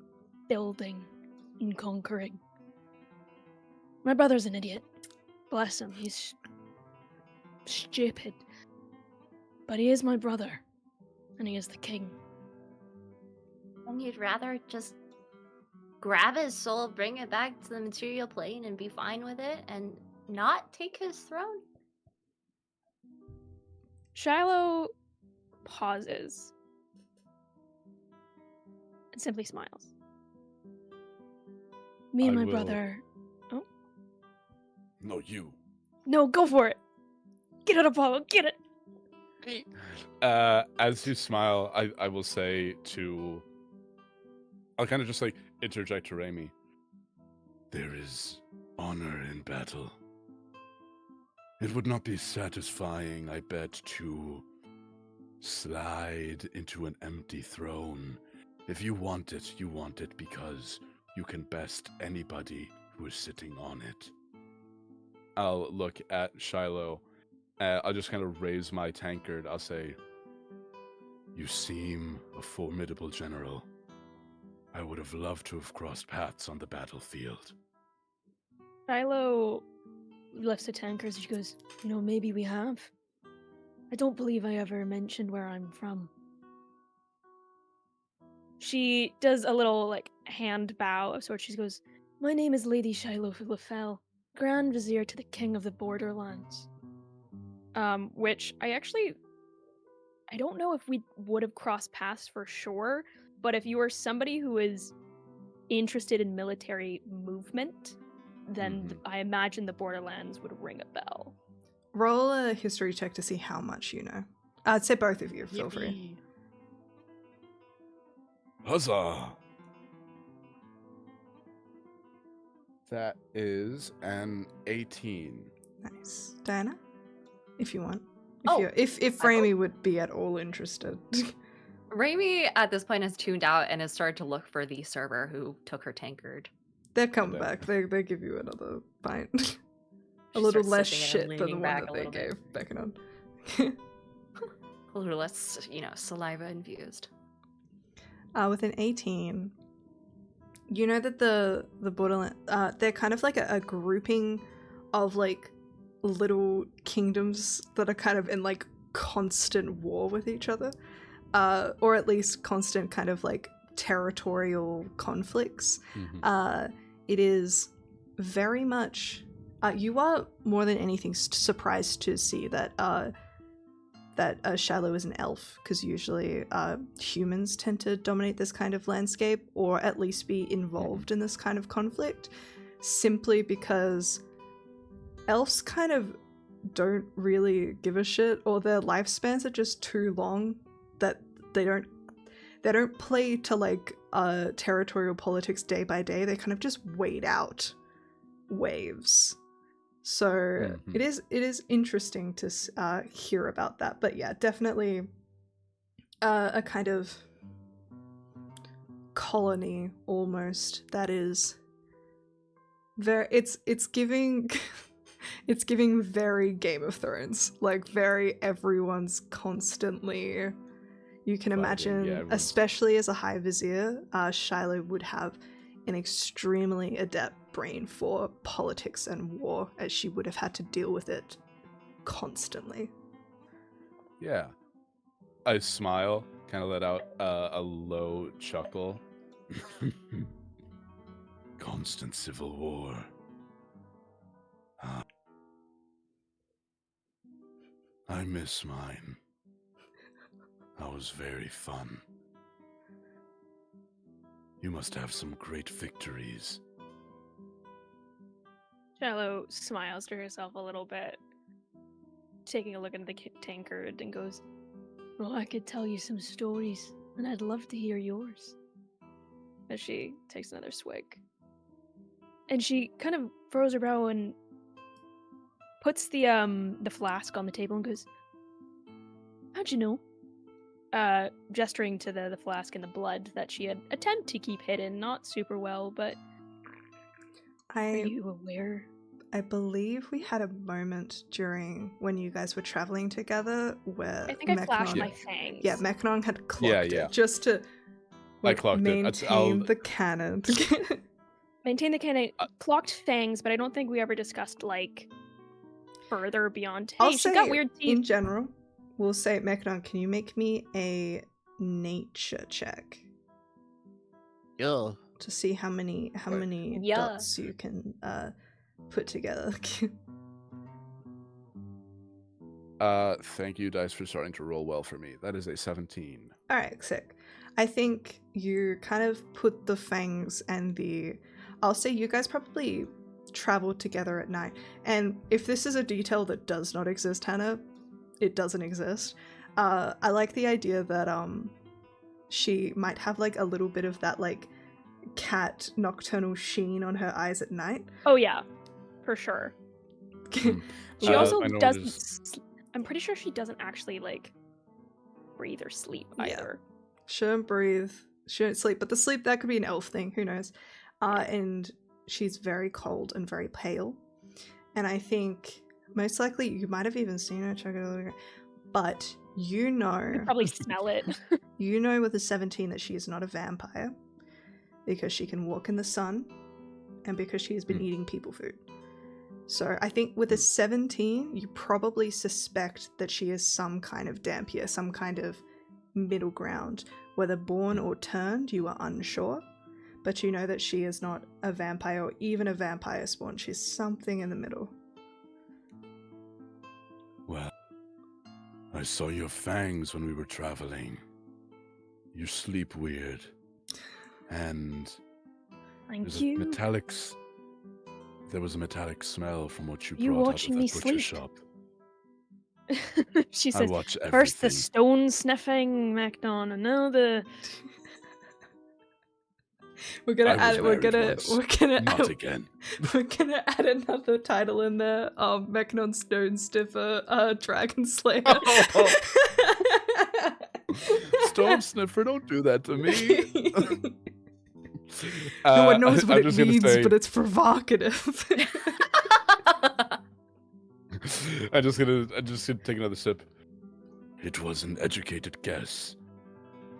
building, in conquering. My brother's an idiot. Bless him, he's stupid. But he is my brother, and he is the king. And you'd rather just grab his soul, bring it back to the material plane, and be fine with it, and not take his throne? Shiloh pauses and simply smiles. Me and I my will- brother... Oh? No, you. No, go for it! Get it, Apollo, get it! As you smile, I will say to... I'll kind of just interject to Raimi. There is honor in battle. It would not be satisfying, I bet, to slide into an empty throne. If you want it because you can best anybody who is sitting on it. I'll look at Shiloh. I'll just kind of raise my tankard. I'll say, You seem a formidable general. I would have loved to have crossed paths on the battlefield. Shiloh lifts a tankard and she goes, maybe we have. I don't believe I ever mentioned where I'm from. She does a little, hand bow of sorts. She goes, my name is Lady Shiloh Lefel, Grand Vizier to the King of the Borderlands. which I don't know if we would have crossed paths for sure, but if you are somebody who is interested in military movement, then I imagine the Borderlands would ring a bell. Roll a history check to see how much you know. I'd say both of you, feel free. Huzzah! That is an 18. Nice. Diana? If you want. Oh, If Raimi would be at all interested. Raimi at this point has tuned out and has started to look for the server who took her tankard. They'll come damn. back. They give you another pint. a She little starts less sipping it and shit than the leaning one back that a they little bit. gave Beckonon. A little less, saliva infused. With an 18, you know that the Borderland, they're kind of like a grouping of like little kingdoms that are kind of in like constant war with each other, or at least constant kind of like territorial conflicts. It is very much, you are more than anything surprised to see that Shiloh is an elf, because usually humans tend to dominate this kind of landscape, or at least be involved in this kind of conflict, simply because elves kind of don't really give a shit, or their lifespans are just too long that they don't play to like territorial politics day by day. They kind of just wait out waves. So it is interesting to hear about that. But yeah, definitely a kind of colony almost that is very, it's giving it's giving very Game of Thrones, like very everyone's constantly, you can imagine, especially as a High Vizier, Shiloh would have an extremely adept brain for politics and war, as she would have had to deal with it constantly. Yeah. I smile, kind of let out a low chuckle. Constant civil war. I miss mine. That was very fun. You must have some great victories. Shiloh smiles to herself a little bit, taking a look at the tankard, and goes, "Well, I could tell you some stories, and I'd love to hear yours." As she takes another swig. And she kind of furrows her brow and puts the flask on the table and goes, "How'd you know?" Gesturing to the flask and the blood that she had attempted to keep hidden, not super well, but are you aware? I believe we had a moment during when you guys were traveling together where I think I flashed my fangs. Yeah, Mechnon had clocked it just to I clocked maintain the canon. Maintain the canon. Clocked fangs, but I don't think we ever discussed like further beyond. Hey, I'll she say got weird teeth. In general, we'll say, Mechnon, can you make me a nature check Yeah. to see how many dots you can put together? Thank you, dice, for starting to roll well for me. That is a 17. All right, sick. I think you kind of put the fangs and I'll say you guys probably traveled together at night. And if this is a detail that does not exist, Hannah, it doesn't exist. I like the idea that she might have like a little bit of that like cat nocturnal sheen on her eyes at night. Oh yeah, for sure. She also doesn't. I'm pretty sure she doesn't actually like breathe or sleep either. She don't breathe, she don't sleep, but the sleep, that could be an elf thing, who knows. And she's very cold and very pale. And I think most likely you might have even seen her, but you know, probably smell it. You know with a 17 that she is not a vampire, because she can walk in the sun and because she has been eating people food. So I think with a 17, you probably suspect that she is some kind of Dampier, some kind of middle ground. Whether born or turned, you are unsure. But you know that she is not a vampire or even a vampire spawn. She's something in the middle. Well, I saw your fangs when we were traveling. You sleep weird. And Thank there's you. there was a metallic smell from what you You brought out of watching that me butcher sleep? shop. She I says, watch first the everything. stone sniffing, Macdon, and now the... We're gonna I was add. We're married gonna. once. We're gonna. Not again. We're gonna add another title in there. Mechnon Stone Stiffer, Dragon Slayer. Stone Sniffer, don't do that to me. No one knows what I'm it just gonna means, say- but it's provocative. I'm just gonna take another sip. It was an educated guess.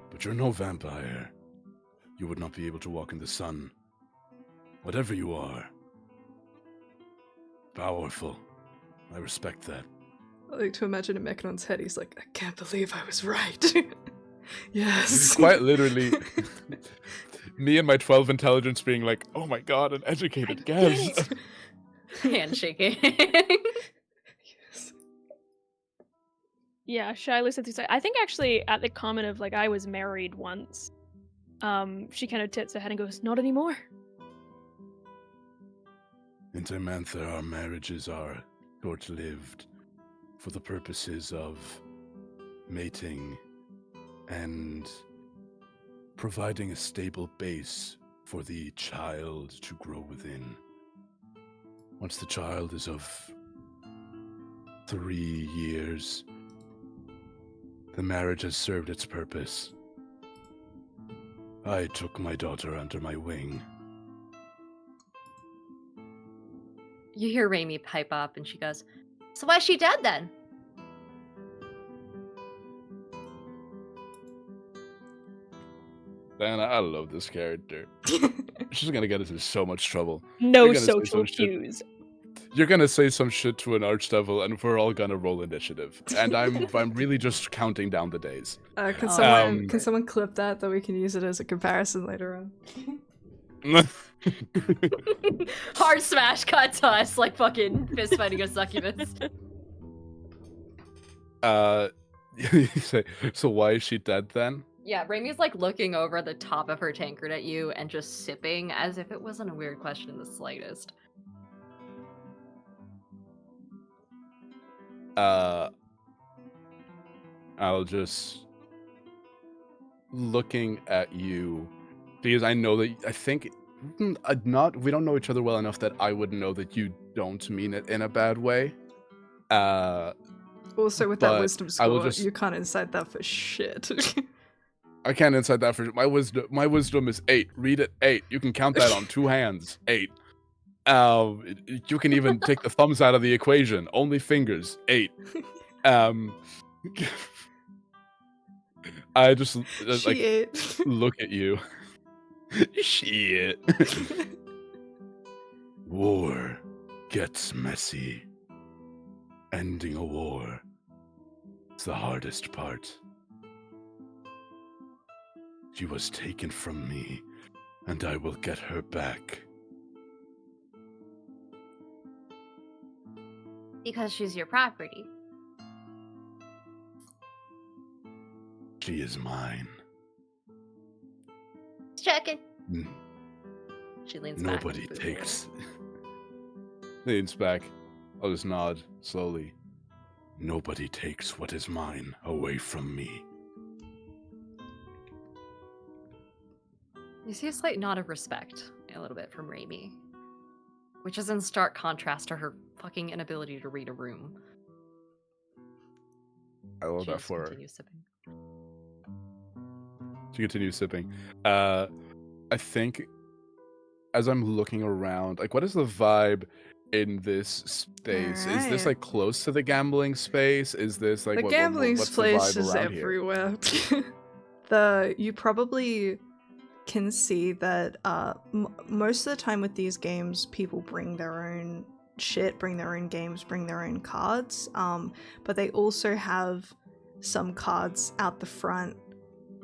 But you're no vampire. You would not be able to walk in the sun. Whatever you are. Powerful. I respect that. I like to imagine in Mechnon's head, he's like, I can't believe I was right. Yes. Quite literally, me and my 12 intelligence being like, oh my god, an educated guess. Handshaking. Yes. Yeah, Shiloh said things like, I think actually at the comment of, like, I was married once, she kind of tits her head and goes, not anymore. In Timantha, our marriages are short-lived for the purposes of mating and providing a stable base for the child to grow within. Once the child is of 3 years, the marriage has served its purpose. I took my daughter under my wing. You hear Raimi pipe up and she goes, so why's she dead then? Man, I love this character. She's gonna get us in so much trouble. No You're gonna say social some shit. cues. You're gonna say some shit to an archdevil, and we're all gonna roll initiative. And I'm really just counting down the days. Can someone clip that we can use it as a comparison later on? Hard smash cut to us like fucking fist fighting a succubus. You say, so why is she dead then? Yeah, Raimi's like looking over the top of her tankard at you and just sipping as if it wasn't a weird question in the slightest. I'll just looking at you because I know that we don't know each other well enough that I would know that you don't mean it in a bad way. Also, with that but wisdom I will score, just- you can't incite that for shit. I can't incite that for my wisdom. My wisdom is 8. Read it 8. You can count that on 2 hands. 8. You can even take the thumbs out of the equation. Only fingers. 8. I just like Shit. look at you. Shit. War gets messy. Ending a war is the hardest part. She was taken from me, and I will get her back. Because she's your property. She is mine. Just checking. N- She leans back. Nobody and takes. Leans back. I'll just nod slowly. Nobody takes what is mine away from me. You see a slight nod of respect a little bit from Raimi, which is in stark contrast to her fucking inability to read a room. I love She that just for her. continues sipping. She continues sipping. I think as I'm looking around, like, what is the vibe in this space? Is this Alright. like close to the gambling space? Is this like The what- gambling what's the place vibe is around here? everywhere. You probably can see that most of the time with these games, people bring their own shit, bring their own games, bring their own cards. But they also have some cards out the front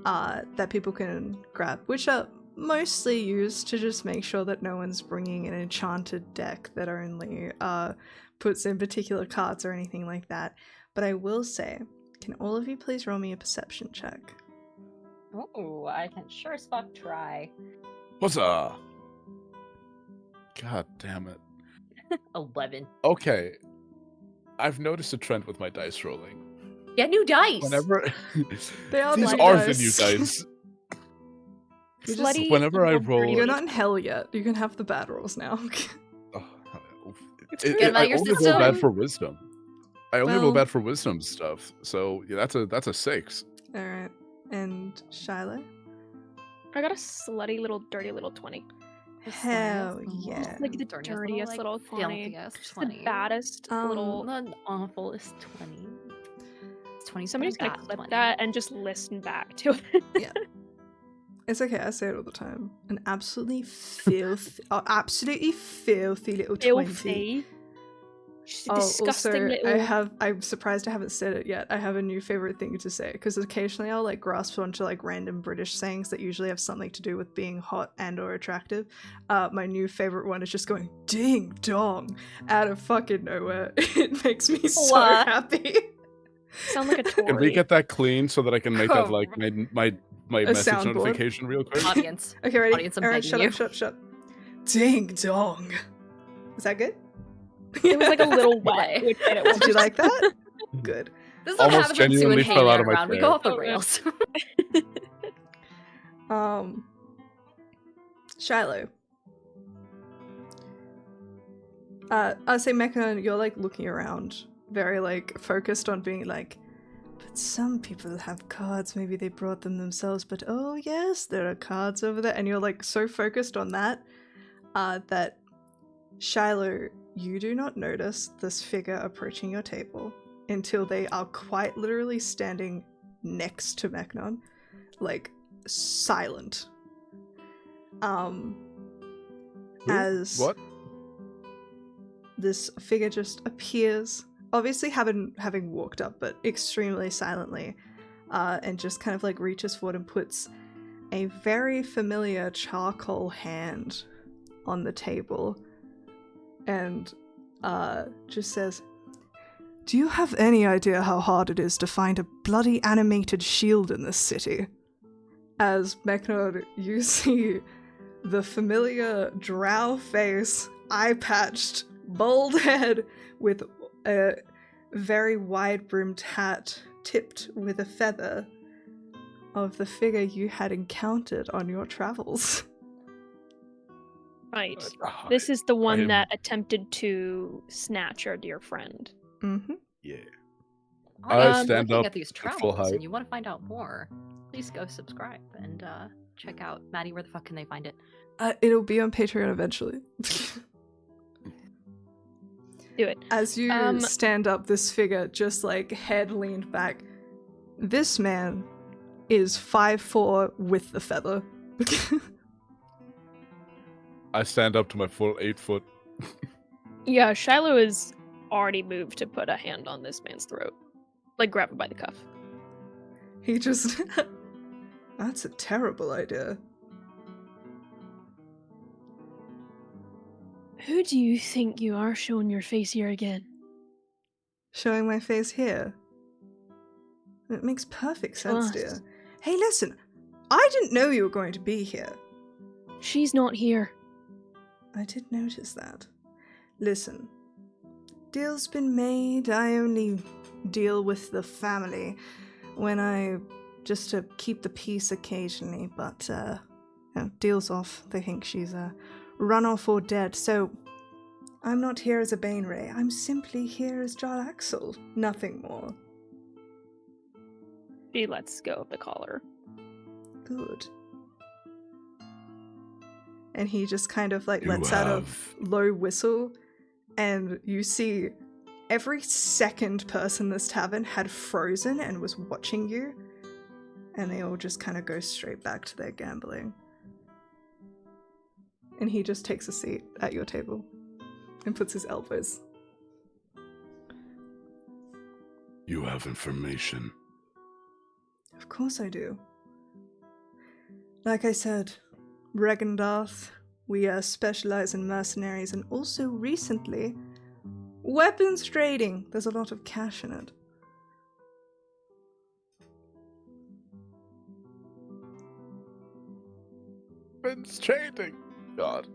that people can grab, which are mostly used to just make sure that no one's bringing an enchanted deck that only puts in particular cards or anything like that. But I will say, Can all of you please roll me a perception check? Oh, I can sure as fuck try. What's up? God damn it. 11. Okay. I've noticed a trend with my dice rolling. Get new dice! Whenever They are these bloody are dice. the new dice. You just- Slutty whenever I level roll- 30. You're not in hell yet. You can have the bad rolls now. Oh, Get 'em out I of your only roll bad system. for wisdom. I only roll Well- bad for wisdom stuff. So yeah, that's a 6. Alright. And Shiloh? I got a slutty little dirty little 20. Hell yeah. Like the dirtiest little 20. filthiest The baddest little. The awfulest 20. It's 20. Somebody's gonna bad clip 20. that and just listen back to it. It's okay, I say it all the time. An absolutely absolutely filthy little 20. Filthy. She's a Oh, disgusting also, little. I'm surprised I haven't said it yet. I have a new favorite thing to say because occasionally I'll like grasp onto like random British sayings that usually have something to do with being hot and or attractive. My new favorite one is just going ding dong out of fucking nowhere. It makes me so What? happy. Sound like a Tory. Can we get that clean so that I can make that like my message soundboard. notification real quick? Audience. Okay, ready? Audience, I'm Alright, begging shut you. up, shut up, shut up. Ding dong. Is that good? It was like a little wet. Why? which made it worse. Did you like that? Good. This is what Almost happens when Sue genuinely and fell Haley out are of my around. We chair. go off the Oh, yeah. rails. Shiloh. I say Mecca, you're like looking around, very like focused on being like, but some people have cards, maybe they brought them themselves, but oh yes, there are cards over there, and you're like so focused on that, that Shiloh, you do not notice this figure approaching your table until they are quite literally standing next to Mechnon, like silent. Who? As What? this figure just appears, obviously having walked up, but extremely silently, and just kind of like reaches forward and puts a very familiar charcoal hand on the table, and just says, "Do you have any idea how hard it is to find a bloody animated shield in this city?" As Mechnod, you see the familiar drow face, eye-patched, bald head with a very wide-brimmed hat tipped with a feather of the figure you had encountered on your travels. Right. Ah, This is the one am- that attempted to snatch our dear friend. Mm-hmm. Yeah. Audience, stand looking up at these at full travels height. and you want to find out more, please go subscribe and check out Maddie. Where the fuck can they find it? It'll be on Patreon eventually. Do it. As you stand up, this figure, just like head leaned back. This man is 5'4" with the feather. I stand up to my full 8 foot. Yeah, Shiloh has already moved to put a hand on this man's throat. Like, grab him by the cuff. He just... That's a terrible idea. Who do you think you are showing your face here again? Showing my face here. It makes perfect sense, Us. dear. Hey, listen. I didn't know you were going to be here. She's not here. I did notice that. Listen. Deal's been made. I only deal with the family when just to keep the peace occasionally, but, deal's off. They think she's, run off or dead, so I'm not here as a Bane Ray. I'm simply here as Jar Axel. Nothing more. She lets go of the collar. Good. And he just kind of like You lets out a have- low whistle, and you see every second person in this tavern had frozen and was watching you, and they all just kind of go straight back to their gambling. And he just takes a seat at your table and puts his elbows. You have information. Of course I do. Like I said, Regendarth, we specialize in mercenaries and also recently, weapons trading. There's a lot of cash in it. Weapons trading. God.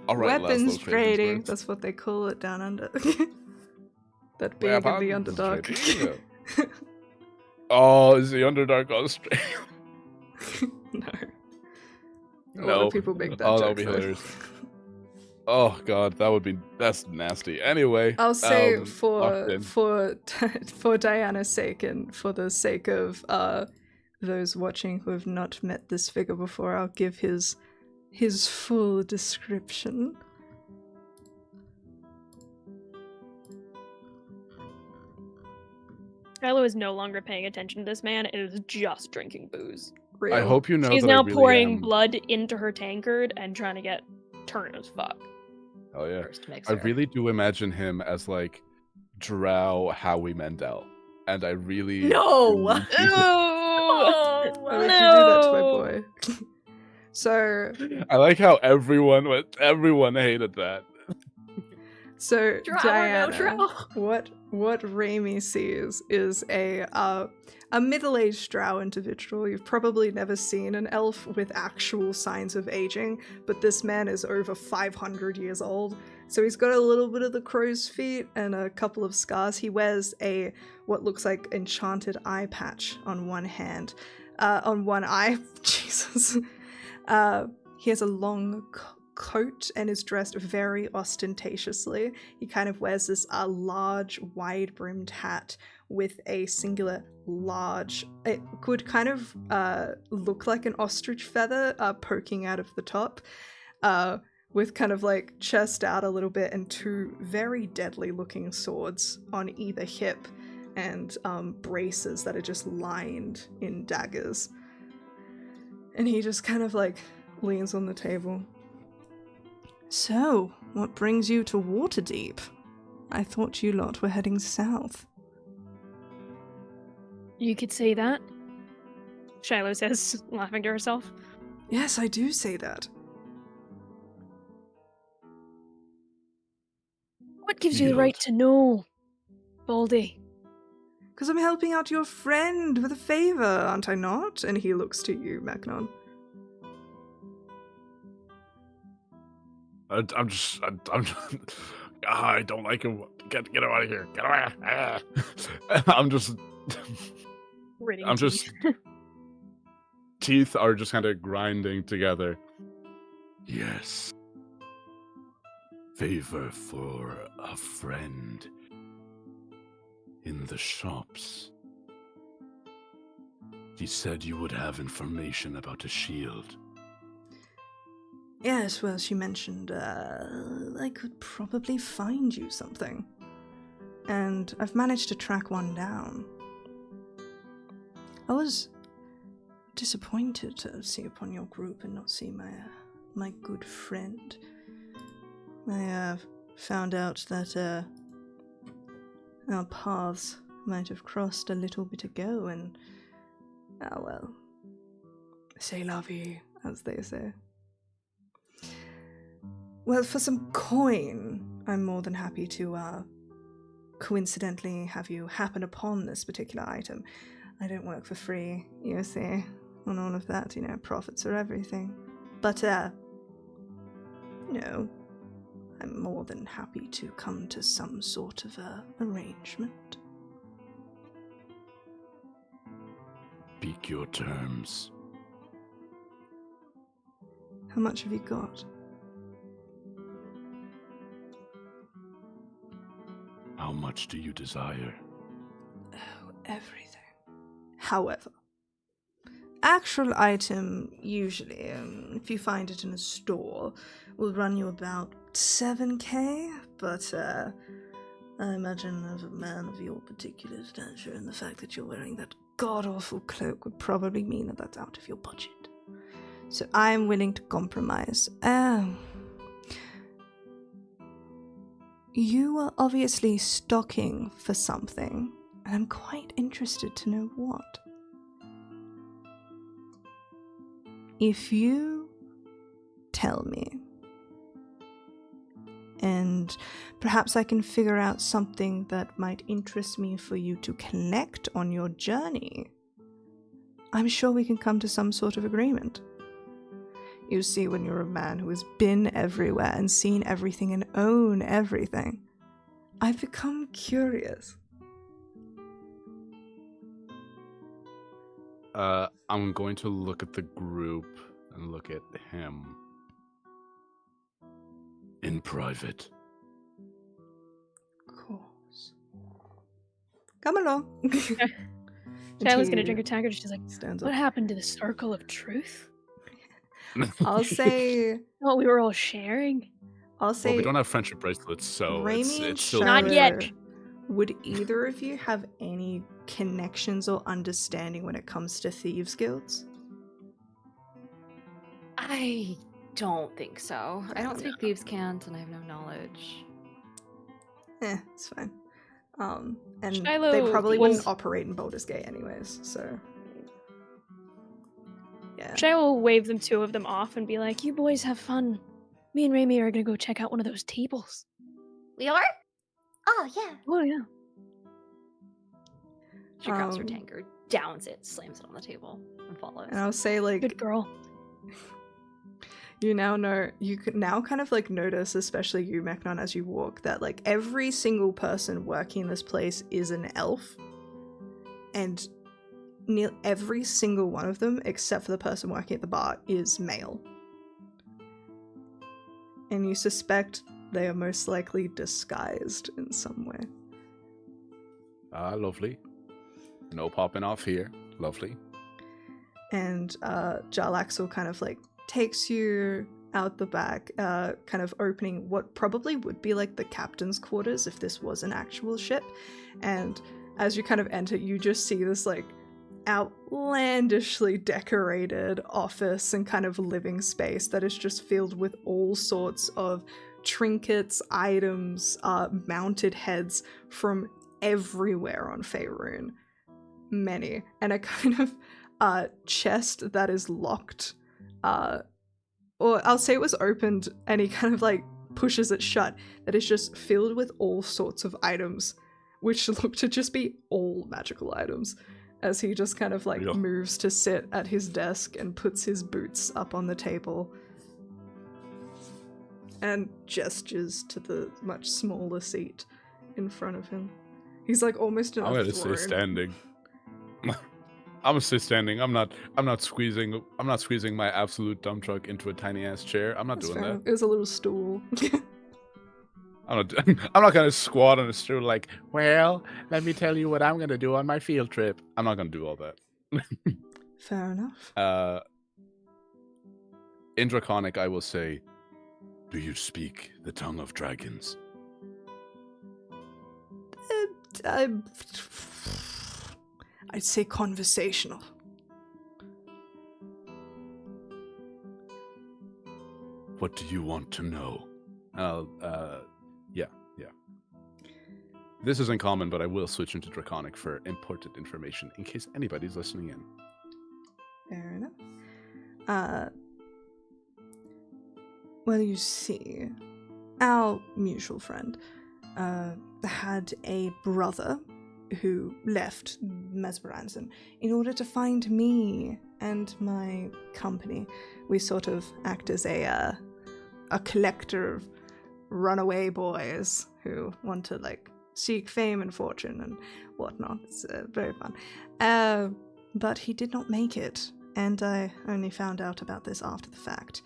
All right, Weapons Laszlo trading. Cravensworth. That's what they call it down under. That being in the Weapons Underdark. trading. Oh, is the Underdark Australia? No. A lot No. of people make that Oh, that joke. would be though. hilarious. Oh god, that's nasty. Anyway, I'll say locked for in. for Diana's sake and for the sake of those watching who have not met this figure before, I'll give his full description. Shiloh is no longer paying attention to this man and is just drinking booze. Real. I hope you know She's that now I really pouring am. blood into her tankard and trying to get turned as fuck. Oh yeah. First I mixer. really do imagine him as like Drow Howie Mandel. And I really No! do- Why Oh, would you do that to my boy? So I like how everyone hated that. Drow or no Diana, drow? what Raimi sees is a middle-aged drow individual. You've probably never seen an elf with actual signs of aging, but this man is over 500 years old. So he's got a little bit of the crow's feet and a couple of scars. He wears what looks like enchanted eye patch on one hand. On one eye. Jesus. He has a long coat and is dressed very ostentatiously. He kind of wears this large, wide-brimmed hat with a singular large, it could kind of look like an ostrich feather poking out of the top, with kind of like chest out a little bit and two very deadly looking swords on either hip and braces that are just lined in daggers. And he just kind of like leans on the table. So, what brings you to Waterdeep? I thought you lot were heading south. You could say that, Shiloh says, laughing to herself. Yes, I do say that. What gives you the right to know, Baldy? Because I'm helping out your friend with a favor, aren't I not? And he looks to you, Magnon. I'm just I don't like him. Get him out of here. Get away. I'm just Gritting I'm teeth. just teeth are just kind of grinding together. Yes. Favor for a friend in the shops. He said you would have information about a shield. Yes, well, she mentioned I could probably find you something. And I've managed to track one down. I was disappointed to see upon your group and not see my good friend. I found out that our paths might have crossed a little bit ago, and well, c'est la vie, as they say. Well, for some coin, I'm more than happy to coincidentally have you happen upon this particular item. I don't work for free, you see, on all of that, profits are everything. But, I'm more than happy to come to some sort of arrangement. Speak your terms. How much have you got? How much do you desire? Oh, everything. However, actual item, usually, if you find it in a store, will run you about 7k, but I imagine as a man of your particular stature and the fact that you're wearing that god-awful cloak would probably mean that that's out of your budget. So I'm willing to compromise. You are obviously stocking for something, and I'm quite interested to know what. If you tell me, and perhaps I can figure out something that might interest me for you to collect on your journey, I'm sure we can come to some sort of agreement. you see when you're a man who has been everywhere and seen everything and own everything. I've become curious. I'm going to look at the group and look at him. In private. Of course. Come along. Shiloh's gonna drink a tankard. She's like, Stands what up. happened to the circle of truth? I'll say. Oh, we were all sharing. I'll Well, say. we don't have friendship bracelets, so Raimi and it's still Not yet. Shiloh, would either of you have any connections or understanding when it comes to thieves' guilds? I don't think so. I don't speak thieves' cant, and I have no knowledge. It's fine. And they Shiloh probably was- wouldn't operate in Baldur's Gate anyways, so. Yeah. Shiloh will wave them, two of them off, and be like, you boys have fun. Me and Raimi are gonna go check out one of those tables. We are? Oh, yeah. Oh, yeah. She grabs her Um, tankard, downs it, slams it on the table, and follows. And I'll say, like, Good girl. you now know, you could now kind of like notice, especially you, Mechnon, as you walk, that like every single person working in this place is an elf. And every single one of them, except for the person working at the bar, is male. And you suspect they are most likely disguised in some way. lovely. No popping off here. Lovely. And Jarlaxle kind of like takes you out the back, kind of opening what probably would be like the captain's quarters if this was an actual ship. And as you kind of enter, you just see this like outlandishly decorated office and kind of living space that is just filled with all sorts of trinkets, items, mounted heads from everywhere on Faerun. Many. And a kind of chest that is locked, or I'll say it was opened, and he kind of like pushes it shut, that is just filled with all sorts of items, which look to just be all magical items, as he just kind of like Yeah. moves to sit at his desk and puts his boots up on the table and gestures to the much smaller seat in front of him. He's like almost in a I'm gonna throne. stay standing. I'm gonna stay standing. I'm not squeezing my absolute dump truck into a tiny ass chair. I'm not That's doing fair. that. It was a little stool. I'm not gonna squat on a stool like, well, let me tell you what I'm gonna do on my field trip. I'm not gonna do all that. Fair enough. In Draconic, I will say, Do you speak the tongue of dragons? I'd say conversational. What do you want to know? yeah. This isn't common, but I will switch into Draconic for important information in case anybody's listening in. Fair enough. Well, you see, our mutual friend had a brother who left Mesmeranzan in order to find me and my company. We sort of act as a collector of runaway boys who want to like seek fame and fortune and whatnot. It's very fun. But he did not make it, and I only found out about this after the fact.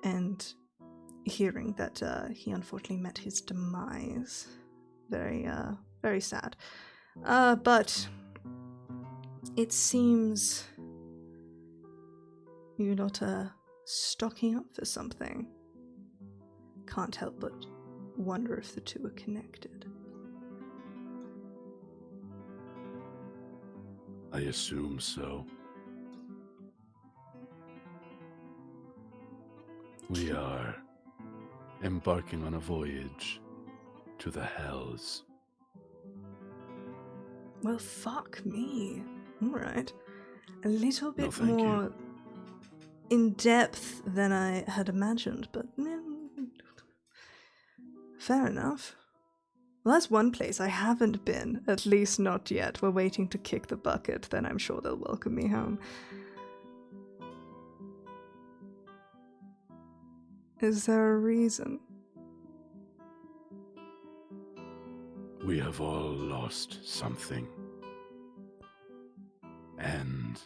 And hearing that he unfortunately met his demise, very sad. But it seems you lot are stocking up for something. Can't help but wonder if the two are connected. I assume so. We are embarking on a voyage to the hells. Well, fuck me. Alright. A little bit thank you. more in depth than I had imagined, but fair enough. Well, that's one place I haven't been, at least not yet. We're waiting to kick the bucket, then I'm sure they'll welcome me home. Is there a reason? We have all lost something. And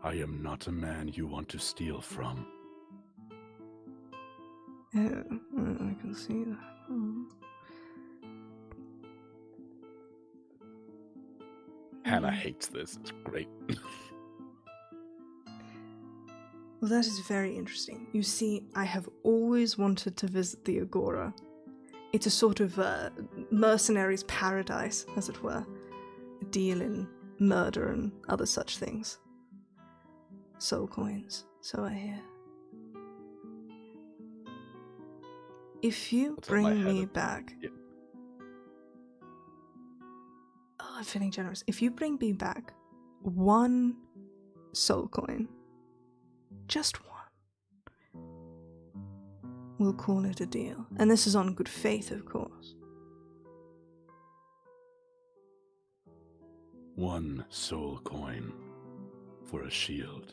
I am not a man you want to steal from. Yeah, I can see that. Hannah hates this. It's great. Well, that is very interesting. You see, I have always wanted to visit the Agora. It's a sort of mercenary's paradise, as it were. A deal in murder and other such things. Soul coins, so I hear. If you What's on my bring me head? back... Yeah. Oh, I'm feeling generous. If you bring me back 1 soul coin, just 1, we'll call it a deal. And this is on good faith, of course. 1 soul coin for a shield.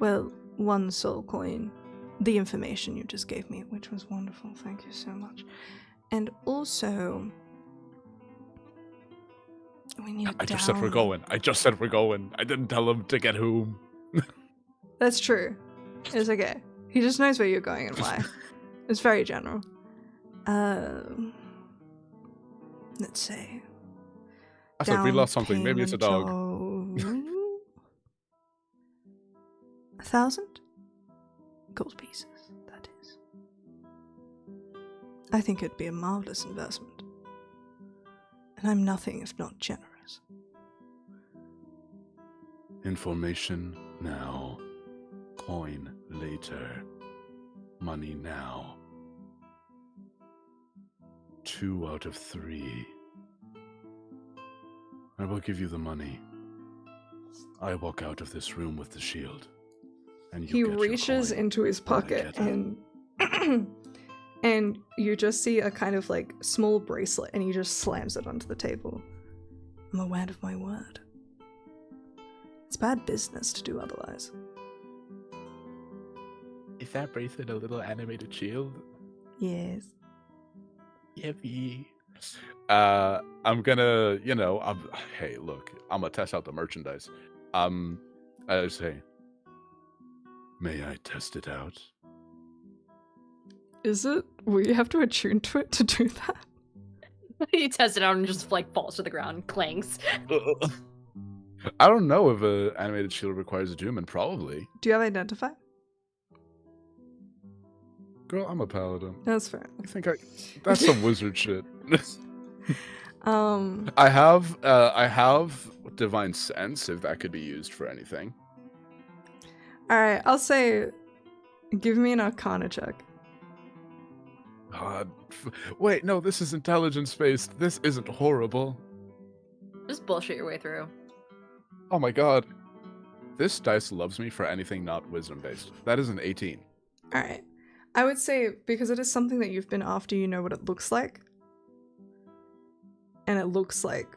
Well, 1 soul coin. The information you just gave me, which was wonderful. Thank you so much. And also... when you're I just said we're going. I just said we're going. I didn't tell him to get whom. That's true. It's okay. He just knows where you're going and why. It's very general. Let's say. I thought we Down lost something. Maybe it's a dog. payment of 1,000 gold pieces, that is. I think it'd be a marvelous investment. And I'm nothing if not generous. Information now. Coin later. Money now. 2 out of 3. I will give you the money. I walk out of this room with the shield. And you He get your reaches coin. into his while I pocket get it. and and you just see a kind of like small bracelet and he just slams it onto the table. I'm a man of my word. It's bad business to do otherwise. Is that bracelet a little animated shield? Yes. Yippee. I'm gonna, hey, look, I'm gonna test out the merchandise. I say, May I test it out? Is it? Will you have to attune to it to do that? You test it out and just like falls to the ground, clangs. I don't know if an animated shield requires a doom, and probably. Do you have identify? Girl, I'm a paladin. That's fair. I think that's some wizard shit. Um, I have divine sense if that could be used for anything. alright, I'll say give me an arcana check. God, wait, no, this is intelligence based. This isn't horrible. Just bullshit your way through. Oh my god. This dice loves me for anything not wisdom based. That is an 18. Alright. I would say, because it is something that you've been after, you know what it looks like. And it looks like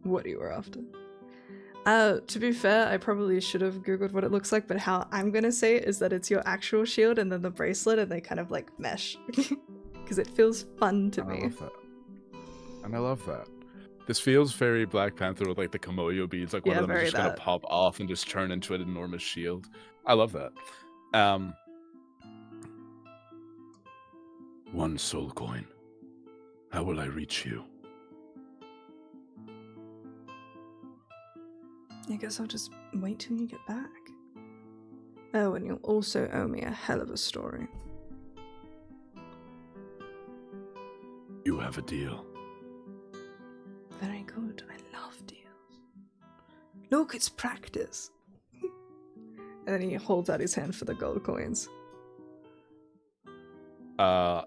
what you were after. To be fair, I probably should have googled what it looks like, but how I'm gonna say it is that it's your actual shield and then the bracelet and they kind of like mesh. Because it feels fun to And me. I love that. And I love that. This feels very Black Panther with like the Komoyo beads, like one Yeah, of them is very just gonna that. pop off and just turn into an enormous shield. I love that. 1 soul coin. How will I reach you? I guess I'll just wait till you get back. Oh, and you'll also owe me a hell of a story. You have a deal. Very good. I love deals. Look, it's practice. And then he holds out his hand for the gold coins. I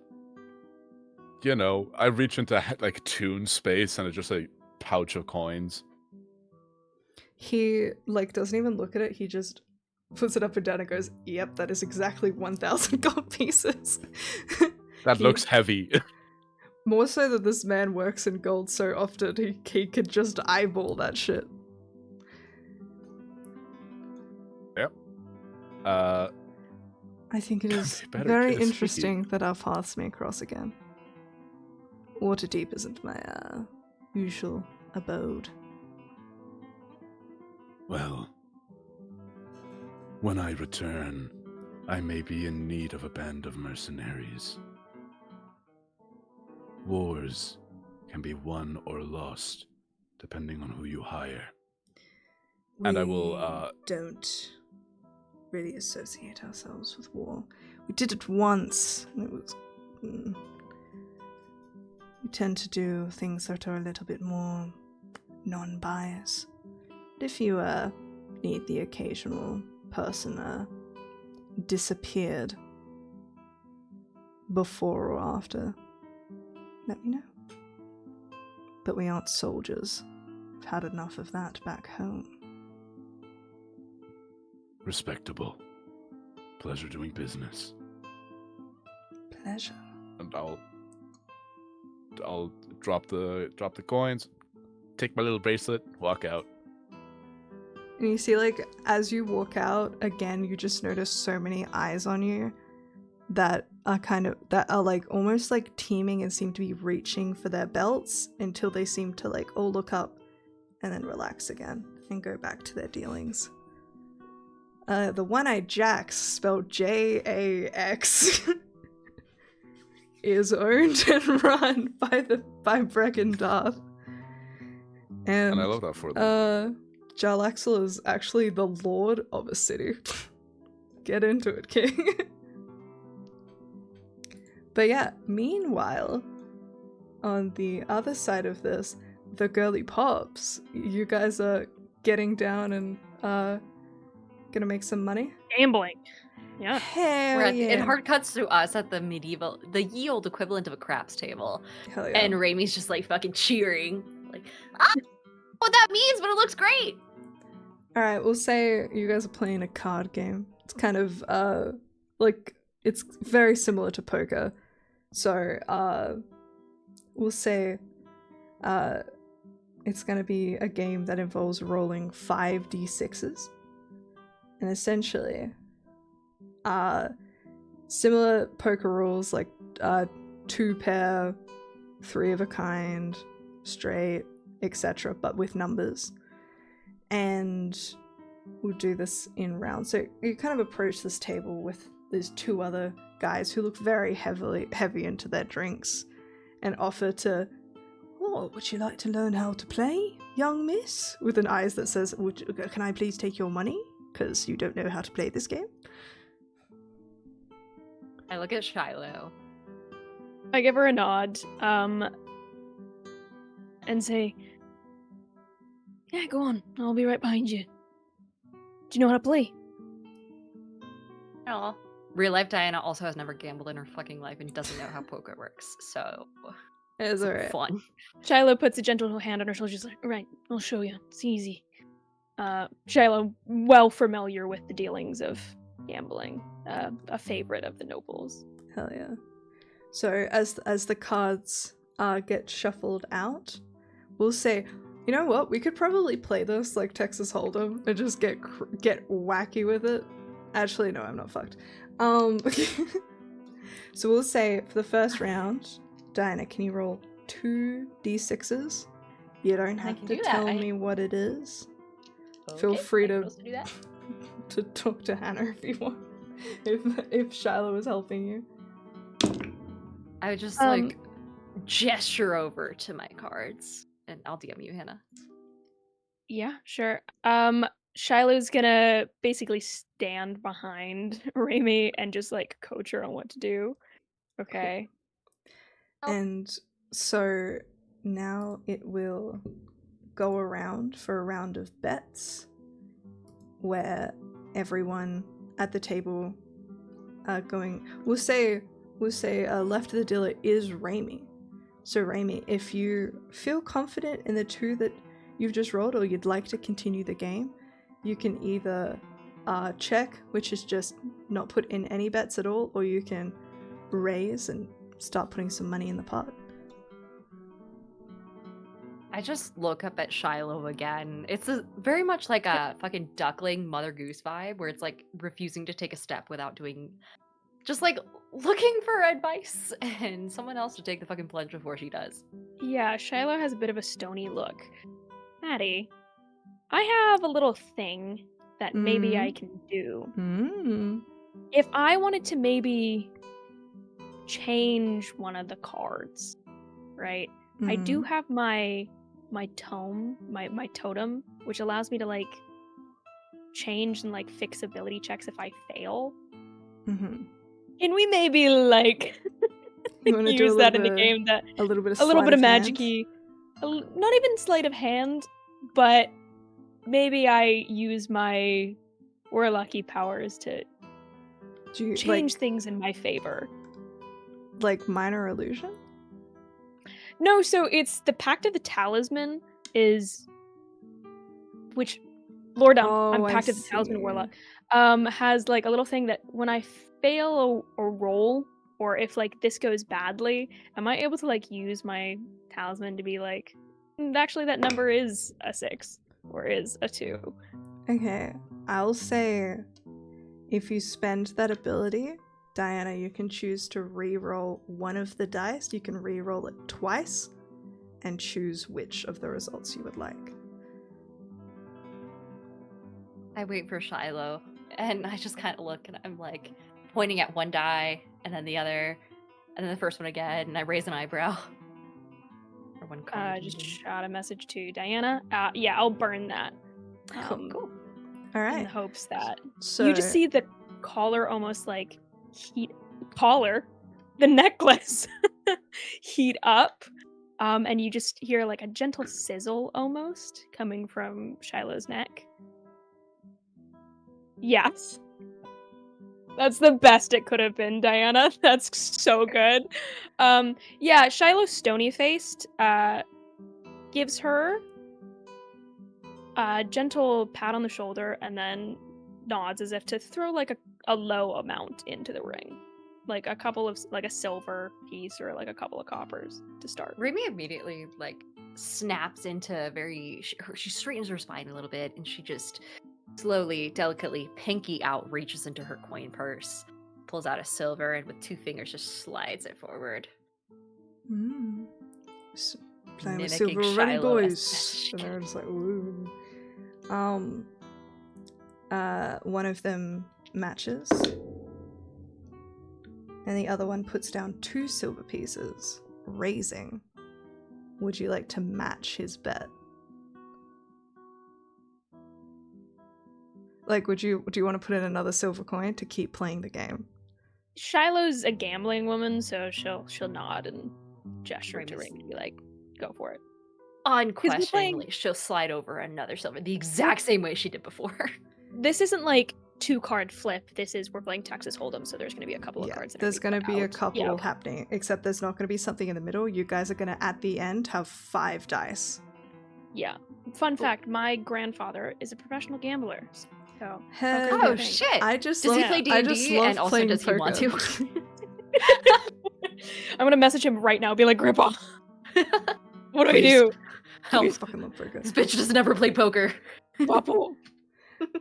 reach into like Toon space and it's just a pouch of coins. He like doesn't even look at it. He just puts it up and down and goes, "Yep, that is exactly 1,000 gold pieces." That He- looks heavy. More so that this man works in gold so often, he could just eyeball that shit. Yep. I think it is They better very kiss me. interesting that our paths may cross again. Waterdeep isn't my usual abode. Well, when I return, I may be in need of a band of mercenaries. Wars can be won or lost, depending on who you hire. And I will, We don't really associate ourselves with war. We did it once, and it was... We tend to do things that are a little bit more non-biased. But if you need the occasional person disappeared before or after, let me know. But we aren't soldiers. We've had enough of that back home. Respectable. Pleasure doing business. Pleasure. and I'll drop the coins, take my little bracelet, walk out. And you see, like, as you walk out, again, you just notice so many eyes on you that are like almost like teaming and seem to be reaching for their belts until they seem to like all look up and then relax again and go back to their dealings. The one-eyed Jax, spelled Jax, is owned and run by Brecken Darth. And I love that for them. Jarlaxle is actually the lord of a city. Get into it, king. But yeah, meanwhile, on the other side of this, the girly pops, you guys are getting down and gonna make some money? Gambling. Yeah. Hell yeah. It hard cuts to us at the ye old equivalent of a craps table. Hell yeah. And Raimi's just like fucking cheering. Like, I don't know what that means, but it looks great. Alright, we'll say you guys are playing a card game. It's kind of, like, it's very similar to poker. So, we'll say, it's gonna be a game that involves rolling 5d6s. And essentially, similar poker rules, like, 2 pair, 3 of a kind, straight, etc., but with numbers. And we'll do this in rounds. So you kind of approach this table with these 2 other guys who look very heavy into their drinks and offer to, "Oh, would you like to learn how to play, young miss?" With an eyes that says, "Can I please take your money? Because you don't know how to play this game." I look at Shiloh. I give her a nod, and say, "Yeah, go on. I'll be right behind you. Do you know how to play?" Oh. Real life Diana also has never gambled in her fucking life and doesn't know how poker works, so It's it's alright. fun. Shiloh puts a gentle hand on her shoulder, just like, "Right, I'll show you. It's easy." Shiloh, well familiar with the dealings of gambling, a favorite of the nobles. Hell yeah. So as the cards get shuffled out, we'll say, you know what? We could probably play this like Texas Hold'em and just get wacky with it. Actually, no, I'm not fucked. So we'll say for the first round, Diana, can you roll 2d6s? You don't have can to do that. tell me what it is. Feel free I can to also do that. to talk to Hannah if you want. If Shiloh is helping you. I would just like gesture over to my cards, and I'll DM you, Hannah. Yeah, sure. Shiloh's gonna basically stand behind Raimi and just like coach her on what to do. Okay. Oh. And so now it will go around for a round of bets where everyone at the table are going. We'll say left of the dealer is Raimi. So Raimi, if you feel confident in the 2 that you've just rolled or you'd like to continue the game, you can either check, which is just not put in any bets at all, or you can raise and start putting some money in the pot. I just look up at Shiloh again. It's very much like a fucking duckling Mother Goose vibe, where it's like refusing to take a step without doing, just like looking for advice and someone else to take the fucking plunge before she does. Yeah, Shiloh has a bit of a stony look. Maddie, I have a little thing that maybe I can do. If I wanted to maybe change one of the cards, right? I do have my totem, which allows me to like change and like fix ability checks if I fail. Can we maybe like use that in the game? That a little bit of magic-y, not even sleight of hand, but maybe I use my warlocky powers to change things in my favor. Like minor illusion? No, so it's the Pact of the Talisman is, which Lord I'm Pact of the Talisman Warlock, has like a little thing that when I fail a roll, or if like this goes badly, am I able to like use my talisman to be like, actually that number is a 6 or is a 2. Okay, I'll say if you spend that ability, Diana, you can choose to re-roll one of the dice. You can re-roll it twice and choose which of the results you would like. I wait for Shiloh, and I just kind of look, and I'm like pointing at one die, and then the other, and then the first one again, and I raise an eyebrow. Or one card. Just shot a message to Diana. Yeah, I'll burn that. Cool. All right. In hopes that So you just see the collar almost like the necklace heat up, and you just hear like a gentle sizzle almost coming from Shiloh's neck. Yes. That's the best it could have been, Diana. That's so good. Yeah, Shiloh stony-faced gives her a gentle pat on the shoulder and then nods as if to throw like a low amount into the ring. Like a couple of, like a silver piece or like a couple of coppers to start. Remy immediately like snaps into she straightens her spine a little bit, and she just slowly, delicately, pinky out, reaches into her coin purse, pulls out a silver, and with 2 fingers just slides it forward. Playing with Mimicking silver already, Shiloh as boys. best And she they're just like, ooh. One of them matches, and the other one puts down 2 silver pieces, raising. Would you like to match his bet? Like, do you want to put in another silver coin to keep playing the game? Shiloh's a gambling woman, so she'll nod and gesture to Remy to be like, go for it. Unquestionably, she'll slide over another silver the exact same way she did before. This isn't like 2-card flip. This is, we're playing Texas Hold'em, so there's going to be a couple of cards. There's going to be a couple Yeah, okay. happening, except there's not going to be something in the middle. You guys are going to, at the end, have 5 dice. Yeah. Fun fact, my grandfather is a professional gambler. So, Heck, Oh shit! I just Does love, he play I D&D, just love and also playing does he want poker. to? I'm going to message him right now, be like, Grandpa, what do we do? I Help. fucking love poker. This bitch does never play poker. Papu.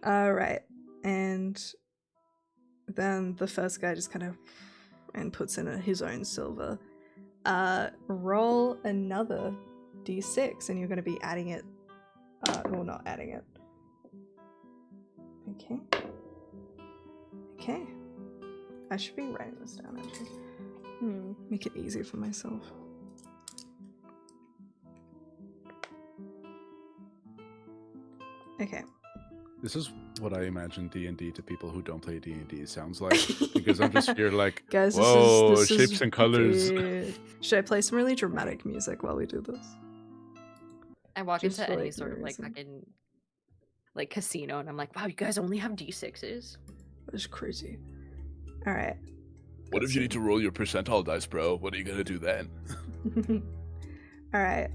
Alright, and then the first guy just kind of and puts in his own silver. Roll another d6, and you're going to be adding it. Well, not adding it. Okay. Okay. I should be writing this down, actually. Make it easier for myself. Okay. This is what I imagine D&D to people who don't play D&D sounds like, because I'm just here like, Guys, whoa, this shapes is and colors. weird. Should I play some really dramatic music while we do this? I walk Just into for, any like, sort of no like reason. fucking like casino, and I'm like, wow, you guys only have D6s? That's crazy. Alright. What if you need to roll your percentile dice, bro? What are you gonna do then? Alright.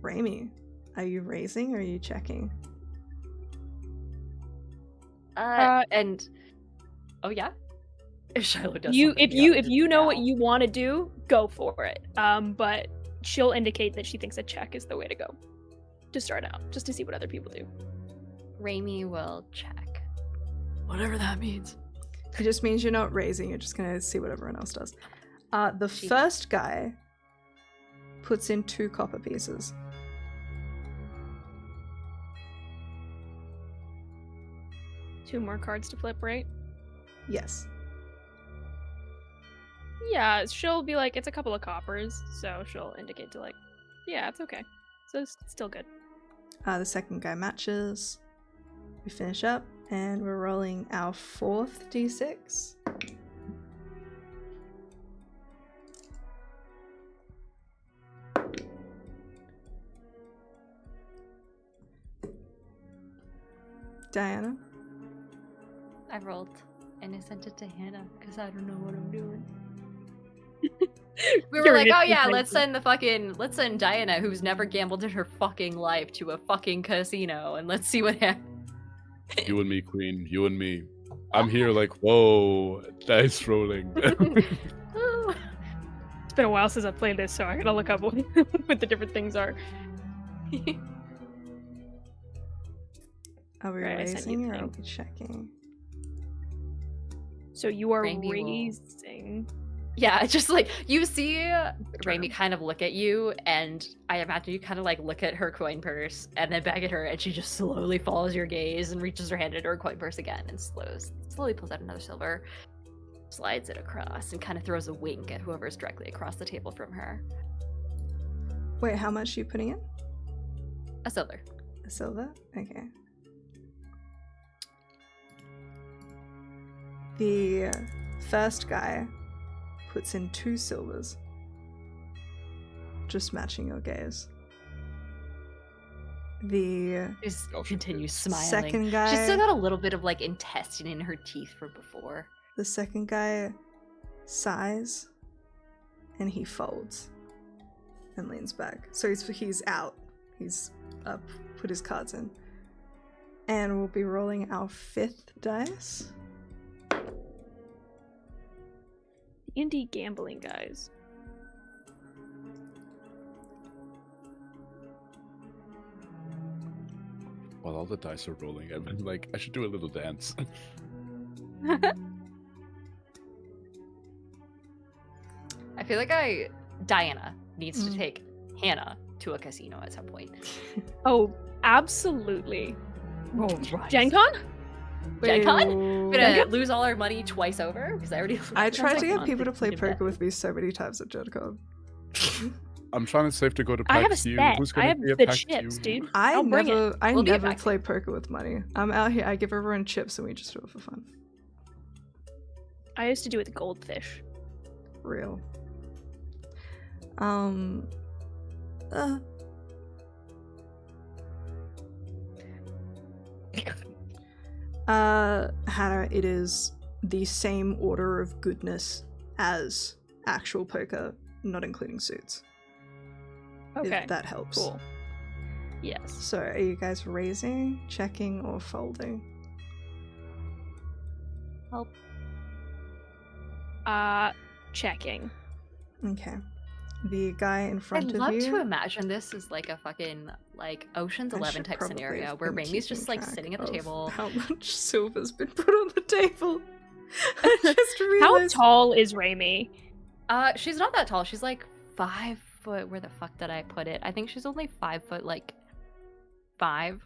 Remy, are you raising or are you checking? And oh yeah, if Shiloh does If something, you know what you want to do, go for it. But she'll indicate that she thinks a check is the way to go to start out, just to see what other people do. Raimi will check. Whatever that means. It just means you're not raising, you're just gonna see what everyone else does. The She- first guy puts in 2 copper pieces. Two more cards to flip, right? Yes. Yeah, she'll be like, it's a couple of coppers, so she'll indicate to like, yeah, it's okay. So it's still good. The second guy matches. We finish up, and we're rolling our 4th d6. Diana? I rolled and I sent it to Hannah because I don't know what I'm doing. We were You're like, oh innocent, yeah, Frankie. let's send Diana, who's never gambled in her fucking life, to a fucking casino, and let's see what happens. You and me, Queen. You and me. I'm here like, whoa, dice rolling. It's been a while since I played this, so I gotta look up what the different things are. Are we Right, I sent you raising the or are thing. we checking? So you are Raimi will- raising. Yeah, it's just like you see Raimi kind of look at you, and I imagine you kind of like look at her coin purse and then back at her, and she just slowly follows your gaze and reaches her hand into her coin purse again and slowly pulls out another silver, slides it across, and kind of throws a wink at whoever's directly across the table from her. Wait, how much are you putting in? A silver. A silver? Okay. The first guy puts in 2 silvers. Just matching your gaze. The Just Oh, she continues smiling. second guy... She's still got a little bit of like intestine in her teeth from before. The second guy sighs and he folds and leans back. So he's out. He's up, put his cards in. And we'll be rolling our 5th dice. Indie gambling guys. While all the dice are rolling, I've been like, I should do a little dance. I feel like Diana needs to take Hannah to a casino at some point. Oh, absolutely. Oh, Gen Con? Gen Con? Ooh. We're gonna lose all our money twice over because I already. I tried to like get not people to play thinking of that. poker with me so many times at Gen Con. I'm trying to save to go to I have a PAX U. set. Who's I gonna have be at the PAX chips, U? dude. I I'll bring it. never We'll be never back play soon. poker with money. I'm out here, I give everyone chips and we just do it for fun. I used to do it with goldfish. Real. Hannah, it is the same order of goodness as actual poker, not including suits. Okay. If that helps. Cool. Yes. So are you guys raising, checking, or folding? Checking. Okay. The guy in front I'd of love you. to imagine this as like a fucking like Ocean's I 11 should type probably scenario have where been Raimi's just keeping like track sitting at the of table. How much silver's been put on the table? I just How realized. tall is Raimi? She's not that tall. She's like 5 foot. Where the fuck did I put it? I think she's only 5 foot, like 5,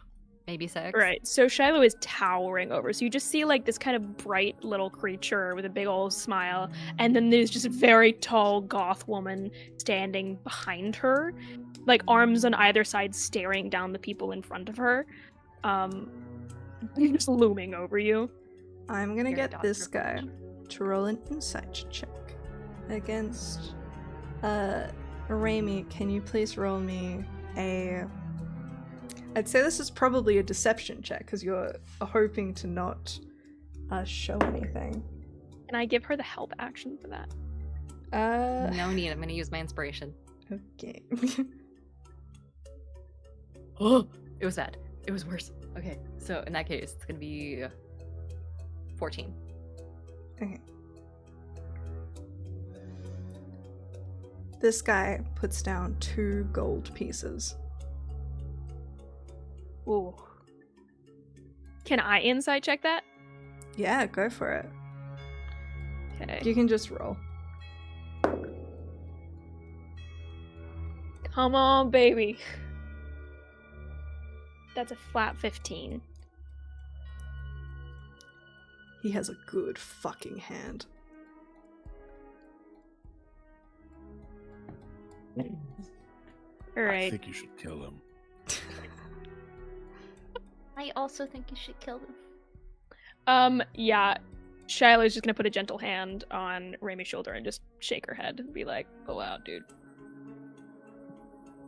maybe 6. Right. So Shiloh is towering over. So you just see like this kind of bright little creature with a big old smile, and then there's just a very tall goth woman standing behind her, like arms on either side, staring down the people in front of her. Just looming over you. I'm gonna Very get Dr. this guy to roll an insight check against Raimi. Can you please roll me a... I'd say this is probably a deception check because you're hoping to not show anything. Can I give her the help action for that? No need. I'm gonna use my inspiration. Okay. Oh, it was bad. It was worse. Okay, so in that case, it's gonna be 14. Okay. This guy puts down 2 gold pieces. Ooh. Can I insight check that? Yeah, go for it. Okay. You can just roll. Come on, baby. That's a flat 15. He has a good fucking hand. All I right. think you should kill him. I also think you should kill them. Yeah. Shiloh's just gonna put a gentle hand on Raimi's shoulder and just shake her head and be like, "Oh wow, dude.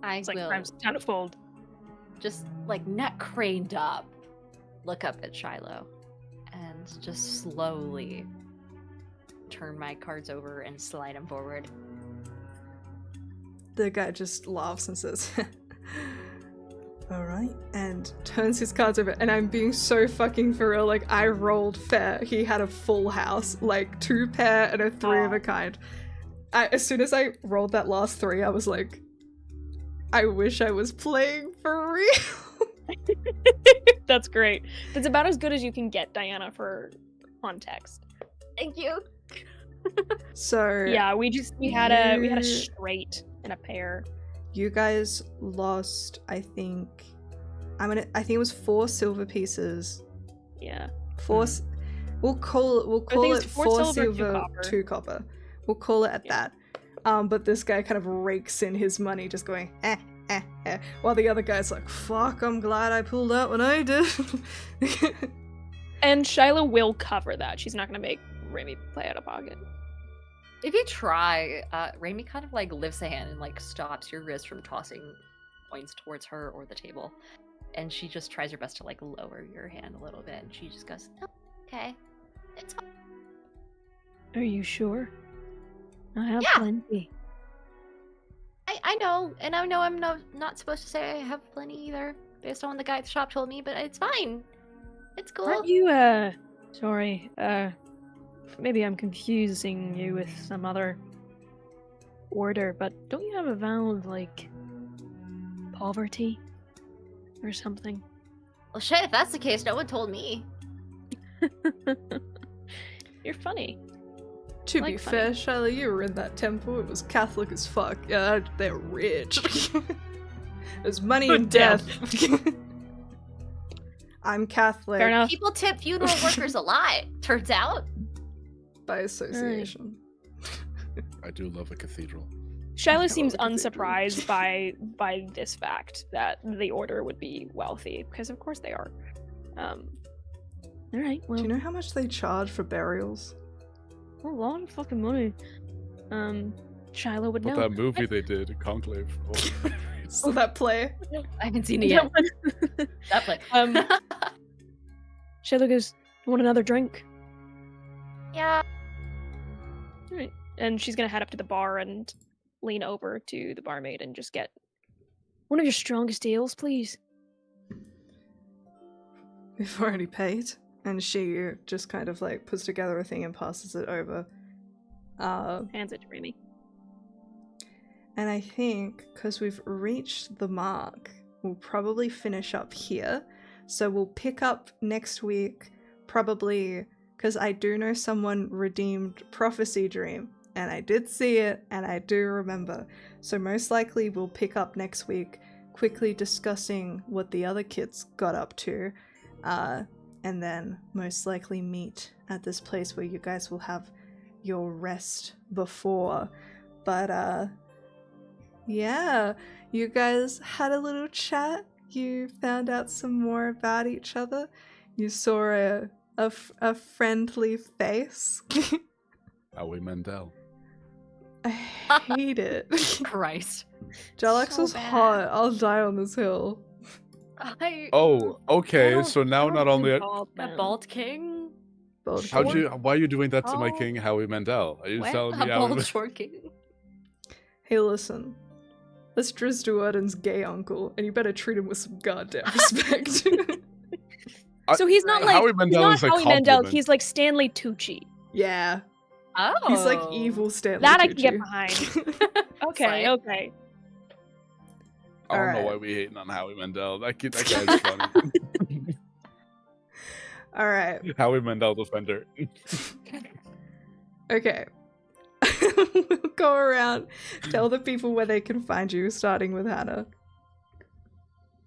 I It's like will time's time to fold." Just like neck craned up, look up at Shiloh, and just slowly turn my cards over and slide them forward. The guy just laughs and says, alright, and turns his cards over, and I'm being so fucking for real, like, I rolled fair. He had a full house, like 2 pair and a 3 of a kind. As soon as I rolled that last 3, I was like, I wish I was playing for real. That's great. That's about as good as you can get, Diana, for context. Thank you. So Yeah, we had a You- straight and a pair. you guys lost, I think it was 4 silver pieces. Yeah. 4 we'll call think it it's 4 4 silver, 2 silver, copper. 2 copper. We'll call it at Yeah. that. But this guy kind of rakes in his money, just going while the other guy's like, fuck, I'm glad I pulled out when I did. And Shiloh will cover that. She's not gonna make Raimi play out of pocket. If you try, Raimi kind of like lifts a hand and like stops your wrist from tossing coins towards her or the table. And she just tries her best to like lower your hand a little bit. And she just goes, "Oh, Okay. It's fine. Are you sure? I have Yeah. plenty. I know, and I know I'm not supposed to say I have plenty either, based on what the guy at the shop told me, but it's fine. It's cool. Aren't you, sorry, maybe I'm confusing you with some other order, but don't you have a vow of, like, poverty? Or something? Well, shit, if that's the case, no one told me. You're funny. To Like be funny. fair, Shiloh, you were in that temple. It was Catholic as fuck. Yeah, they're rich. There's money Good and death. death. I'm Catholic Fair enough. People tip funeral workers a lot, turns out. by association. I do love a cathedral. Shiloh seems look at they do. unsurprised by this fact that the order would be wealthy, because of course they are. Alright, well, Do you know how much they charge for burials? a lot of fucking money. Shiloh would But know. that movie they did, Conclave. Oh, So that play. I haven't seen it yet. That play. Shiloh goes, "You want another drink?" Yeah. Alright. And she's gonna head up to the bar and lean over to the barmaid and just get one of your strongest ales, please. We've already paid. And she just kind of like puts together a thing and passes it over. Hands it to Raimi. And I think because we've reached the mark, we'll probably finish up here. So we'll pick up next week, probably because I do know someone redeemed Prophecy Dream. And I did see it, and I do remember. So most likely we'll pick up next week, quickly discussing what the other kids got up to. And then most likely meet at this place where you guys will have your rest before. But yeah, you guys had a little chat. You found out some more about each other. You saw a friendly face. Howie Mandel. I hate it. Christ. Jalax So was bad. hot. I'll die on this hill. Oh, okay. I So don't- now I not don't only do bald That men. bald king? Bold how'd king. you why are you doing that to my Oh. king Howie Mandel? Are you What? telling A me Howie bald short king? Hey, listen. That's Driz Duarden's gay uncle, and you better treat him with some goddamn respect. So he's not like Howie he's Mandel not is a Howie Mandel. compliment. He's like Stanley Tucci. Yeah. Oh. He's like evil Stanley That I can get Tucci. behind. Okay, Slay. okay. I don't know Alright. why we hating on Howie Mandel. That guy's funny. All right. Howie Mandel defender. Okay. We'll go around. Tell the people where they can find you, starting with Hannah.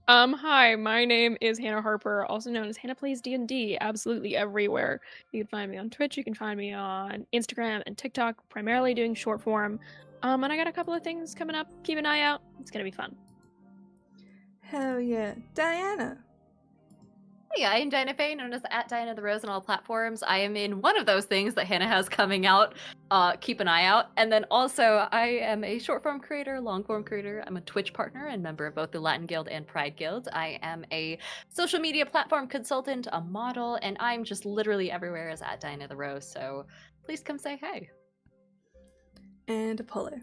Hi, my name is Hannah Harper, also known as Hannah Plays D&D, absolutely everywhere. You can find me on Twitch, you can find me on Instagram and TikTok, primarily doing short form. And I got a couple of things coming up. Keep an eye out. It's gonna be fun. Hell yeah. Diana. Hey, I am Diana Faye, known as @Diana the Rose on all platforms. I am in one of those things that Hannah has coming out. Keep an eye out. And then also, I am a short form creator, long form creator. I'm a Twitch partner and member of both the Latin Guild and Pride Guild. I am a social media platform consultant, a model, and I'm just literally everywhere as @Diana the Rose. So please come say hey. And Apollo.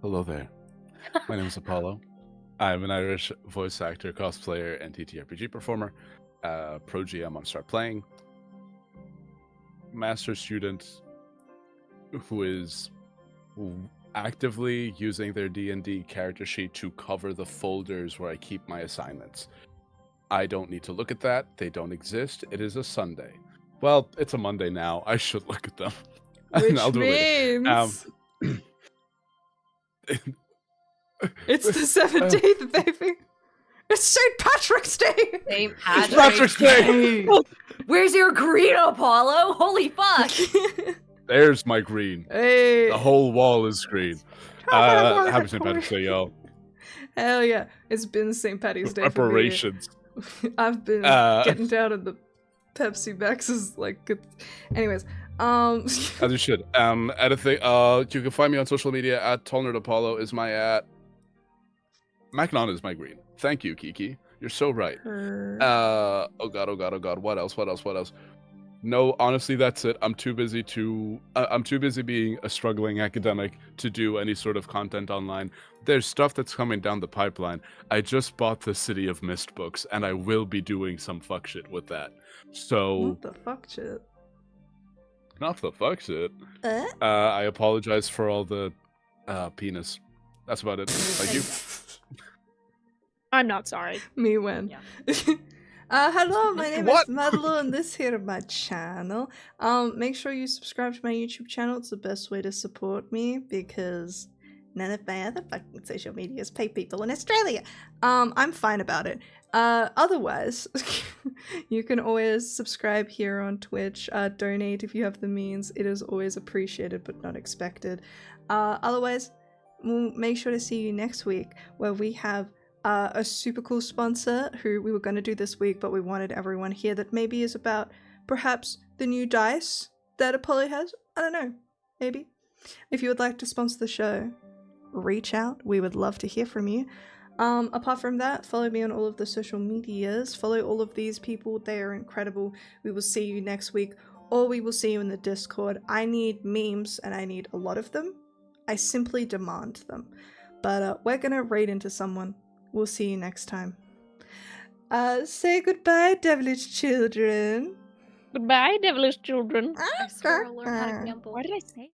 Hello there. My name is Apollo. I'm an Irish voice actor, cosplayer, and TTRPG performer. Pro GM on Start Playing. Master student who is actively using their D&D character sheet to cover the folders where I keep my assignments. I don't need to look at that. They don't exist. It is a Sunday. Well, it's a Monday now. I should look at them. Which I'll do it means later. it's the 17th, baby. It's St. Patrick's Day. St. It's Patrick's Day! Where's your green, Apollo? Holy fuck! There's my green. Hey. The whole wall is green. Happy St. Patrick's Day, y'all. Hell yeah. It's been St. Patty's Day for me. Reparations. I've been getting down in the Pepsi Max's like good. Anyways, As you should. Anything, you can find me on social media @TallNerdApollo is my Macnon is my green. Thank you, Kiki. You're so right. Oh god. What else? No, honestly, that's it. I'm too busy being a struggling academic to do any sort of content online. There's stuff that's coming down the pipeline. I just bought the City of Mist books, and I will be doing some fuck shit with that. So, What the fuck shit? not the fuck shit. I apologize for all the penis. That's about it. Thank you. I'm not sorry. Me when. Yeah. Hello, my name What? is Madeline, and this here is my channel. Make sure you subscribe to my YouTube channel. It's the best way to support me because none of my other fucking social medias pay people in Australia. I'm fine about it. Otherwise, you can always subscribe here on Twitch. Donate if you have the means. It is always appreciated but not expected. Otherwise, we'll make sure to see you next week where we have a super cool sponsor who we were going to do this week, but we wanted everyone here that maybe is about perhaps the new dice that Apollo has. I don't know. Maybe. If you would like to sponsor the show, reach out. We would love to hear from you. Apart from that, follow me on all of the social medias. Follow all of these people. They are incredible. We will see you next week, or we will see you in the Discord. I need memes, and I need a lot of them. I simply demand them. But we're going to raid into someone. We'll see you next time. Say goodbye, devilish children. Goodbye, devilish children. I swear I'll learn how to gamble. What did I say?